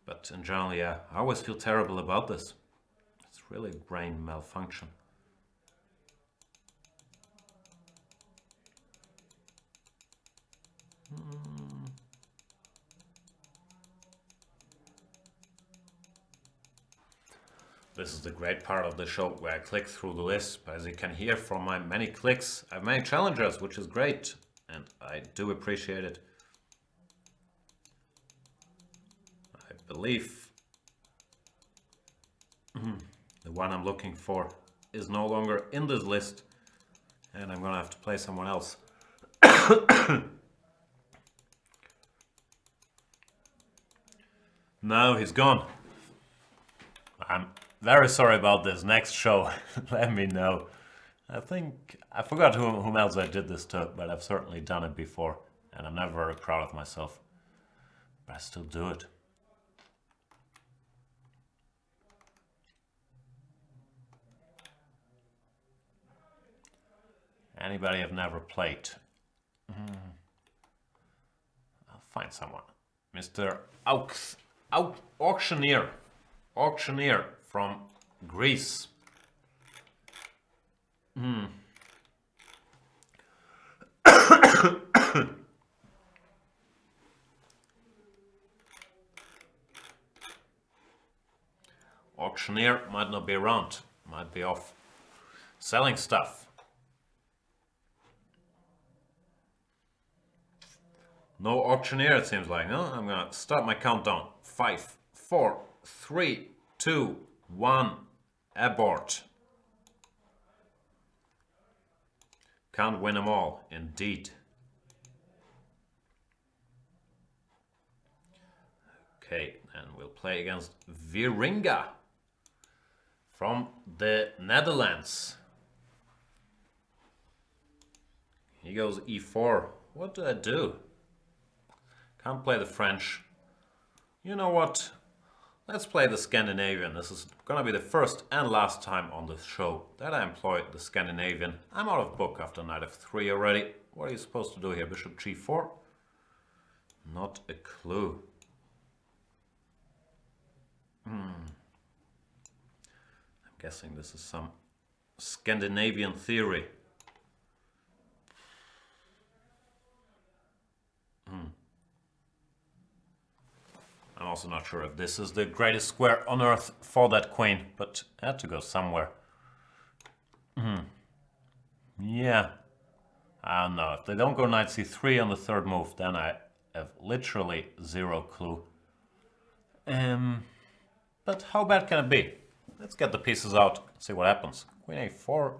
S1: But in general, yeah, I always feel terrible about this. It's really brain malfunction. This is the great part of the show where I click through the list, but as you can hear from my many clicks, I have many challengers, which is great, and I do appreciate it. I believe the one I'm looking for is no longer in this list, and I'm gonna have to play someone else. No, he's gone. I'm very sorry about this. Next show, let me know. I think I forgot whom else I did this to, but I've certainly done it before, and I'm never very proud of myself. But I still do it. Anybody I've never played? I'll find someone. Mr. Auctioneer. Auctioneer from Greece. Auctioneer might not be around, might be off selling stuff. No auctioneer, it seems like. No, I'm gonna start my countdown. 5, 4, 3, 2, 1. Abort. Can't win them all, indeed. Okay, and we'll play against Viringa. from the Netherlands. He goes e4. What do I do? Can't play the French. You know what? Let's play the Scandinavian. This is gonna be the first and last time on this show that I employ the Scandinavian. I'm out of book after knight f3 already. What are you supposed to do here? Bishop g4? Not a clue. I'm guessing this is some Scandinavian theory. I'm also not sure if this is the greatest square on earth for that queen, but it had to go somewhere. Yeah. I don't know. If they don't go knight c3 on the third move, then I have literally zero clue. But how bad can it be? Let's get the pieces out, see what happens. Queen a4,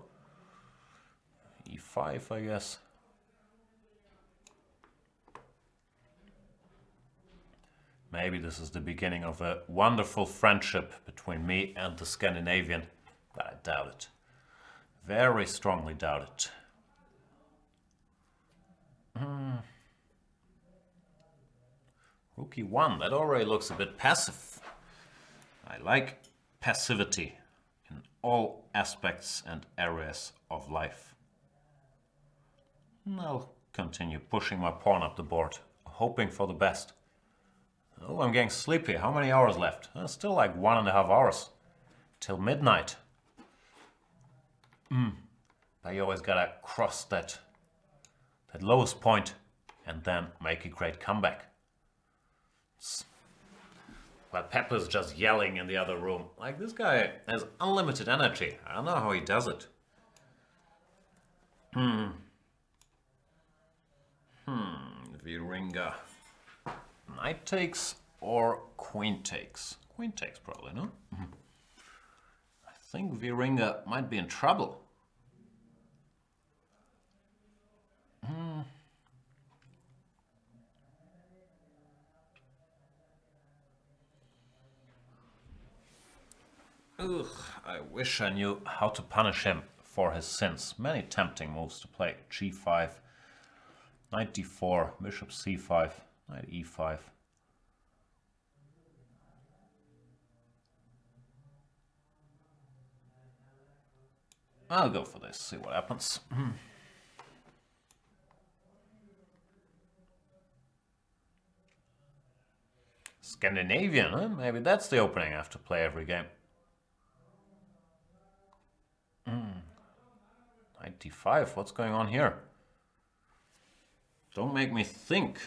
S1: e5, I guess. Maybe this is the beginning of a wonderful friendship between me and the Scandinavian, but I doubt it. Very strongly doubt it. Rook e1, that already looks a bit passive. I like passivity in all aspects and areas of life. I'll continue pushing my pawn up the board, hoping for the best. Oh, I'm getting sleepy. How many hours left? Still like 1.5 hours till midnight. But you always gotta cross that lowest point and then make a great comeback. Well, Pepper's just yelling in the other room. Like, this guy has unlimited energy. I don't know how he does it. Viringa. Knight takes or queen takes? Queen takes probably, no? I think Viringa might be in trouble. Ugh, I wish I knew how to punish him for his sins. Many tempting moves to play. g5, knight d4, bishop c5, knight e5. I'll go for this, see what happens. Scandinavian, huh? Maybe that's the opening I have to play every game. Knight d5, what's going on here? Don't make me think.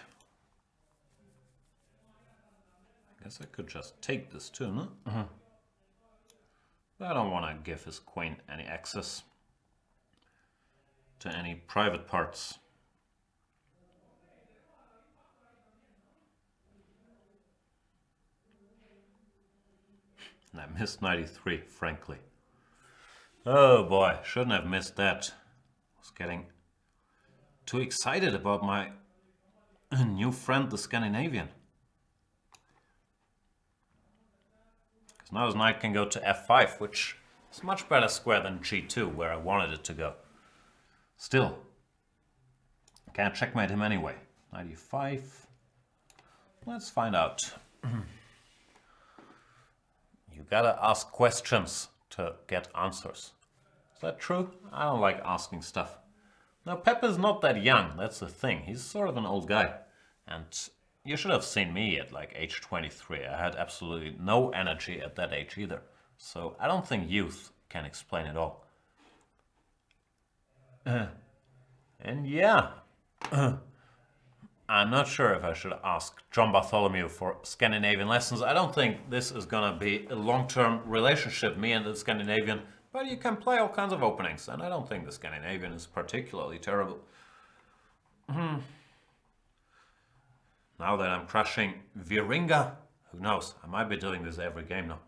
S1: I guess I could just take this too, no? But I don't want to give his queen any access to any private parts. And I missed 93, frankly. Oh boy, shouldn't have missed that. I was getting too excited about my new friend, the Scandinavian. Because now his knight can go to f5, which is a much better square than g2, where I wanted it to go. Still, I can't checkmate him anyway. Knight e5. Let's find out. You gotta ask questions to get answers. Is that true? I don't like asking stuff. Now, Pep is not that young, that's the thing. He's sort of an old guy. And you should have seen me at like age 23. I had absolutely no energy at that age either. So I don't think youth can explain it all. And yeah, I'm not sure if I should ask John Bartholomew for Scandinavian lessons. I don't think this is gonna be a long-term relationship, me and the Scandinavian, but you can play all kinds of openings, and I don't think the Scandinavian is particularly terrible. Now that I'm crushing Viringa, who knows, I might be doing this every game now.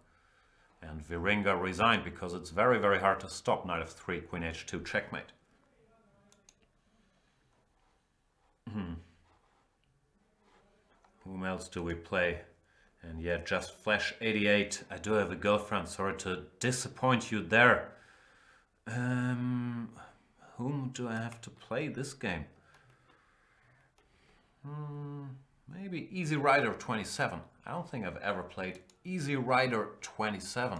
S1: And Viringa resigned because it's very, very hard to stop knight f3, queen h2, checkmate. Whom else do we play And yeah, just Flash 88. I do have a girlfriend. Sorry to disappoint you there. Whom do I have to play this game? Maybe Easy Rider 27. I don't think I've ever played Easy Rider 27.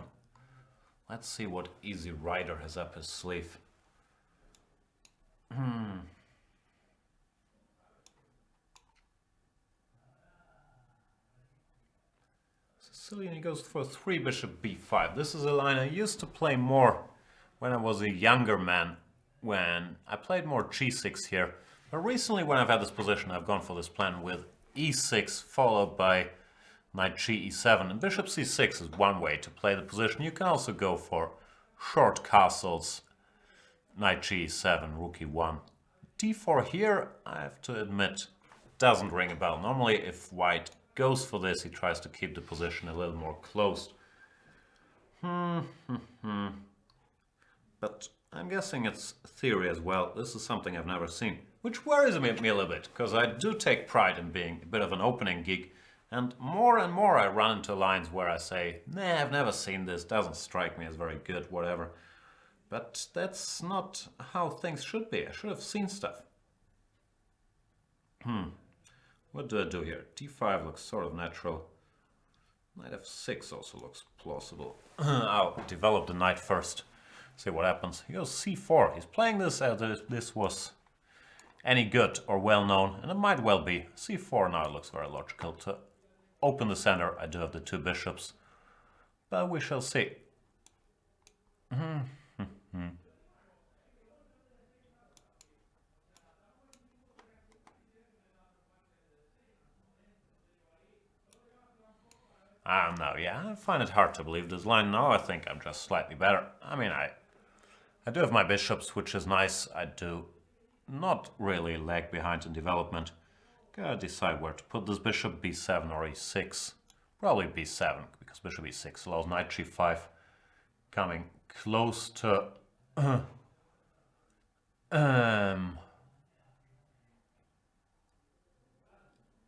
S1: Let's see what Easy Rider has up his sleeve. Sicilian, he goes for 3 bishop b5. This is a line I used to play more when I was a younger man, when I played more g6 here. But recently when I've had this position, I've gone for this plan with e6 followed by knight g e7. And bishop c6 is one way to play the position. You can also go for short castles, knight g e7, rook e1. d4 here, I have to admit, doesn't ring a bell. Normally if white goes for this, he tries to keep the position a little more closed. But I'm guessing it's theory as well. This is something I've never seen, which worries me a little bit, because I do take pride in being a bit of an opening geek, and more I run into lines where I say, nah, I've never seen this, doesn't strike me as very good, whatever. But that's not how things should be. I should have seen stuff. What do I do here? d5 looks sort of natural. Knight f6 also looks plausible. I'll develop the knight first. See what happens. He goes c4. He's playing this as if this was any good or well known, and it might well be. c4 now looks very logical to open the center. I do have the 2 bishops, but we shall see. I don't know, yeah, I find it hard to believe this line. Now I think I'm just slightly better. I mean, I do have my bishops, which is nice. I do not really lag behind in development. Gotta decide where to put this bishop, b7 or e6. Probably b7, because bishop e6 allows knight g5 coming close to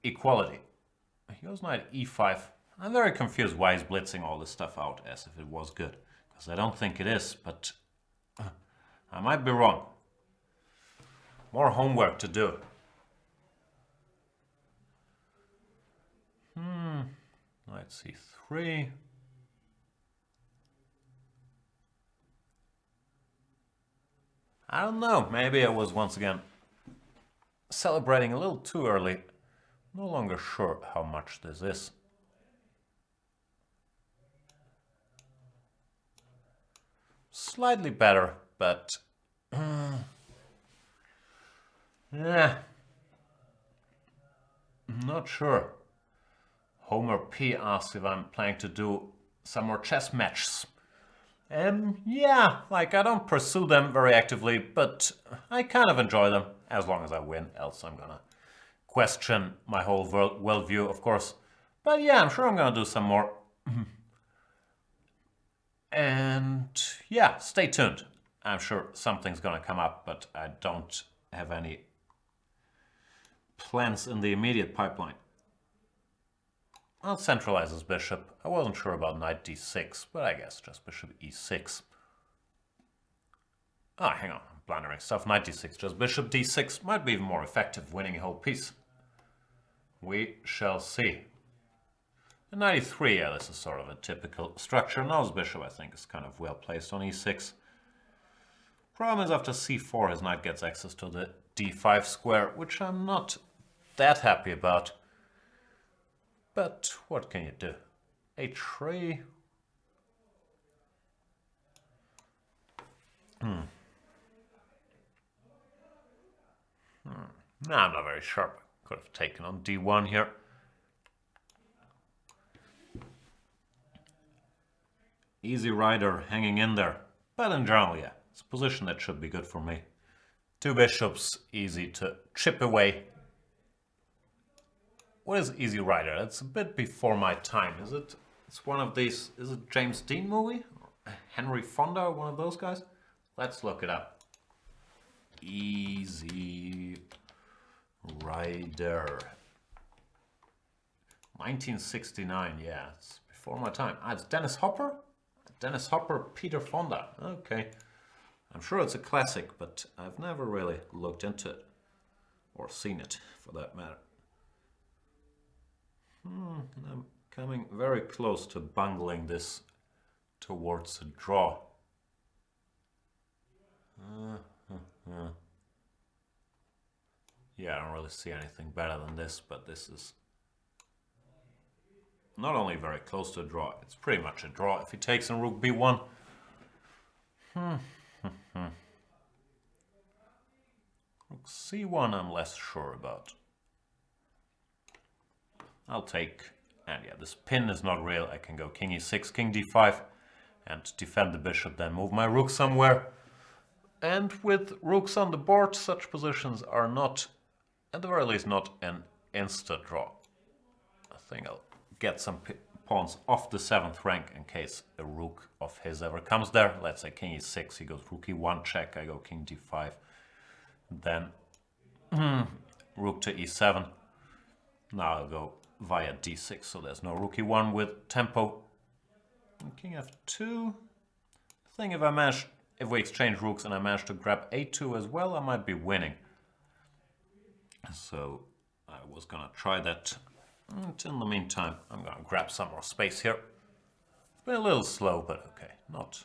S1: equality. He goes knight e5. I'm very confused why he's blitzing all this stuff out as if it was good, because I don't think it is, but I might be wrong. More homework to do. Knight c3. I don't know, maybe I was once again celebrating a little too early. No longer sure how much this is. Slightly better, but yeah, not sure. Homer P asks if I'm planning to do some more chess matches. Yeah, like I don't pursue them very actively, but I kind of enjoy them as long as I win, else I'm gonna question my whole worldview, of course. But yeah, I'm sure I'm gonna do some more. And yeah, stay tuned. I'm sure something's gonna come up, but I don't have any plans in the immediate pipeline. I'll centralize this bishop. I wasn't sure about knight d6, but I guess just bishop e6. Ah, hang on, I'm blundering stuff. Knight d6, just bishop d6 might be even more effective, winning a whole piece. We shall see. And knight e3, yeah, this is sort of a typical structure. Now his bishop, I think, is kind of well placed on e6. Problem is, after c4, his knight gets access to the d5 square, which I'm not that happy about. But what can you do? h3. No, I'm not very sharp. Could have taken on d1 here. Easy rider hanging in there. But in general, yeah, it's a position that should be good for me. 2 bishops, easy to chip away. What is Easy Rider? That's a bit before my time. Is it? It's one of these. Is it James Dean movie? Or Henry Fonda, one of those guys? Let's look it up. Easy Rider. 1969, yeah, it's before my time. Ah, it's Dennis Hopper? Dennis Hopper, Peter Fonda. Okay. I'm sure it's a classic, but I've never really looked into it. Or seen it, for that matter. And I'm coming very close to bungling this towards a draw. Yeah, I don't really see anything better than this, but this is not only very close to a draw, it's pretty much a draw if he takes on rook b1. Rook c1 I'm less sure about. I'll take, and yeah, this pin is not real. I can go king e6, king d5 and defend the bishop, then move my rook somewhere. And with rooks on the board, such positions are not, at the very least, not an insta draw. I think I'll get some pawns off the 7th rank in case a rook of his ever comes there. Let's say king e6, he goes rook e1 check, I go king d5. Then rook to e7. Now I'll go via d6, so there's no rook e1 with tempo. And king f2. I think if we exchange rooks and I manage to grab a2 as well, I might be winning. So I was gonna try that. And in the meantime, I'm gonna grab some more space here. It's been a little slow, but okay, not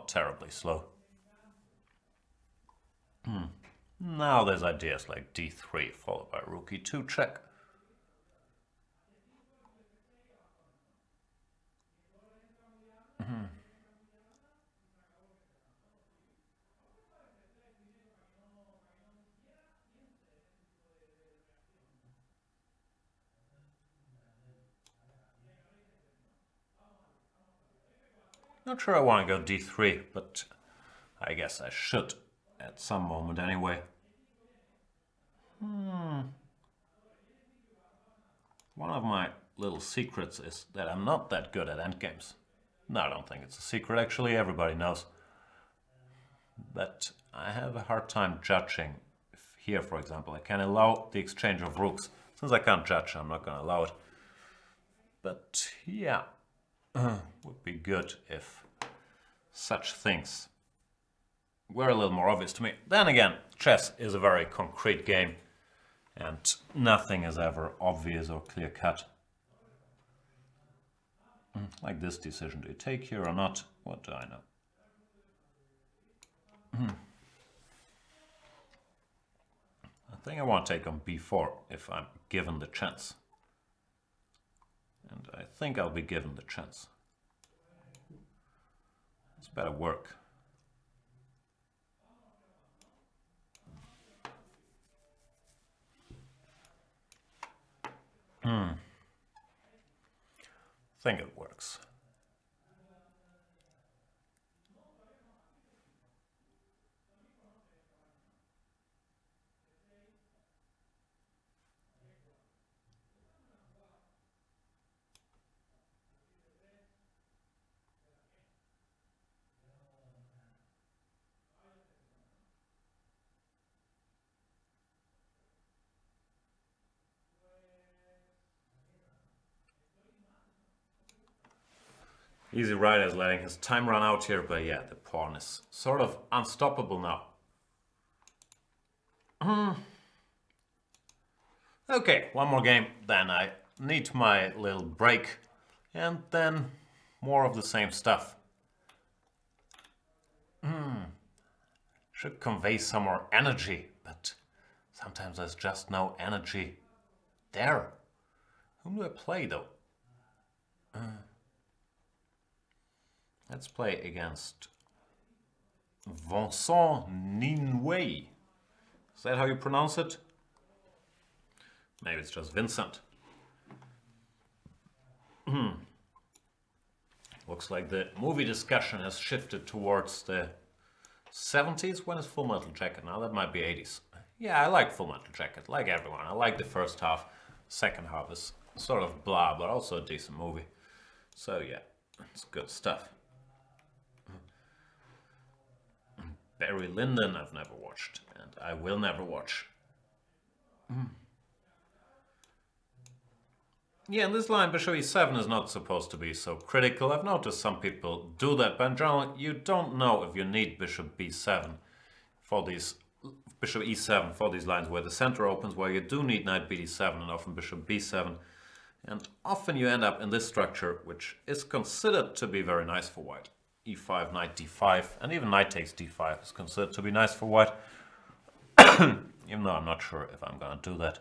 S1: terribly slow. Now there's ideas like d3 followed by rook e2 check. Not sure I want to go d3, but I guess I should at some moment anyway. One of my little secrets is that I'm not that good at endgames. No, I don't think it's a secret, actually, everybody knows. But I have a hard time judging. If here, for example, I can allow the exchange of rooks. Since I can't judge, I'm not going to allow it. But yeah, would be good if such things were a little more obvious to me. Then again, chess is a very concrete game and nothing is ever obvious or clear-cut. Like this decision, do you take here or not? What do I know? I think I want to take on b4 if I'm given the chance. And I think I'll be given the chance. It's better work. I think it works. Easy Rider is letting his time run out here, but yeah, the pawn is sort of unstoppable now. Okay, one more game, then I need my little break, and then more of the same stuff. Should convey some more energy, but sometimes there's just no energy there. Whom do I play though? Let's play against Vincent Ninway. Is that how you pronounce it? Maybe it's just Vincent. Looks like the movie discussion has shifted towards the 70s. When is Full Metal Jacket now? That might be 80s. Yeah, I like Full Metal Jacket, like everyone. I like the first half. Second half is sort of blah, but also a decent movie. So yeah, it's good stuff. Barry Lyndon I've never watched, and I will never watch. Yeah, in this line, bishop e7 is not supposed to be so critical. I've noticed some people do that, but in general, you don't know if you need bishop b7 for these, bishop e7 for these lines where the center opens, where you do need knight bd7 and often bishop b7. And often you end up in this structure, which is considered to be very nice for white. e5, knight d5, and even knight takes d5 is considered to be nice for white. Even though I'm not sure if I'm going to do that.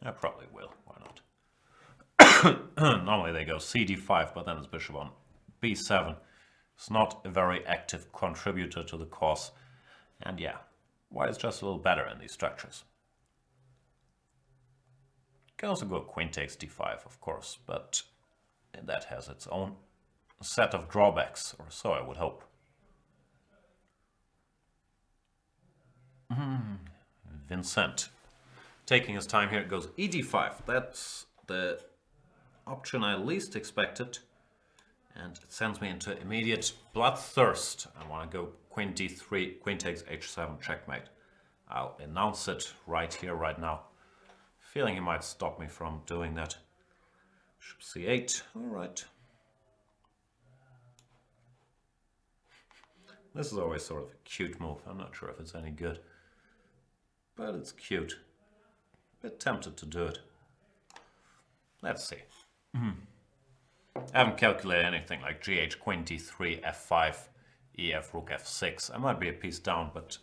S1: I probably will. Why not? Normally they go cd5, but then it's bishop on b7. It's not a very active contributor to the cause. And yeah, white is just a little better in these structures. Can also go queen takes d5, of course, but that has its own set of drawbacks, or so I would hope. Vincent. Taking his time here, it goes ed5. That's the option I least expected. And it sends me into immediate bloodthirst. I want to go queen d3, queen takes h7, checkmate. I'll announce it right here, right now. Feeling he might stop me from doing that. Bishop c8, alright. This is always sort of a cute move. I'm not sure if it's any good. But it's cute. A bit tempted to do it. Let's see. I haven't calculated anything like gh, queen d3, f5, ef, rook f6. I might be a piece down, but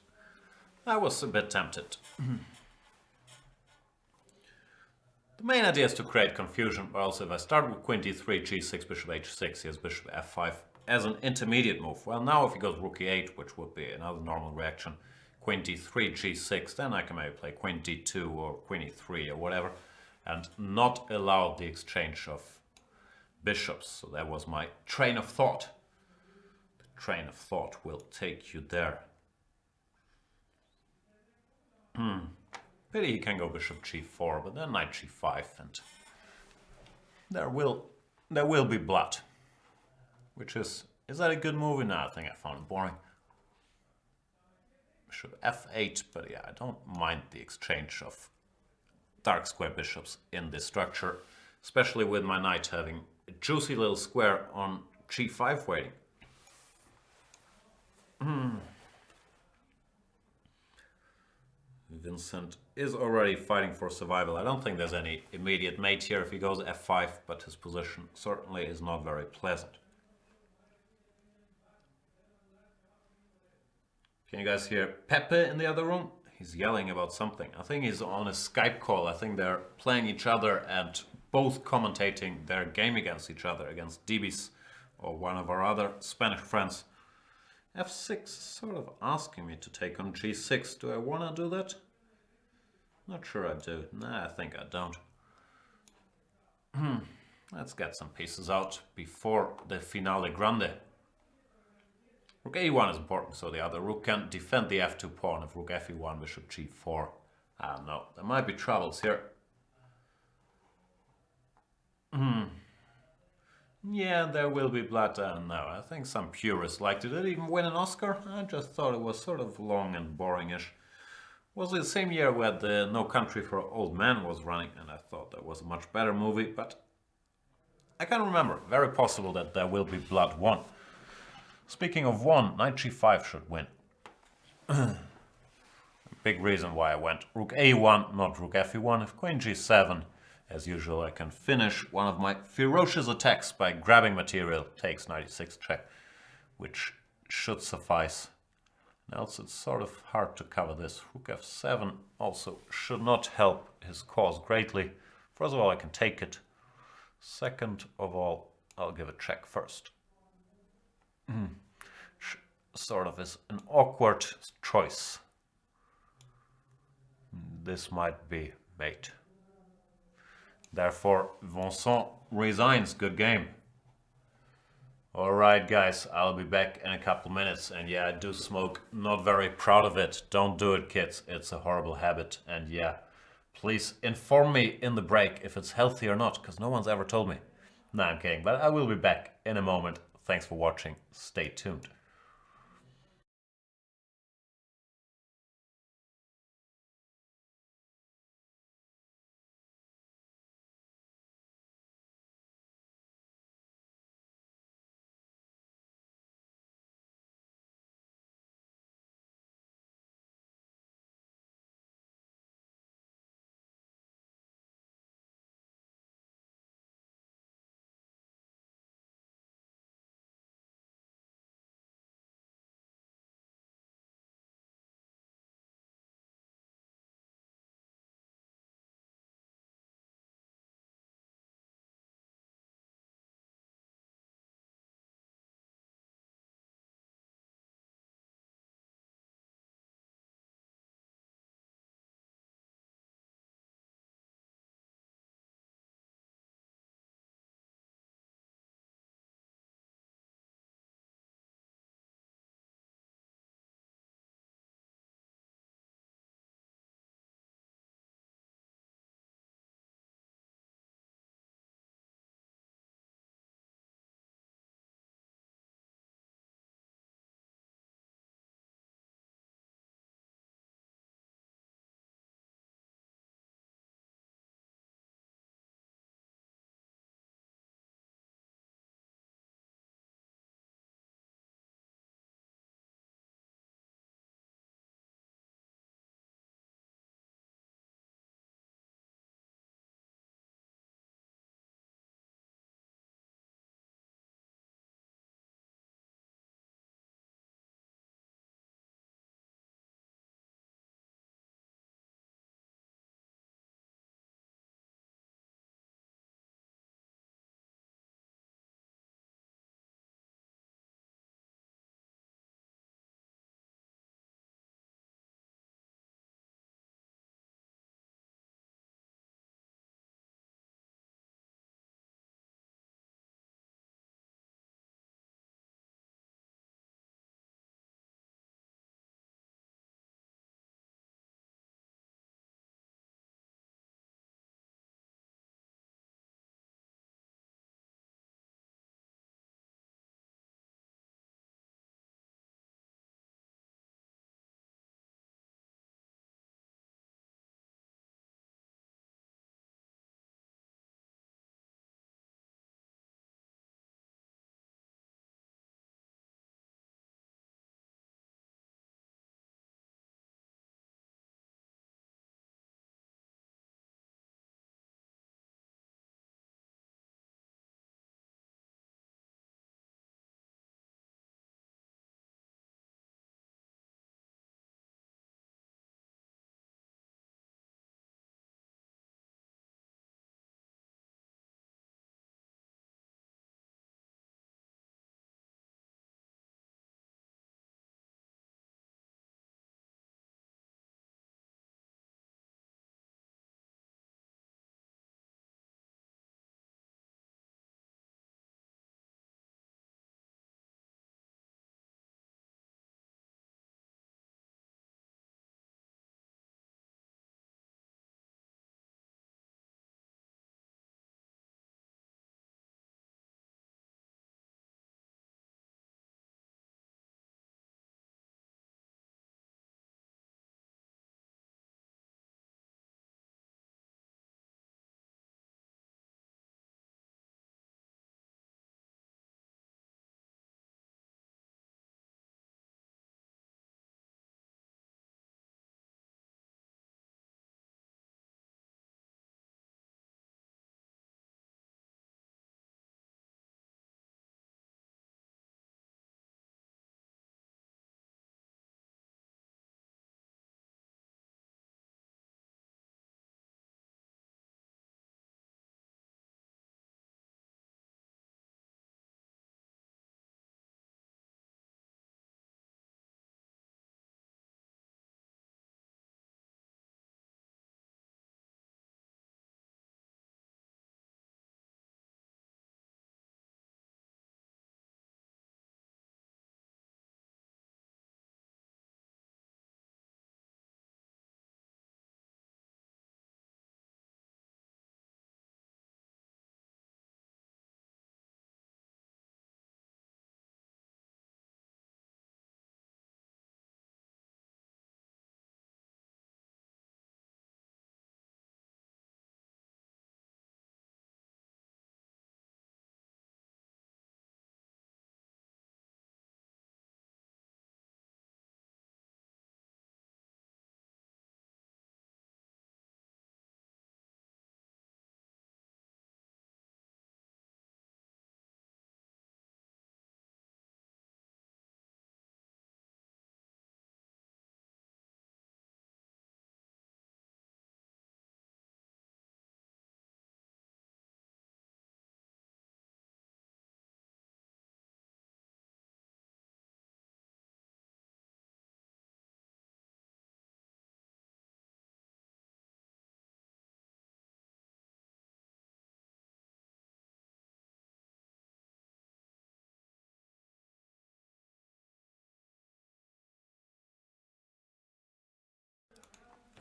S1: I was a bit tempted. The main idea is to create confusion, but also if I start with queen d3, g6, bishop h6, he has bishop f5 as an intermediate move. Well, now if he goes rook e8, which would be another normal reaction, queen d3, g6, then I can maybe play queen d2 or queen e3 or whatever, and not allow the exchange of bishops. So that was my train of thought. The train of thought will take you there. Pity he can go bishop g4, but then knight g5, and there will be blood. Which is that a good movie? No, I think I found it boring. Bishop f8, but yeah, I don't mind the exchange of dark square bishops in this structure, especially with my knight having a juicy little square on g5 waiting. Vincent is already fighting for survival. I don't think there's any immediate mate here if he goes f5, but his position certainly is not very pleasant. Can you guys hear Pepe in the other room? He's yelling about something. I think he's on a Skype call. I think they're playing each other and both commentating their game against each other, against DBs or one of our other Spanish friends. f6 is sort of asking me to take on g6. Do I want to do that? Not sure I do. Nah, I think I don't. Let's get some pieces out before the finale grande. Rook a1 is important, so the other rook can defend the f2 pawn. If rook fe1, bishop g4. I don't know. There might be troubles here. Yeah, there will be blood. I don't know. I think some purists liked it. Did it even win an Oscar? I just thought it was sort of long and boringish. Was the same year where the No Country for Old Men was running, and I thought that was a much better movie, but I can't remember. Very possible that there will be blood won. Speaking of one, knight g5 should win. Big reason why I went rook a1, not rook fe1. If queen g7, as usual, I can finish one of my ferocious attacks by grabbing material. Takes knight e6 check, which should suffice. Else it's sort of hard to cover this. Rook f7 also should not help his cause greatly. First of all, I can take it. Second of all, I'll give a check first. Sort of is an awkward choice. This might be mate. Therefore, Vincent resigns. Good game. Alright guys, I'll be back in a couple minutes, and yeah, I do smoke, not very proud of it. Don't do it, kids, it's a horrible habit, and yeah, please inform me in the break if it's healthy or not, because no one's ever told me. No, I'm kidding, but I will be back in a moment. Thanks for watching, stay tuned.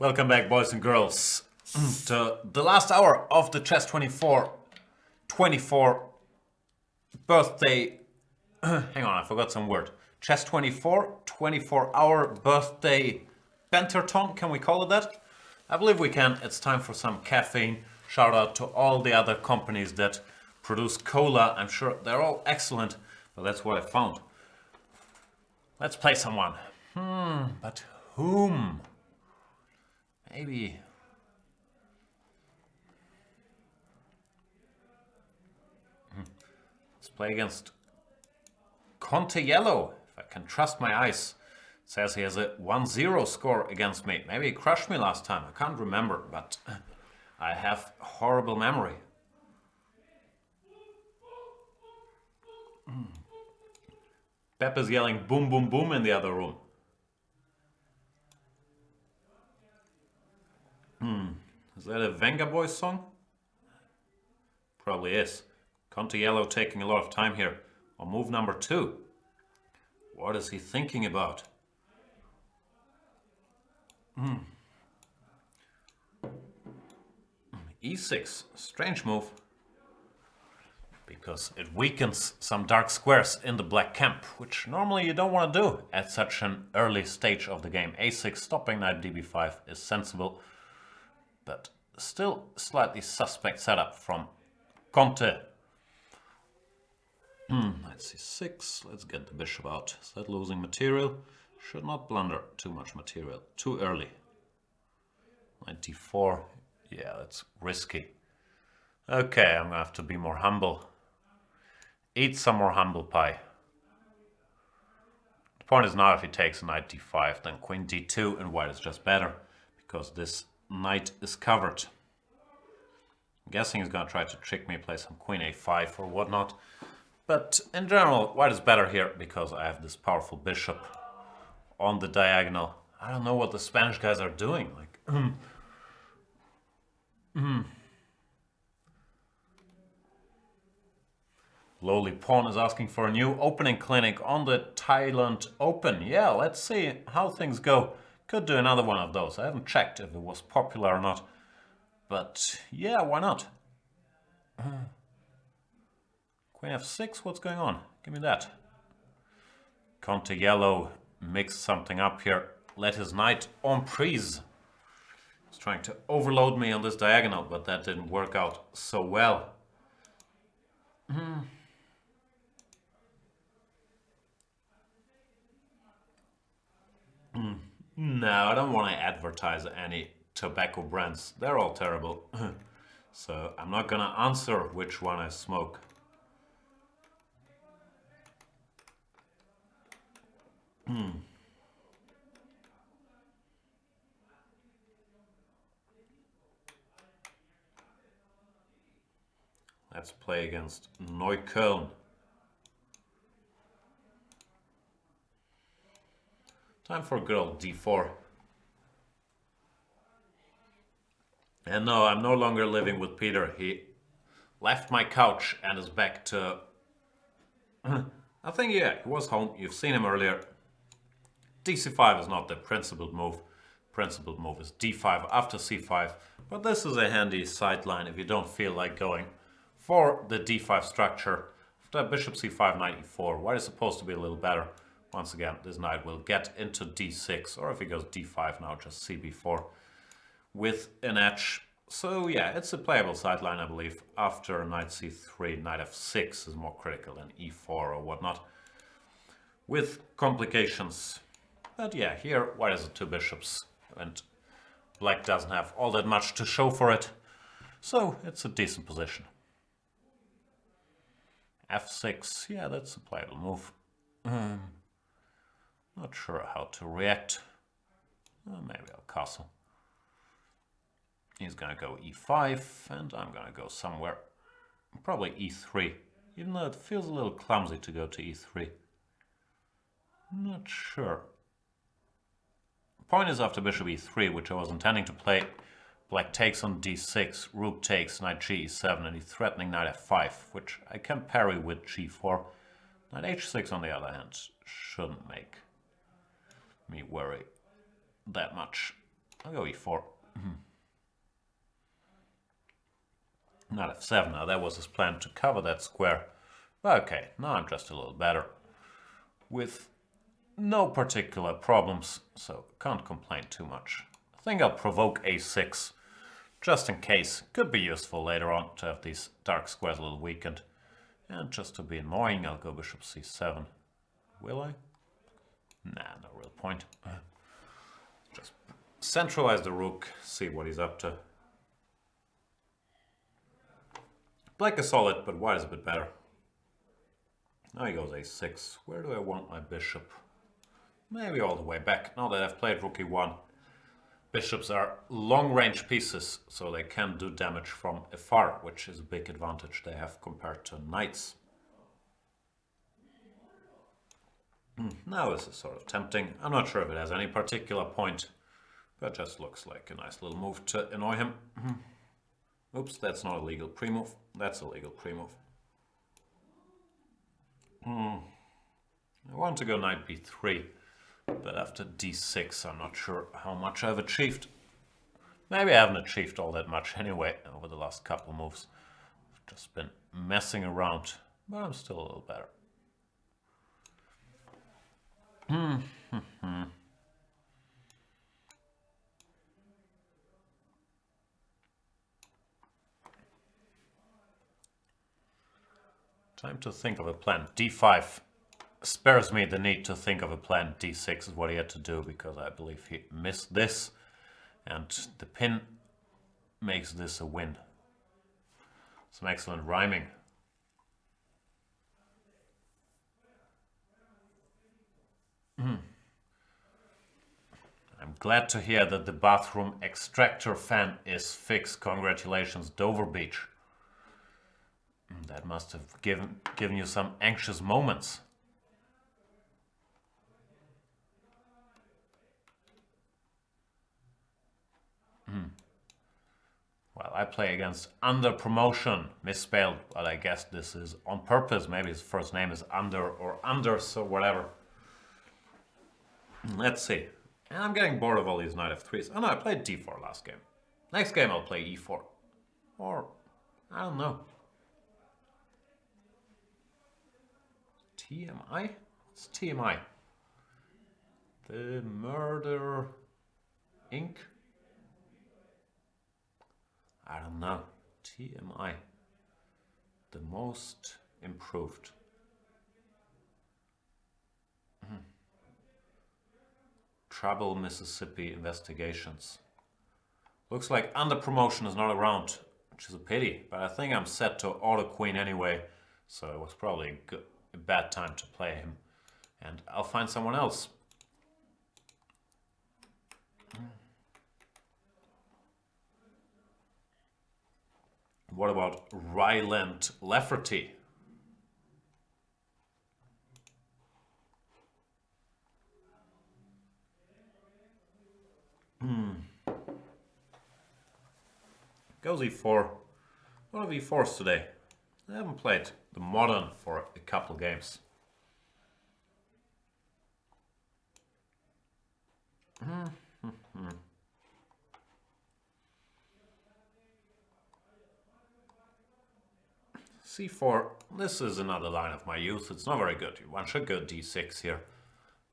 S1: Welcome back, boys and girls, to the last hour of the Chess 24 birthday. Hang on, I forgot some word. Chess 24-hour birthday Banterton. Can we call it that? I believe we can. It's time for some caffeine. Shout out to all the other companies that produce cola. I'm sure they're all excellent, but that's what I found. Let's play someone. But whom? Maybe. Let's play against Conte Yellow, if I can trust my eyes. It says he has a 1-0 score against me. Maybe he crushed me last time. I can't remember, but I have horrible memory. Pep is yelling boom, boom, boom in the other room. Is that a Venga Boys song? Probably is. Conte Yellow taking a lot of time here on move number 2. What is he thinking about? E6, strange move. Because it weakens some dark squares in the black camp, which normally you don't want to do at such an early stage of the game. A6 stopping knight db5 is sensible, but still slightly suspect setup from Conte. Knight c6, let's get the bishop out. Is that losing material? Should not blunder too much material too early. Knight d4, yeah, that's risky. Okay, I'm gonna have to be more humble. Eat some more humble pie. The point is now if he takes knight d5, then queen d2, and white is just better, because this knight is covered. I'm guessing he's gonna try to trick me, play some queen a5 or whatnot. But in general, white is better here, because I have this powerful bishop on the diagonal. I don't know what the Spanish guys are doing. Like, Lowly Pawn is asking for a new opening clinic on the Thailand Open. Yeah, let's see how things go. Could do another one of those. I haven't checked if it was popular or not. But yeah, why not? Queen f6, what's going on? Give me that. Conte Yellow mixed something up here. Let his knight en prise. He's trying to overload me on this diagonal, but that didn't work out so well. No, I don't want to advertise any tobacco brands. They're all terrible. So I'm not gonna answer which one I smoke. Let's play against Neukölln. Time for girl d4. And no, I'm no longer living with Peter. He left my couch and is back to... I think, yeah, he was home. You've seen him earlier. dc5 is not the principled move. Principled move is d5 after c5. But this is a handy sideline if you don't feel like going for the d5 structure. After bishop c5, knight e4, white is supposed to be a little better. Once again, this knight will get into d6, or if he goes d5 now, just cb4 with an edge. So yeah, it's a playable sideline, I believe. After knight c3, knight f6 is more critical than e4 or whatnot, with complications. But yeah, here white has the 2 bishops, and black doesn't have all that much to show for it. So it's a decent position. f6, yeah, that's a playable move. Not sure how to react. Maybe I'll castle. He's gonna go e5, and I'm gonna go somewhere. Probably e3, even though it feels a little clumsy to go to e3. Not sure. Point is after bishop e3, which I was intending to play. Black takes on d6, rook takes, knight g7, and he's threatening knight f5, which I can parry with g4. Knight h6, on the other hand, shouldn't make me worry that much. I'll go e4. Knight f7. Now that was his plan to cover that square. Okay, now I'm just a little better. With no particular problems, so can't complain too much. I think I'll provoke a6, just in case. Could be useful later on to have these dark squares a little weakened. And just to be annoying, I'll go bishop c7. Will I? Nah, no real point. Just centralize the rook, see what he's up to. Black is solid, but white is a bit better. Now he goes a6. Where do I want my bishop? Maybe all the way back. Now that I've played rook e1, bishops are long-range pieces, so they can do damage from afar, which is a big advantage they have compared to knights. Now this is sort of tempting. I'm not sure if it has any particular point, but it just looks like a nice little move to annoy him. Oops, that's not a legal pre-move. That's a legal pre-move. I want to go knight b3, but after d6 I'm not sure how much I've achieved. Maybe I haven't achieved all that much anyway over the last couple moves. I've just been messing around, but I'm still a little better. Time to think of a plan. d5 spares me the need to think of a plan. d6 is what he had to do, because I believe he missed this, and the pin makes this a win. Some excellent rhyming. I'm glad to hear that the bathroom extractor fan is fixed. Congratulations, Dover Beach. That must have given you some anxious moments. Well, I play against Under Promotion, misspelled, but I guess this is on purpose. Maybe his first name is Under or Anders or whatever. Let's see. And I'm getting bored of all these knight f3s. Oh no, I played d4 last game. Next game I'll play e4. Or, I don't know. TMI? What's TMI? The Murder Inc.? I don't know. TMI. The most improved. Trouble Mississippi Investigations. Looks like Under Promotion is not around, which is a pity, but I think I'm set to auto queen anyway, so it was probably a bad time to play him, and I'll find someone else. What about Ryland Lafferty? Goes e4. What are e4s today? I haven't played the modern for a couple games. c4, this is another line of my youth. It's not very good. One should go d6 here.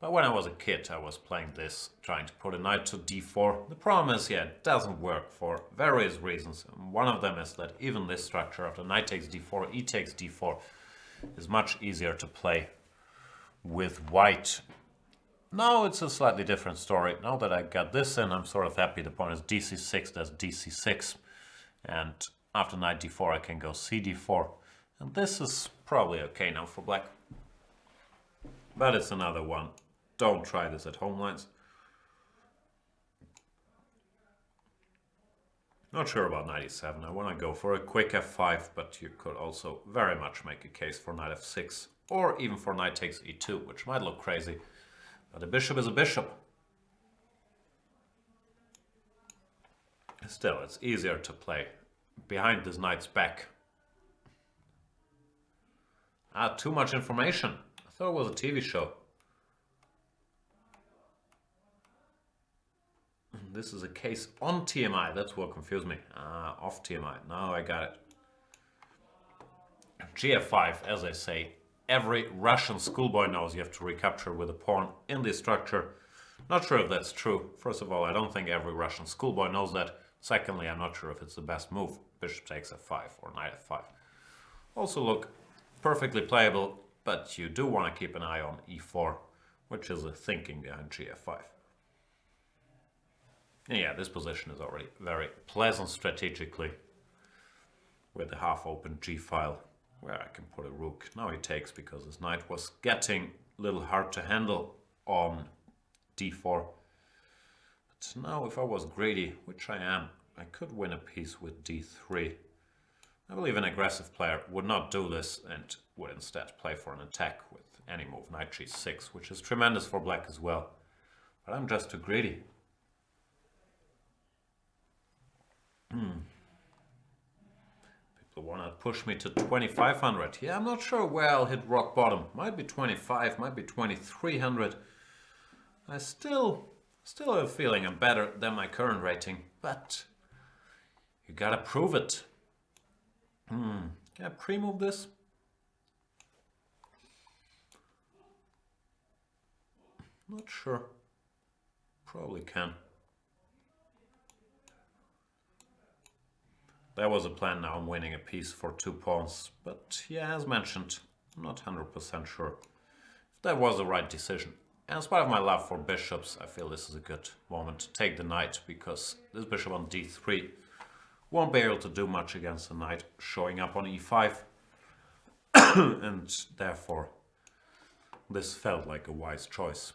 S1: But when I was a kid, I was playing this, trying to put a knight to d4. The problem is, yeah, it doesn't work for various reasons. One of them is that even this structure, after knight takes d4, e takes d4, is much easier to play with white. Now it's a slightly different story. Now that I got this in, I'm sort of happy. The pawn is dc6, that's dc6. And after knight d4, I can go cd4. And this is probably okay now for black. But it's another one. Don't try this at home lines. Not sure about knight e7. I want to go for a quick f5, but you could also very much make a case for knight f6, or even for knight takes e2, which might look crazy. But a bishop is a bishop. Still, it's easier to play behind this knight's back. Ah, too much information. I thought it was a TV show. This is a case on TMI. That's what confused me. Off TMI. Now I got it. GF5, as I say, every Russian schoolboy knows you have to recapture with a pawn in this structure. Not sure if that's true. First of all, I don't think every Russian schoolboy knows that. Secondly, I'm not sure if it's the best move. Bishop takes f5 or knight f5. Also look perfectly playable, but you do want to keep an eye on e4, which is the thinking behind gf5. Yeah, this position is already very pleasant strategically with the half-open g-file where I can put a rook. Now he takes because his knight was getting a little hard to handle on d4. But now if I was greedy, which I am, I could win a piece with d3. I believe an aggressive player would not do this and would instead play for an attack with any move, knight g6, which is tremendous for black as well. But I'm just too greedy. People want to push me to 2500. Yeah, I'm not sure where I'll hit rock bottom. Might be 25, might be 2300. I still have a feeling I'm better than my current rating, but you gotta prove it. Can I pre-move this? Not sure. Probably can. There was a plan. Now I'm winning a piece for 2 pawns. But yeah, as mentioned, I'm not 100% sure if that was the right decision. And in spite of my love for bishops, I feel this is a good moment to take the knight, because this bishop on d3 won't be able to do much against the knight showing up on e5. And therefore, this felt like a wise choice.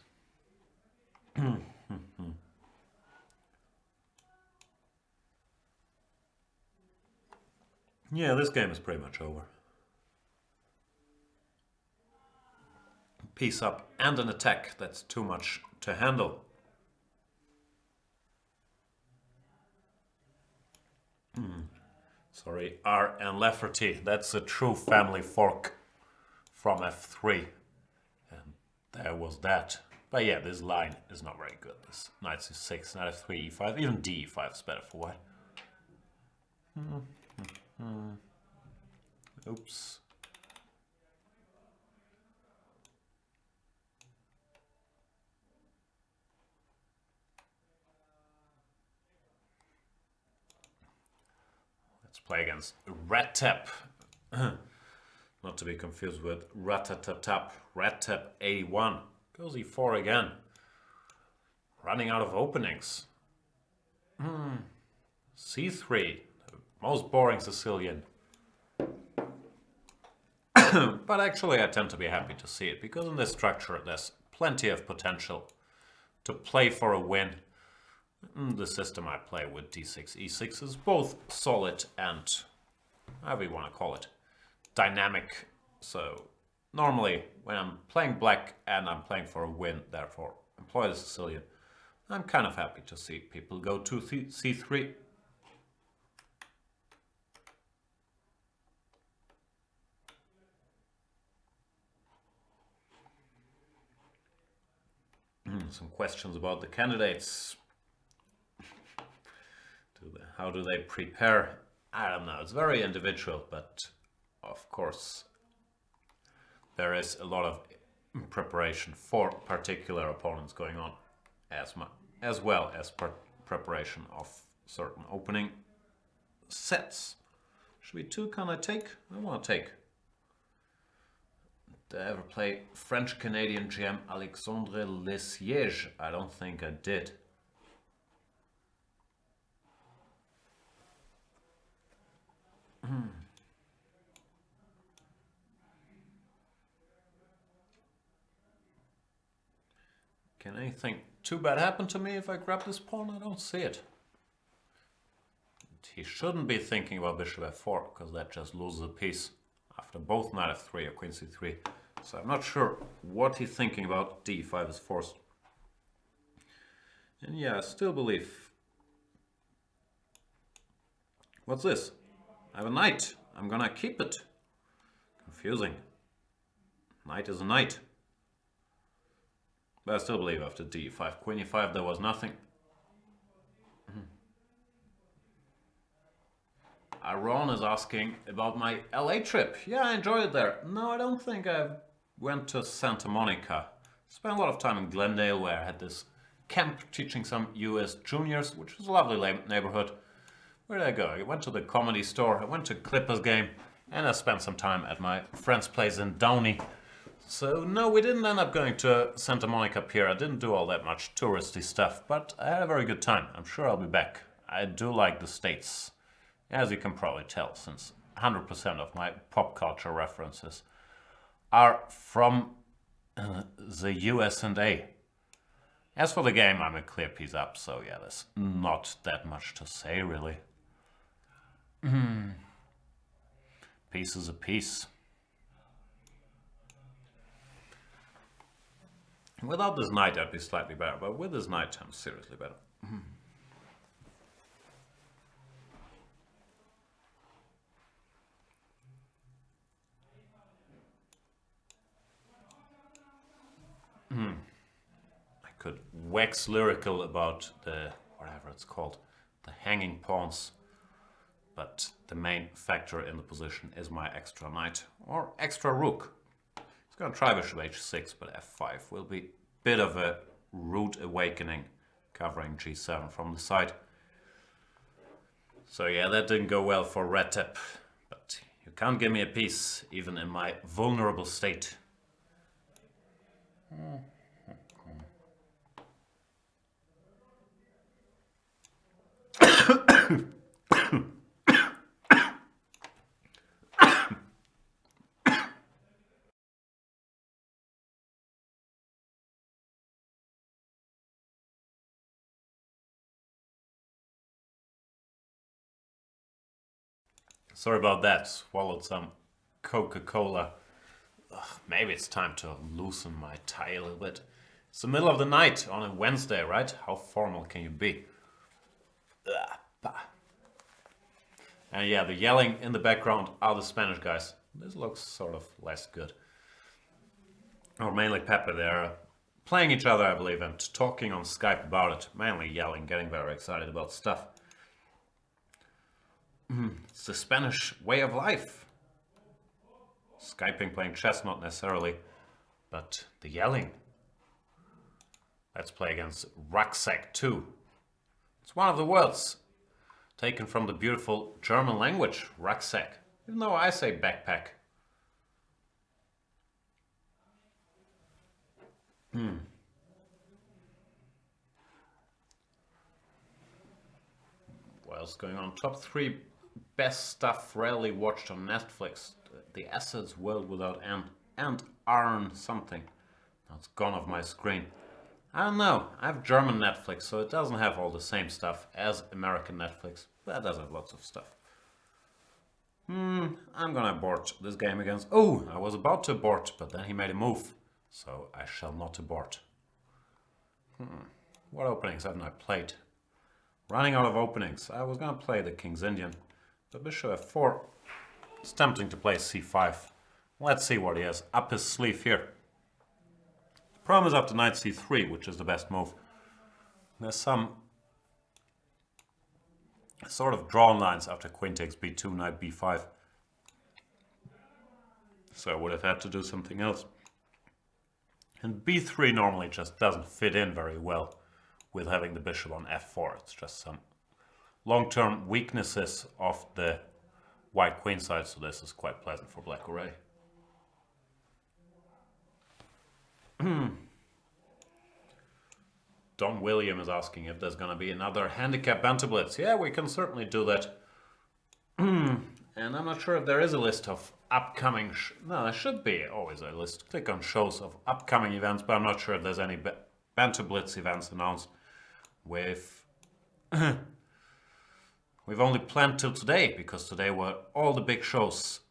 S1: Yeah, this game is pretty much over. Piece up and an attack, that's too much to handle. Sorry, R and Lafferty, that's a true family fork from f3. And there was that. But yeah, this line is not very good. This knight c6, knight f3, e5, even d5 is better for white. Oops. Let's play against Red Tap. Not to be confused with Ratatatap. Red Tap 81. Goes e4 again. Running out of openings. c3. The most boring Sicilian. But actually I tend to be happy to see it, because in this structure there's plenty of potential to play for a win. The system I play with d6, e6 is both solid and, however you want to call it, dynamic. So normally when I'm playing black and I'm playing for a win, therefore employ the Sicilian, I'm kind of happy to see people go to c3. Some questions about the candidates. How do they prepare? I don't know. It's very individual, but of course there is a lot of preparation for particular opponents going on, as well as preparation of certain opening sets. Should we two? Can I take? I want to take. Did I ever play French-Canadian GM Alexandre Lesiège? I don't think I did. Can anything too bad happen to me if I grab this pawn? I don't see it. He shouldn't be thinking about bishop f4, because that just loses a piece after both knight f3 or queen c3. So I'm not sure what he's thinking about. d5 is forced. And yeah, I still believe. What's this? I have a knight. I'm gonna keep it. Confusing. Knight is a knight. But I still believe after d5, queen e5, there was nothing. Ron is asking about my LA trip. Yeah, I enjoyed it there. No, I don't think I went to Santa Monica. Spent a lot of time in Glendale where I had this camp teaching some US juniors, which is a lovely neighborhood. Where did I go? I went to the Comedy Store, I went to Clippers game, and I spent some time at my friend's place in Downey. So no, we didn't end up going to Santa Monica Pier. I didn't do all that much touristy stuff, but I had a very good time. I'm sure I'll be back. I do like the States, as you can probably tell, since 100% of my pop culture references are from the US&A. As for the game, I'm a clear piece up, so yeah, there's not that much to say, really. Piece is a piece. Without this knight, I'd be slightly better, but with this knight, I'm seriously better. I could wax lyrical about the, whatever it's called, the hanging pawns, but the main factor in the position is my extra knight, or extra rook. He's going to try bishop h6, but f5 will be a bit of a rude awakening, covering g7 from the side. So yeah, that didn't go well for red tap, but you can't give me a piece, even in my vulnerable state. Sorry about that, swallowed some Coca-Cola. Maybe it's time to loosen my tie a little bit. It's the middle of the night on a Wednesday, right? How formal can you be? And yeah, the yelling in the background are the Spanish guys. This looks sort of less good. Or mainly Pepe, they're playing each other, I believe, and talking on Skype about it. Mainly yelling, getting very excited about stuff. It's the Spanish way of life. Skyping, playing chess, not necessarily, but the yelling. Let's play against Rucksack 2. It's one of the words taken from the beautiful German language, rucksack, even though I say backpack. What else is going on? Top 3 best stuff rarely watched on Netflix. The Assets World Without End and Arn something. Now it's gone off my screen. I don't know. I have German Netflix, so it doesn't have all the same stuff as American Netflix. But it does have lots of stuff. I'm gonna abort this game against... Oh, I was about to abort, but then he made a move. So I shall not abort. What openings haven't I played? Running out of openings. I was gonna play the King's Indian. But bishop f4. It's tempting to play c5. Let's see what he has up his sleeve here. The problem is after knight c3, which is the best move. There's some sort of drawn lines after queen takes b2, knight b5. So I would have had to do something else. And b3 normally just doesn't fit in very well with having the bishop on f4. It's just some long-term weaknesses of the white queen side, so this is quite pleasant for black already. Don William is asking if there's going to be another handicap Banter Blitz. Yeah, we can certainly do that. And I'm not sure if there is a list of upcoming... No, there should be always a list. Click on shows of upcoming events, but I'm not sure if there's any Banter Blitz events announced. We've only planned till today, because today were all the big shows.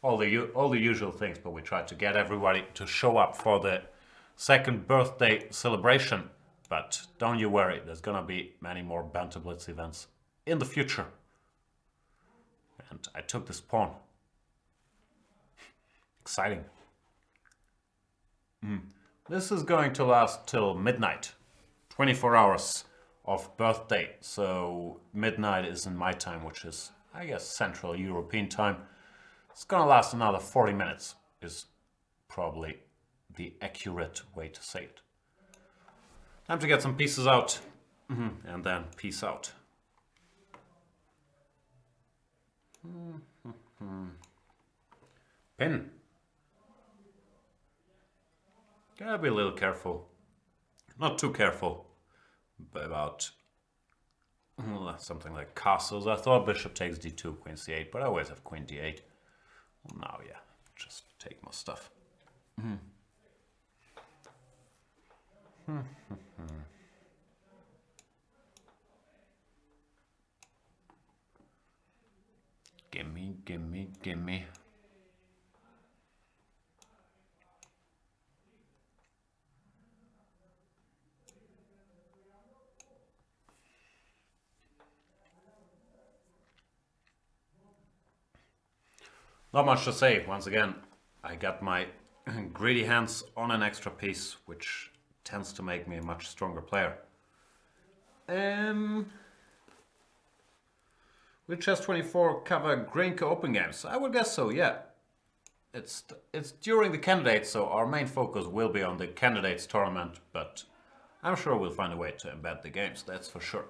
S1: All the usual things, but we tried to get everybody to show up for the second birthday celebration. But don't you worry, there's gonna be many more Banter Blitz events in the future. And I took this pawn. Exciting. This is going to last till midnight. 24 hours of birthday. So midnight is in my time, which is, I guess, Central European time. It's gonna last another 40 minutes, is probably the accurate way to say it. Time to get some pieces out, and then peace out. Pin. Gotta be a little careful. Not too careful about something like castles. I thought bishop takes d2, queen c8, but I always have queen d8. Well, now, yeah, just take my stuff. Gimme, gimme, gimme. Not much to say. Once again, I got my greedy hands on an extra piece, which tends to make me a much stronger player. Will Chess24 cover Grinko Open Games? I would guess so, yeah. It's during the candidates, so our main focus will be on the candidates tournament, but I'm sure we'll find a way to embed the games, that's for sure.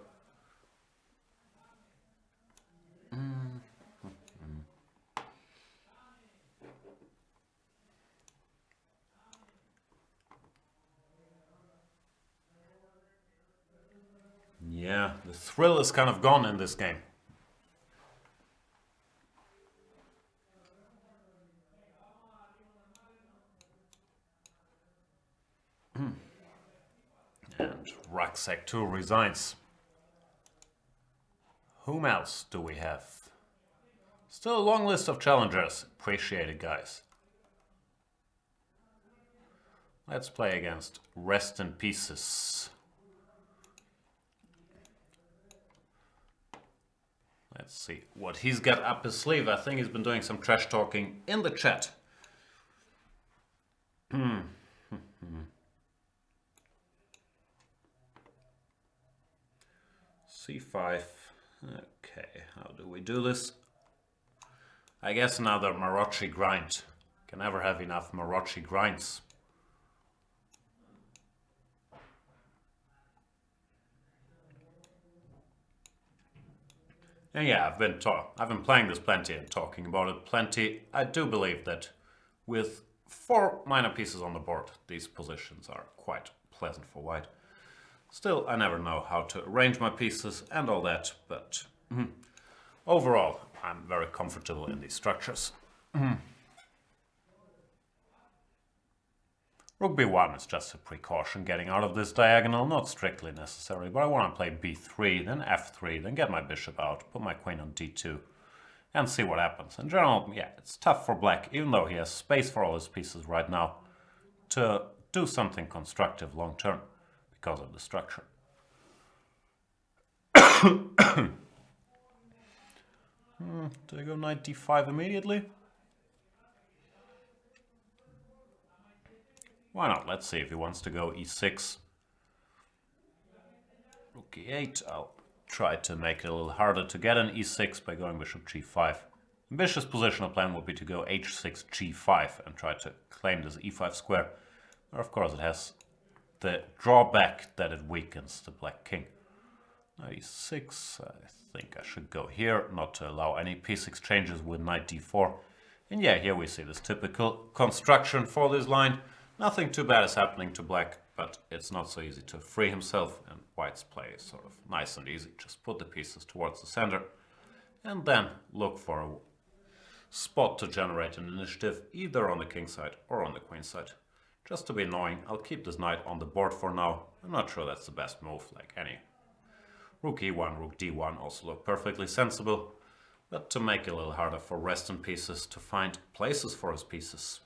S1: Yeah, the thrill is kind of gone in this game. And Rucksack 2 resigns. Whom else do we have? Still a long list of challengers. Appreciate it, guys. Let's play against Rest in Pieces. Let's see what he's got up his sleeve. I think he's been doing some trash talking in the chat. C5. Okay, how do we do this? I guess another Maroczy grind. Can never have enough Maroczy grinds. And yeah, I've been playing this plenty and talking about it plenty. I do believe that with 4 minor pieces on the board, these positions are quite pleasant for white. Still, I never know how to arrange my pieces and all that, but overall, I'm very comfortable in these structures. Rook b1 is just a precaution getting out of this diagonal, not strictly necessary, but I want to play b3, then f3, then get my bishop out, put my queen on d2, and see what happens. In general, yeah, it's tough for black, even though he has space for all his pieces right now, to do something constructive long term, because of the structure. Do I go knight d5 immediately? Why not? Let's see if he wants to go e6. Rook e8. I'll try to make it a little harder to get an e6 by going bishop g5. Ambitious positional plan would be to go h6 g5 and try to claim this e5 square. But of course it has the drawback that it weakens the black king. Now e6, I think I should go here, not to allow any piece exchanges with knight d4. And yeah, here we see this typical construction for this line. Nothing too bad is happening to black, but it's not so easy to free himself, and white's play is sort of nice and easy. Just put the pieces towards the center, and then look for a spot to generate an initiative, either on the king side or on the queen side. Just to be annoying, I'll keep this knight on the board for now. I'm not sure that's the best move, like any rook e1, rook d1 also look perfectly sensible, but to make it a little harder for Rest in Pieces to find places for his pieces.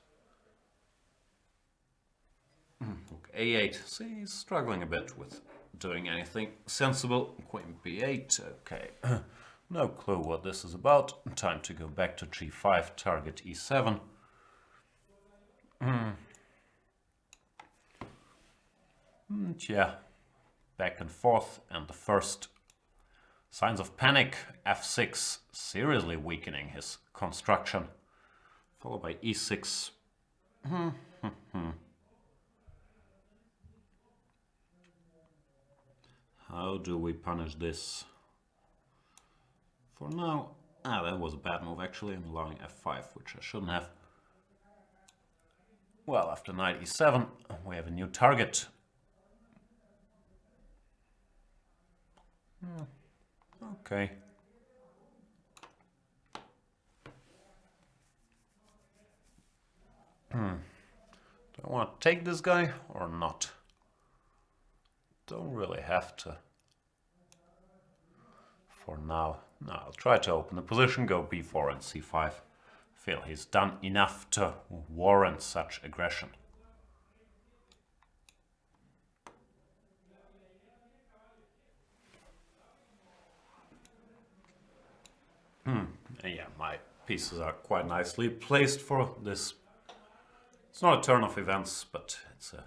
S1: Rook a8, see, he's struggling a bit with doing anything sensible. Queen b8, okay. No clue what this is about. Time to go back to g5, target e7. Yeah, back and forth, and the first signs of panic, f6, seriously weakening his construction, followed by e6. How do we punish this? For now, that was a bad move actually, I'm allowing f5, which I shouldn't have. Well, after knight e7, we have a new target. Okay. Do I want to take this guy or not? Don't really have to. For now. No, I'll try to open the position, go b4 and c5. I feel he's done enough to warrant such aggression. Yeah, my pieces are quite nicely placed for this. It's not a turn of events, but it's a...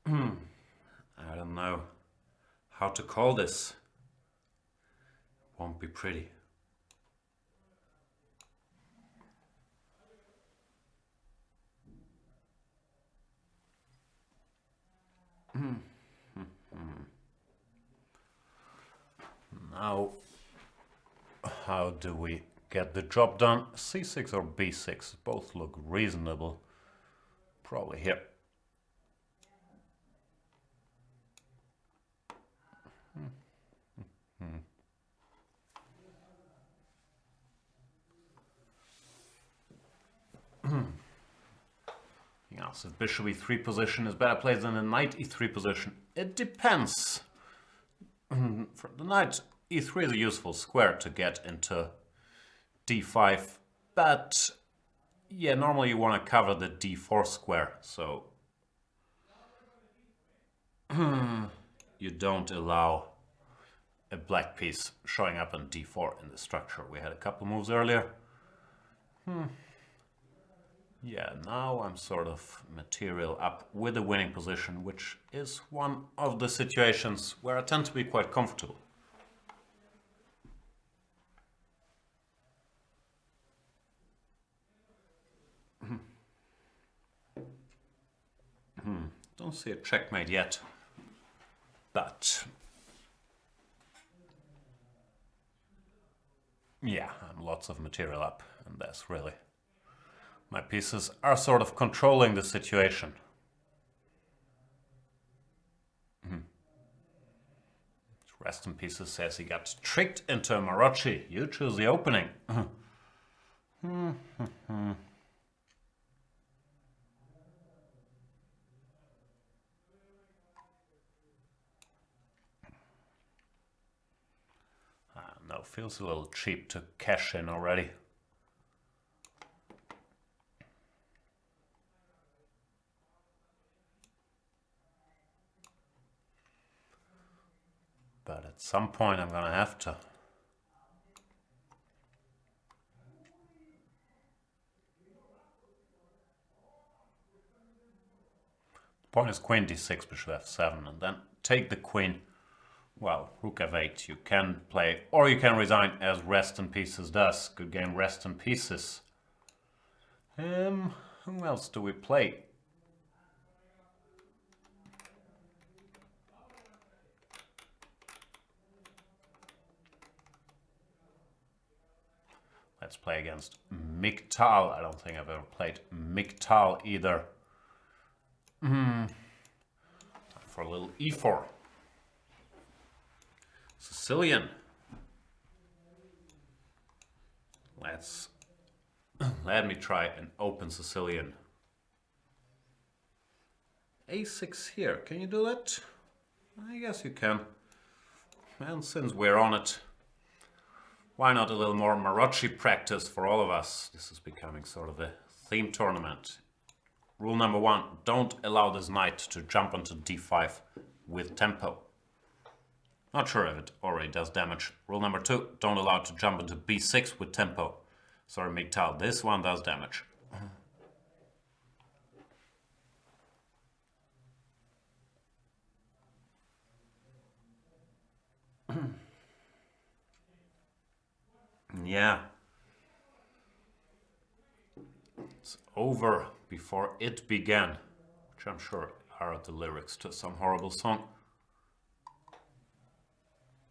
S1: I don't know how to call this. Won't be pretty. Now, how do we get the job done? c6 or b6, both look reasonable. Probably here. Yes, if bishop e3 position is better placed than the knight e3 position. It depends. For the knight e3 is a useful square to get into d5, but yeah, normally you want to cover the d4 square, so you don't allow a black piece showing up on d4 in the structure. We had a couple moves earlier. Yeah, now I'm sort of material up with a winning position, which is one of the situations where I tend to be quite comfortable. Don't see a checkmate yet, but yeah, I'm lots of material up, and that's really... My pieces are sort of controlling the situation. Rest in Pieces says he got tricked into a Maroczy. You choose the opening. No, feels a little cheap to cash in already. But at some point I'm gonna have to. The point is queen d6, bishop f7, and then take the queen. Well, rook f8 you can play, or you can resign as Rest in Pieces does. Good game, Rest in Pieces. Who else do we play? Let's play against Miktal. I don't think I've ever played Miktal either. For a little e4. Sicilian. Let me try an open Sicilian. a6 here. Can you do that? I guess you can. And since we're on it, why not a little more Maroczy practice for all of us? This is becoming sort of a theme tournament. Rule number 1, don't allow this knight to jump onto d5 with tempo. Not sure if it already does damage. Rule number 2, don't allow it to jump into b6 with tempo. Sorry, Miktal, this one does damage. Yeah. It's over before it began, which I'm sure are the lyrics to some horrible song.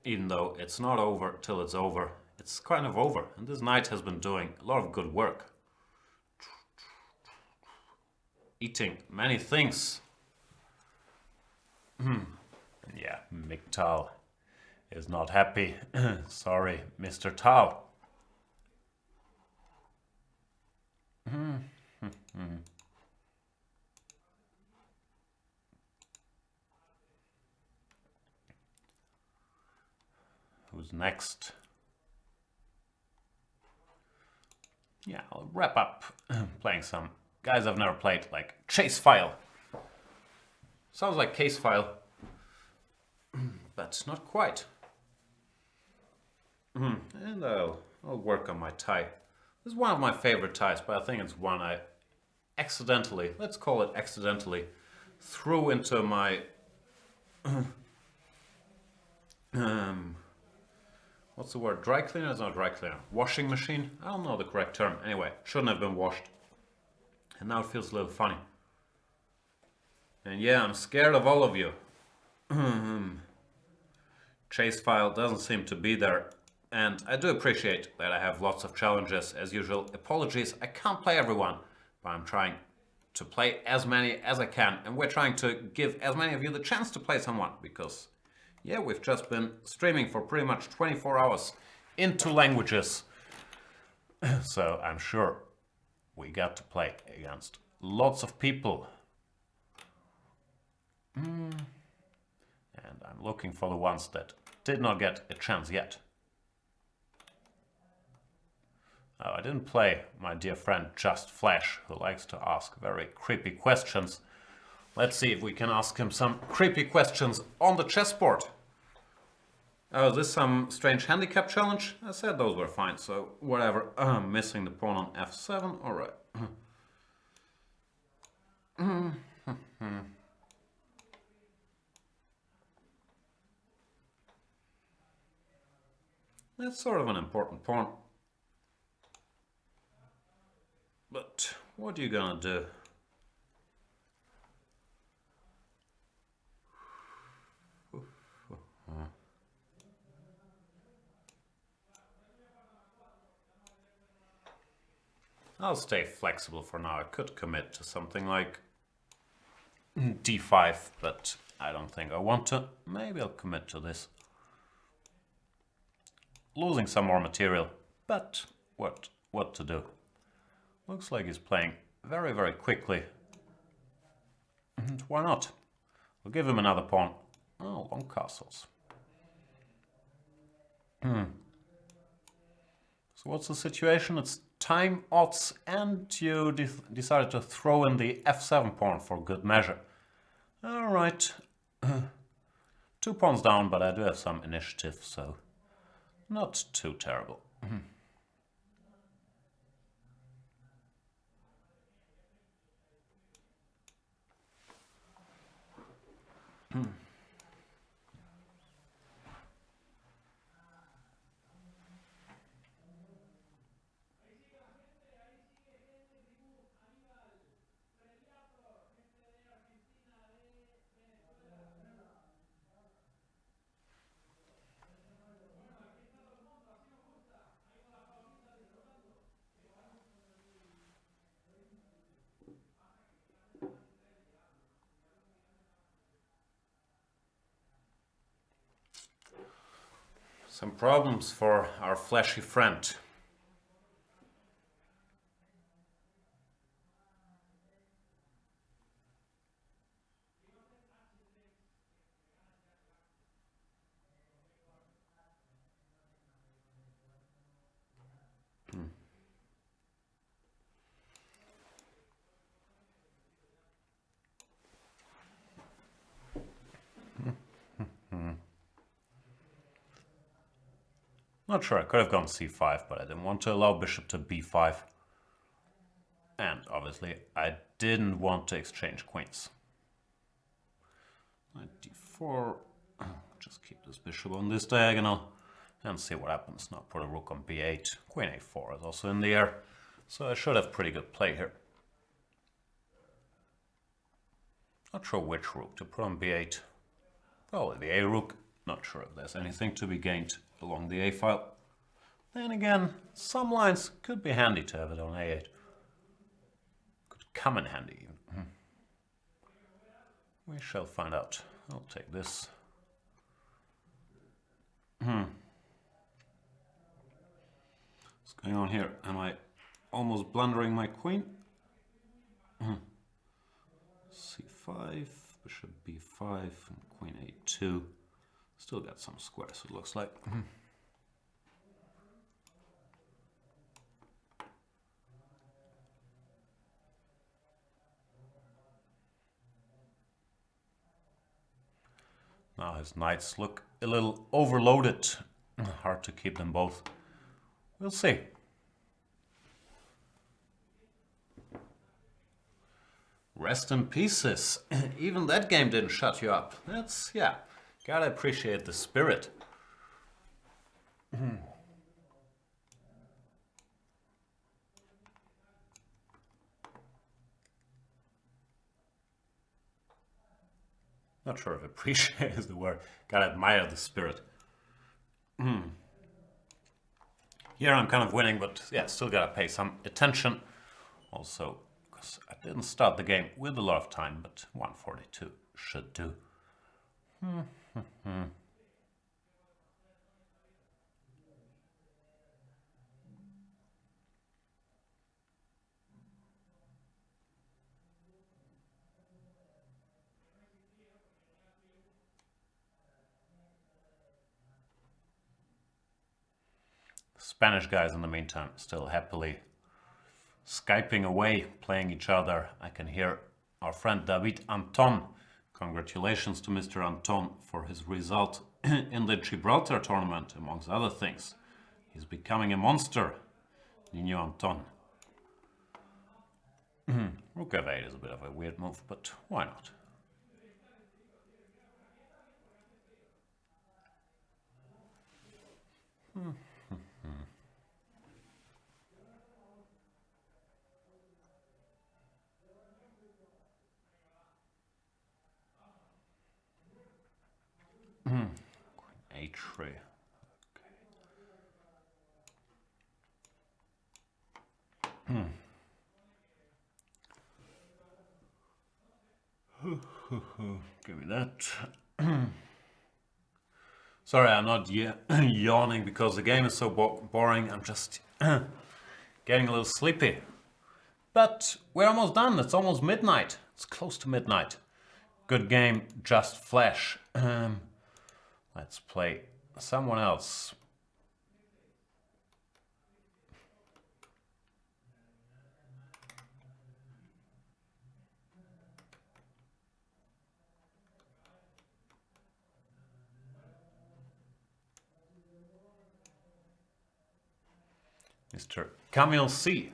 S1: Even though it's not over till it's over, it's kind of over. And this night has been doing a lot of good work. Eating many things. Yeah, MGTOW is not happy. Sorry, Mr. Tao. Who's next? Yeah, I'll wrap up playing some guys I've never played, like Chase File. Sounds like Case File, but not quite. And I'll work on my tie. This is one of my favorite ties, but I think it's one I accidentally, let's call it accidentally, threw into my what's the word? Dry cleaner? It's not dry cleaner. Washing machine? I don't know the correct term. Anyway, shouldn't have been washed. And now it feels a little funny. And yeah, I'm scared of all of you. Chase File doesn't seem to be there. And I do appreciate that I have lots of challenges as usual. Apologies, I can't play everyone, but I'm trying to play as many as I can. And we're trying to give as many of you the chance to play someone, because yeah, we've just been streaming for pretty much 24 hours in 2 languages. So I'm sure we got to play against lots of people. And I'm looking for the ones that did not get a chance yet. Oh, I didn't play my dear friend Just Flash, who likes to ask very creepy questions. Let's see if we can ask him some creepy questions on the chessboard. Oh, is this some strange handicap challenge? I said those were fine, so whatever. Missing the pawn on f7, alright. That's sort of an important pawn. But what are you gonna do? I'll stay flexible for now. I could commit to something like d5, but I don't think I want to. Maybe I'll commit to this. Losing some more material, but what to do? Looks like he's playing very, very quickly. And why not? We'll give him another pawn. Oh, long castles. So what's the situation? It's time odds, and you decided to throw in the f7 pawn for good measure. All right. 2 pawns down, but I do have some initiative, so not too terrible. Some problems for our flashy friend. Not sure, I could have gone c5, but I didn't want to allow bishop to b5. And obviously I didn't want to exchange queens. Knight d4, just keep this bishop on this diagonal. and see what happens. Now put a rook on b8. Queen a4 is also in the air, so I should have pretty good play here. Not sure which rook to put on b8. Probably the a rook. Not sure if there's anything to be gained along the a file. Then again, some lines could be handy to have it on a8. Could come in handy even. We shall find out. I'll take this. What's going on here? Am I almost blundering my queen? c5, bishop b5, and queen a2. Still got some squares, it looks like. Now his knights look a little overloaded. Hard to keep them both. We'll see. Rest in pieces. Even that game didn't shut you up. That's, yeah, gotta appreciate the spirit. Not sure if appreciate is the word. Gotta admire the spirit. Here I'm kind of winning, but yeah, still gotta pay some attention. Also, because I didn't start the game with a lot of time, but 142 should do. Spanish guys in the meantime still happily Skyping away, playing each other. I can hear our friend David Anton. Congratulations to Mr. Anton for his result in the Gibraltar tournament, amongst other things. He's becoming a monster, Nino Anton. Rook f8 is a bit of a weird move, but why not? A3. Give me that. Sorry, I'm not yawning because the game is so boring. I'm just getting a little sleepy. But we're almost done. It's almost midnight. It's close to midnight. Good game, just flash. Let's play someone else. Mr. Camille C.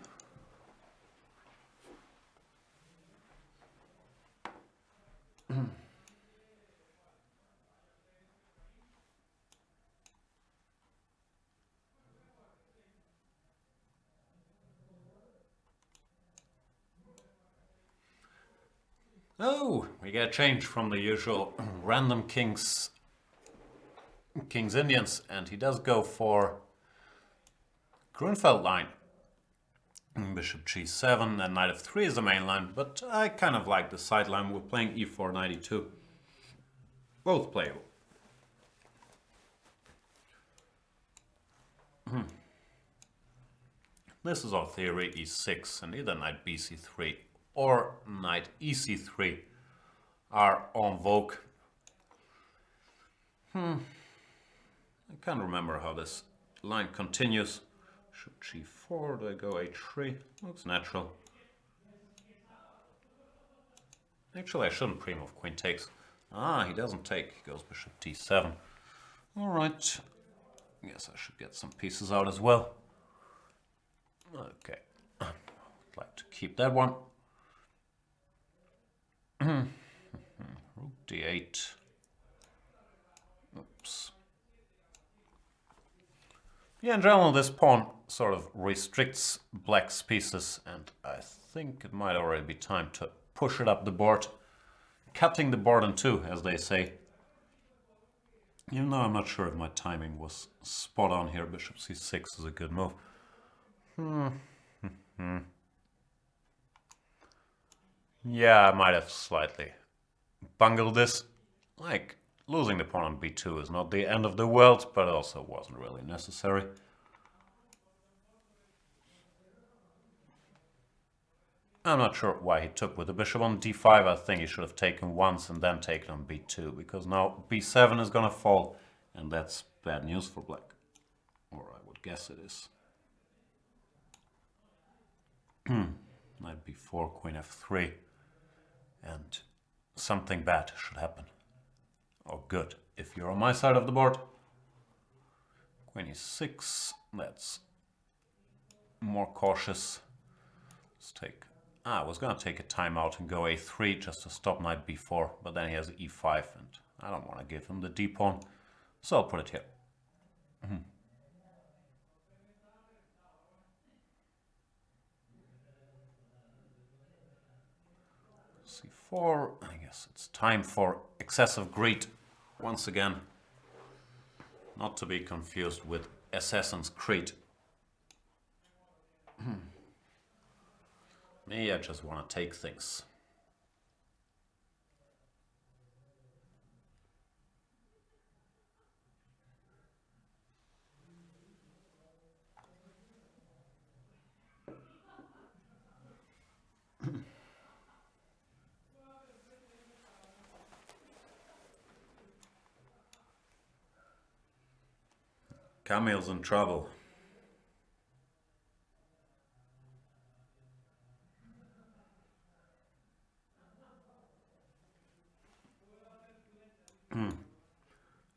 S1: Oh, we get a change from the usual random King's Indians, and he does go for Grunfeld line. Bishop g7 and knight f3 is the main line, but I kind of like the sideline. We're playing e4, 92. Both playable. This is our theory, e6, and either knight bc3 or knight ec3 are en vogue. I can't remember how this line continues. Bishop g4, do I go h3? Looks natural. Actually, I shouldn't pre-move. Queen takes. Ah, he doesn't take. He goes bishop d7. Alright. Guess I should get some pieces out as well. Okay. I'd like to keep that one. Rook d8. Oops. Yeah, in general, this pawn sort of restricts black's pieces, and I think it might already be time to push it up the board. Cutting the board in two, as they say. Even though I'm not sure if my timing was spot on here, bishop c6 is a good move. Yeah, I might have slightly bungled this. Like, losing the pawn on b2 is not the end of the world, but it also wasn't really necessary. I'm not sure why he took with the bishop on d5. I think he should have taken once and then taken on b2, because now b7 is gonna fall, and that's bad news for black. Or I would guess it is. Knight b4, queen f3, and something bad should happen. Or good, if you're on my side of the board. Queen e6, that's more cautious. Let's take... I was gonna take a timeout and go a3 just to stop knight b4, but then he has e5 and I don't want to give him the d pawn, so I'll put it here. c4, I guess it's time for excessive greed once again. Not to be confused with Assassin's Creed. Me, I just want to take things. Camille's in trouble.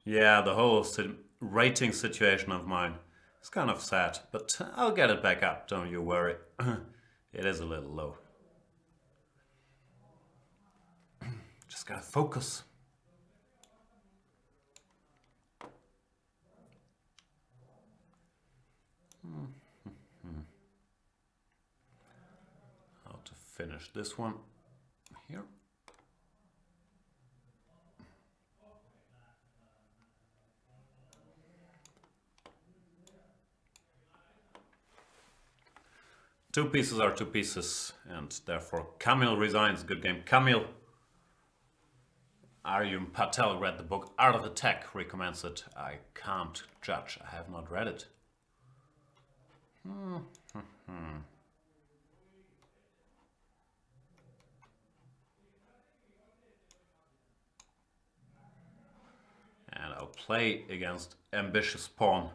S1: Yeah, the whole rating situation of mine is kind of sad, but I'll get it back up, don't you worry. It is a little low. Just gotta focus. How to finish this one here. Two pieces are two pieces, and therefore Camille resigns. Good game, Camille. Arjun Patel read the book Art of Attack, recommends it. I can't judge, I have not read it. And I'll play against Ambitious Pawn.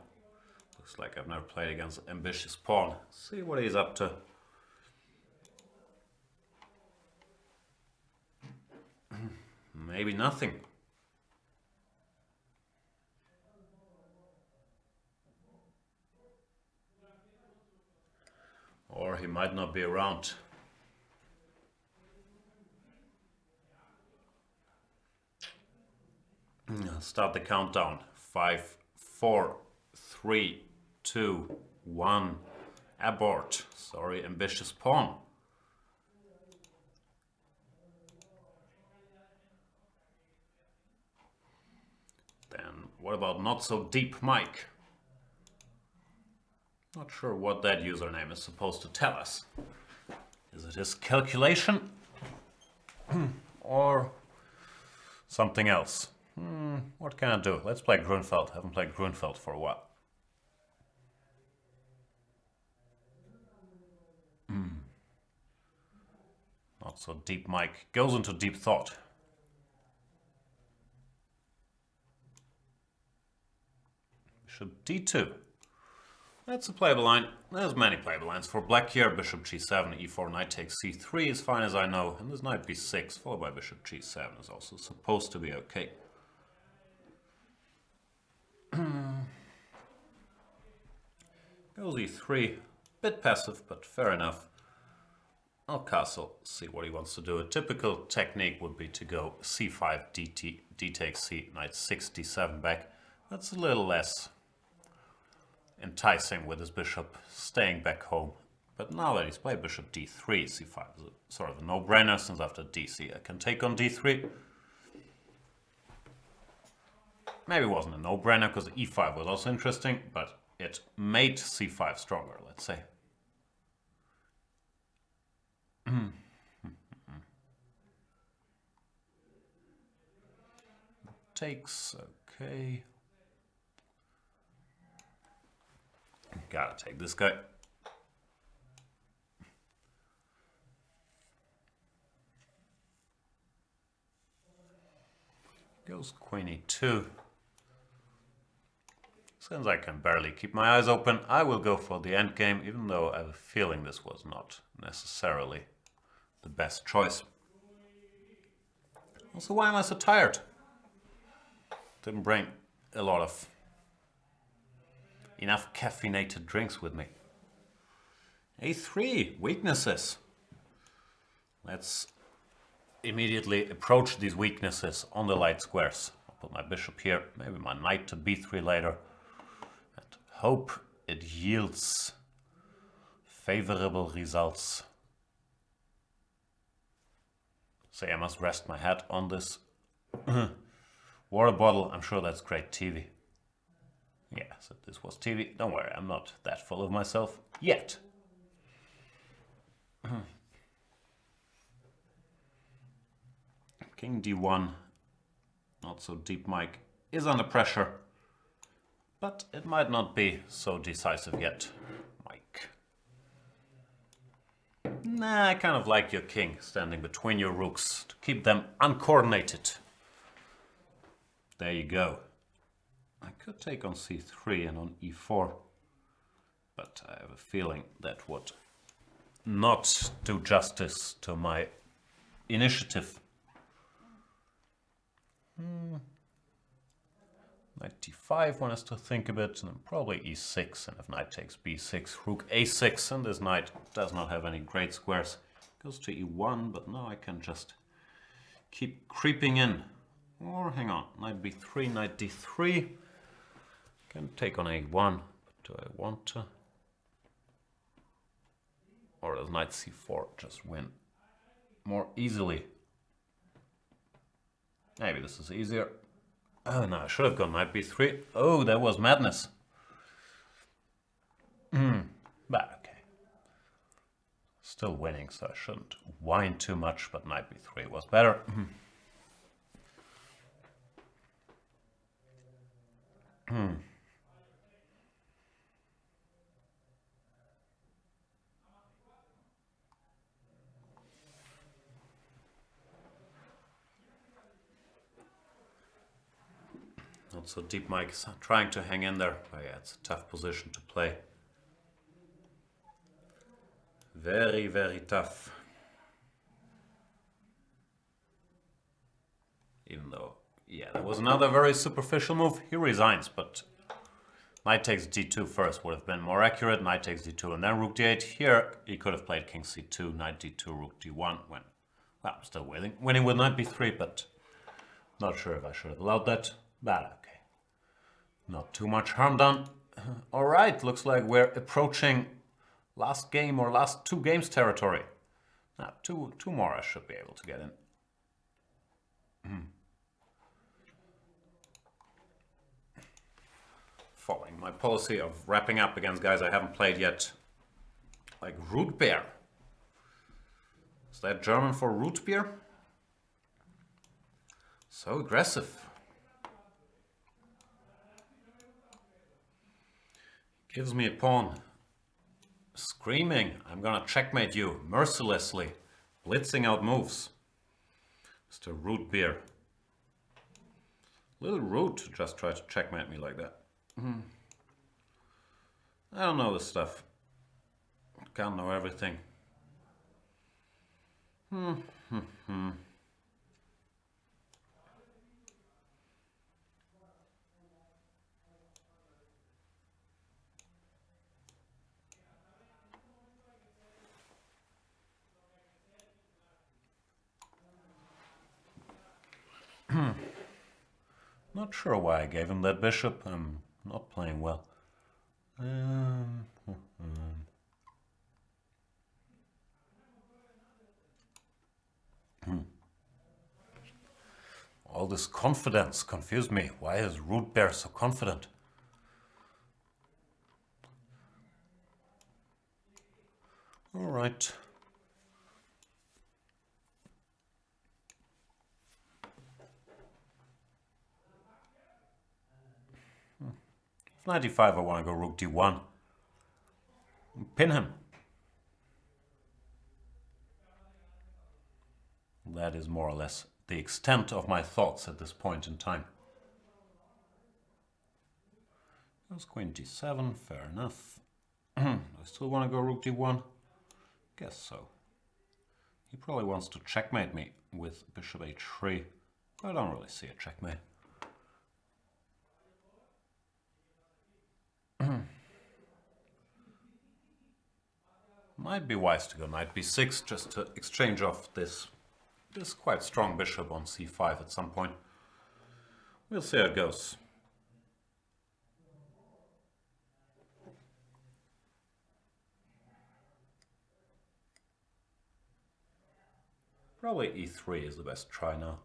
S1: Looks like I've never played against Ambitious Pawn. See what he's up to. Maybe nothing. Or he might not be around. Start the countdown. 5, 4, 3, 2, 1. Abort. Sorry, Ambitious Pawn. Then what about Not So Deep Mike? Not sure what that username is supposed to tell us. Is it his calculation? Or something else? What can I do? Let's play Grunfeld. Haven't played Grunfeld for a while. Not So Deep Mike goes into deep thought. Bishop d2. That's a playable line. There's many playable lines for black here. Bishop g7, e4, knight takes c3 as fine as I know. And this knight b6 followed by bishop g7 is also supposed to be okay. Goes e3. Bit passive, but fair enough. I'll castle, see what he wants to do. A typical technique would be to go c5, d takes c, knight 6, d7 back. That's a little less enticing with his bishop staying back home. But now that he's played bishop d3, c5 is sort of a no-brainer, since after dc I can take on d3. Maybe it wasn't a no-brainer because e5 was also interesting, but it made c5 stronger, let's say. Takes, okay. Gotta take this guy. Goes queen e2. Since I can barely keep my eyes open, I will go for the endgame, even though I have a feeling this was not necessarily the best choice. Also, why am I so tired? Didn't bring a lot of enough caffeinated drinks with me. a3, weaknesses. Let's immediately approach these weaknesses on the light squares. I'll put my bishop here, maybe my knight to b3 later, and hope it yields favorable results. Say I must rest my head on this water bottle. I'm sure that's great TV. Yeah, so this was TV. Don't worry, I'm not that full of myself yet. King d1, not so deep. Mike is under pressure, but it might not be so decisive yet. Mike. Nah, I kind of like your king standing between your rooks to keep them uncoordinated. There you go. I could take on c3 and on e4, but I have a feeling that would not do justice to my initiative. Knight d5, one has to think a bit, and then probably e6, and if knight takes b6, rook a6, and this knight does not have any great squares. Goes to e1, but now I can just keep creeping in. Or hang on, knight b3, knight d3. Can take on a1, but do I want to? Or does knight c4 just win more easily? Maybe this is easier. Oh no, I should have gone knight b3. Oh, that was madness. But okay. Still winning, so I shouldn't whine too much, but knight b3 was better. Not so deep, Mike. Trying to hang in there. Oh yeah, it's a tough position to play. Very, very tough. Even though, yeah, that was another very superficial move. He resigns, but knight takes d2 first would have been more accurate. Knight takes d2 and then rook d8. Here, he could have played king c2, knight d2, rook d1. When, well, I'm still winning with knight b3, but not sure if I should have allowed that. But okay. Not too much harm done. All right, looks like we're approaching last game or last two games territory. Now, two more I should be able to get in. Following my policy of wrapping up against guys I haven't played yet. Like root beer. Is that German for root beer? So aggressive. Gives me a pawn. Screaming, I'm gonna checkmate you mercilessly. Blitzing out moves. Mr. Root Beer. Little rude to just try to checkmate me like that. I don't know this stuff. Can't know everything. Not sure why I gave him that bishop. I'm not playing well. Um, All this confidence confused me. Why is Root Bear so confident? All right. If 95, I want to go Rook D1. Pin him. That is more or less the extent of my thoughts at this point in time. Goes Queen D7, fair enough. I still want to go Rook D1? Guess so. He probably wants to checkmate me with Bishop H3. I don't really see a checkmate. Might be wise to go Knight B6 just to exchange off this quite strong bishop on C5 at some point. We'll see how it goes. Probably E3 is the best try now.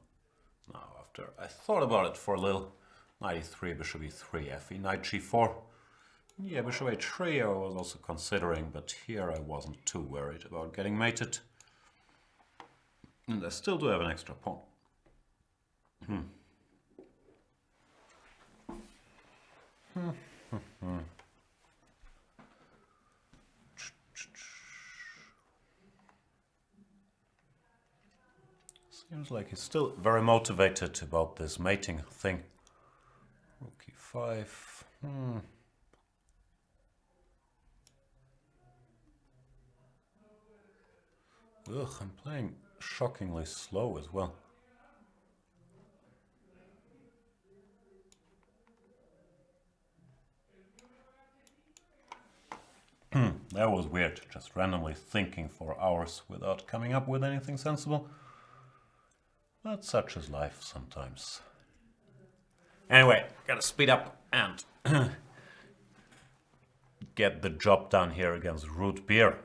S1: Now, after I thought about it for a little, Knight E3, Bishop E3, Fe, Knight G4. Yeah, Bishop H3 I was also considering, but here I wasn't too worried about getting mated. And I still do have an extra pawn. Seems like he's still very motivated about this mating thing. Rook E5. Ugh, I'm playing shockingly slow as well. That was weird, just randomly thinking for hours without coming up with anything sensible. But such is life sometimes. Anyway, gotta speed up and get the job done here against Root Beer.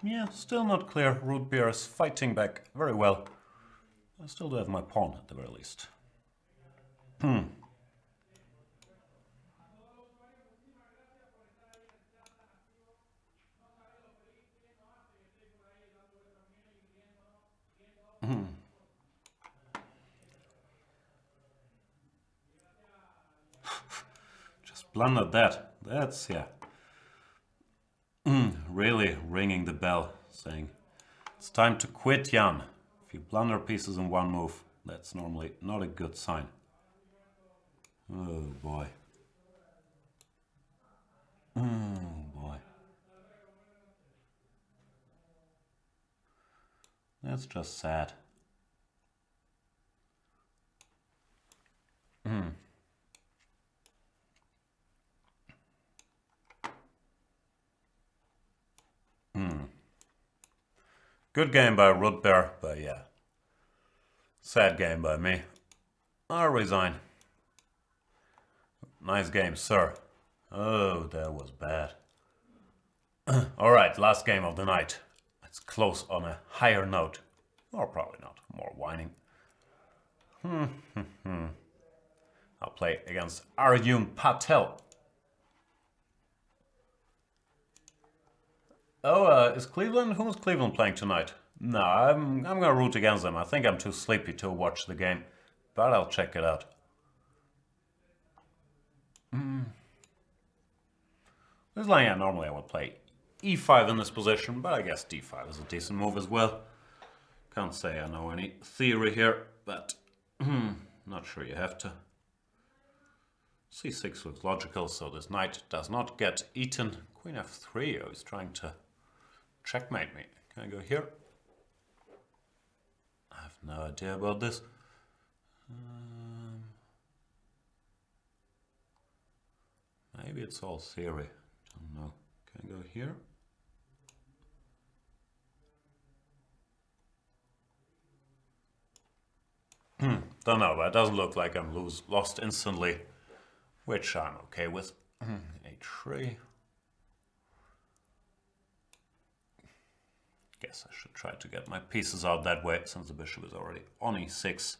S1: Yeah, still not clear. Root Beer is fighting back very well. I still do have my pawn at the very least. Just blundered that. That's, yeah. Really ringing the bell, saying, it's time to quit, Jan. If you blunder pieces in one move, that's normally not a good sign. Oh boy. Oh boy. That's just sad. Good game by Root Bear, but yeah. Sad game by me. I'll resign. Nice game, sir. Oh, that was bad. Alright, last game of the night. Let's close on a higher note. Or probably not, more whining. I'll play against Arjun Patel. Oh, is Cleveland? Who's Cleveland playing tonight? No, I'm gonna root against them. I think I'm too sleepy to watch the game, but I'll check it out. This line, yeah, normally I would play e5 in this position, but I guess d5 is a decent move as well. Can't say I know any theory here, but not sure you have to. c6 looks logical, so this knight does not get eaten. Queen f3, oh, he's trying to checkmate me. Can I go here? I have no idea about this. Maybe it's all theory. Don't know. Can I go here? Don't know, but it doesn't look like I'm lost instantly, which I'm okay with. h3. Guess I should try to get my pieces out that way, since the bishop is already on e6.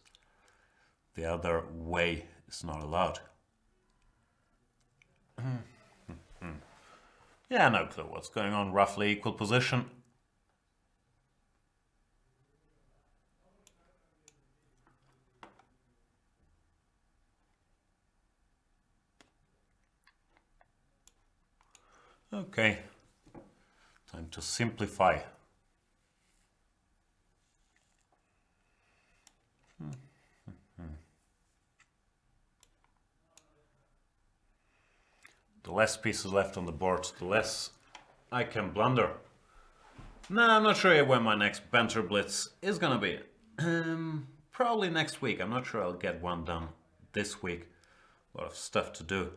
S1: The other way is not allowed. Yeah, no clue what's going on. Roughly equal position. Okay, time to simplify. The less pieces left on the board, the less I can blunder. Nah, I'm not sure yet when my next Banter Blitz is gonna be. Probably next week. I'm not sure I'll get one done this week. A lot of stuff to do.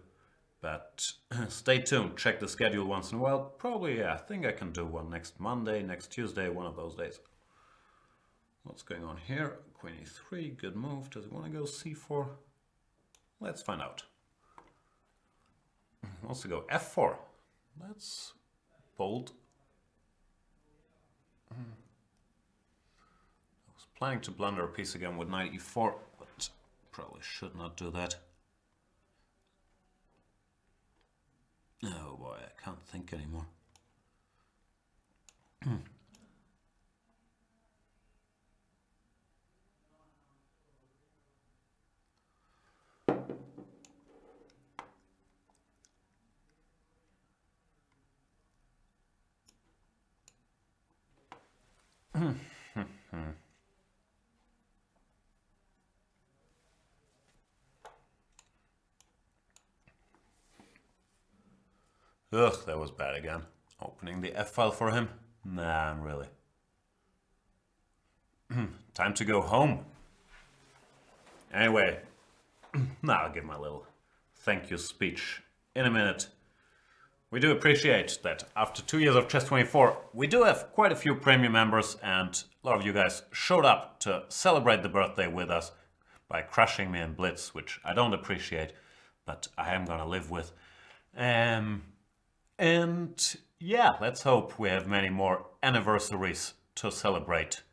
S1: But stay tuned, check the schedule once in a while. Probably, yeah, I think I can do one next Monday, next Tuesday, one of those days. What's going on here? Queen e3, good move. Does he want to go c4? Let's find out. He wants to go f4. That's bold. I was planning to blunder a piece again with knight e4, but probably should not do that. Oh boy, I can't think anymore. Ugh, that was bad again. Opening the F file for him? Nah, really. Time to go home. Anyway, now I'll give my little thank you speech in a minute. We do appreciate that after 2 years of Chess24, we do have quite a few premium members, and a lot of you guys showed up to celebrate the birthday with us by crushing me in Blitz, which I don't appreciate, but I am gonna live with. And yeah, let's hope we have many more anniversaries to celebrate.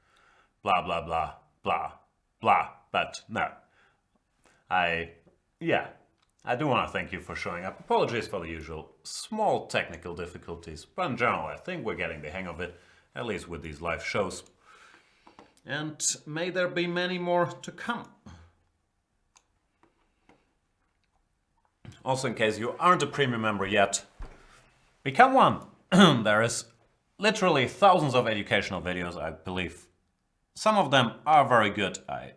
S1: Blah, blah, blah, blah, blah. But no, I do want to thank you for showing up. Apologies for the usual small technical difficulties, but in general, I think we're getting the hang of it, at least with these live shows. And may there be many more to come. Also, in case you aren't a premium member yet, become one. There is literally thousands of educational videos, I believe. Some of them are very good. I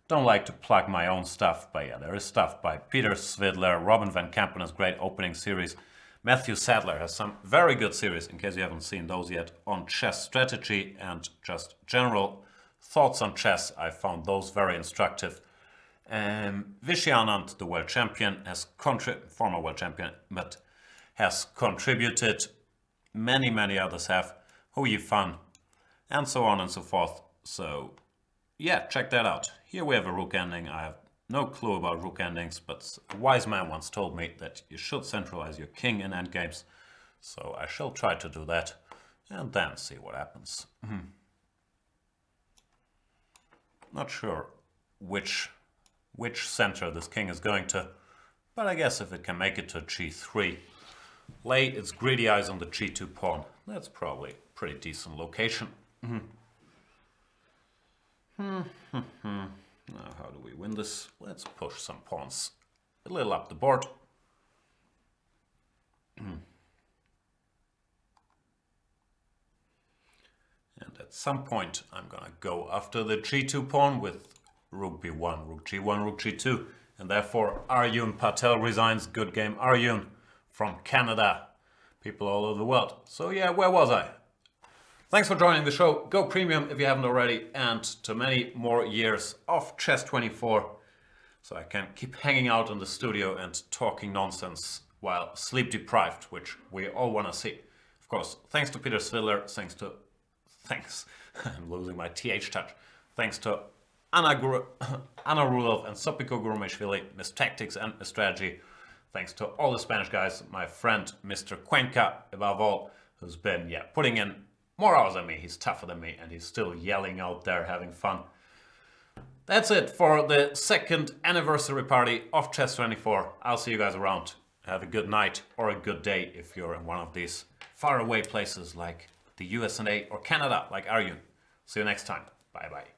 S1: don't like to plug my own stuff, but yeah, there is stuff by Peter Svidler, Robin van Kampen's great opening series. Matthew Sadler has some very good series, in case you haven't seen those yet, on chess strategy and just general thoughts on chess. I found those very instructive. Vishy Anand, the world champion, former world champion, but has contributed. Many others have. Hu Yifan, and so on and so forth. So yeah, check that out. Here we have a rook ending. I have no clue about rook endings, but a wise man once told me that you should centralize your king in endgames. So I shall try to do that and then see what happens. Not sure which center this king is going to, but I guess if it can make it to g3, lay its greedy eyes on the g2 pawn, that's probably a pretty decent location. Now, how do we win this? Let's push some pawns a little up the board. And at some point I'm gonna go after the g2 pawn with rook b1, rook g1, rook g2. And therefore Arjun Patel resigns. Good game, Arjun, from Canada. People all over the world. So yeah, where was I? Thanks for joining the show. Go premium if you haven't already, and to many more years of Chess24, so I can keep hanging out in the studio and talking nonsense while sleep deprived, which we all want to see. Of course, thanks to Peter Svidler, thanks, I'm losing my TH touch. Thanks to Anna Rulov and Sopiko Gurumishvili, Miss Tactics and Miss Strategy. Thanks to all the Spanish guys, my friend Mr. Cuenca, above all, who's been putting in more hours than me. He's tougher than me, and he's still yelling out there, having fun. That's it for the second anniversary party of Chess24. I'll see you guys around. Have a good night or a good day if you're in one of these faraway places like the US or Canada, like Arjun. See you next time. Bye bye.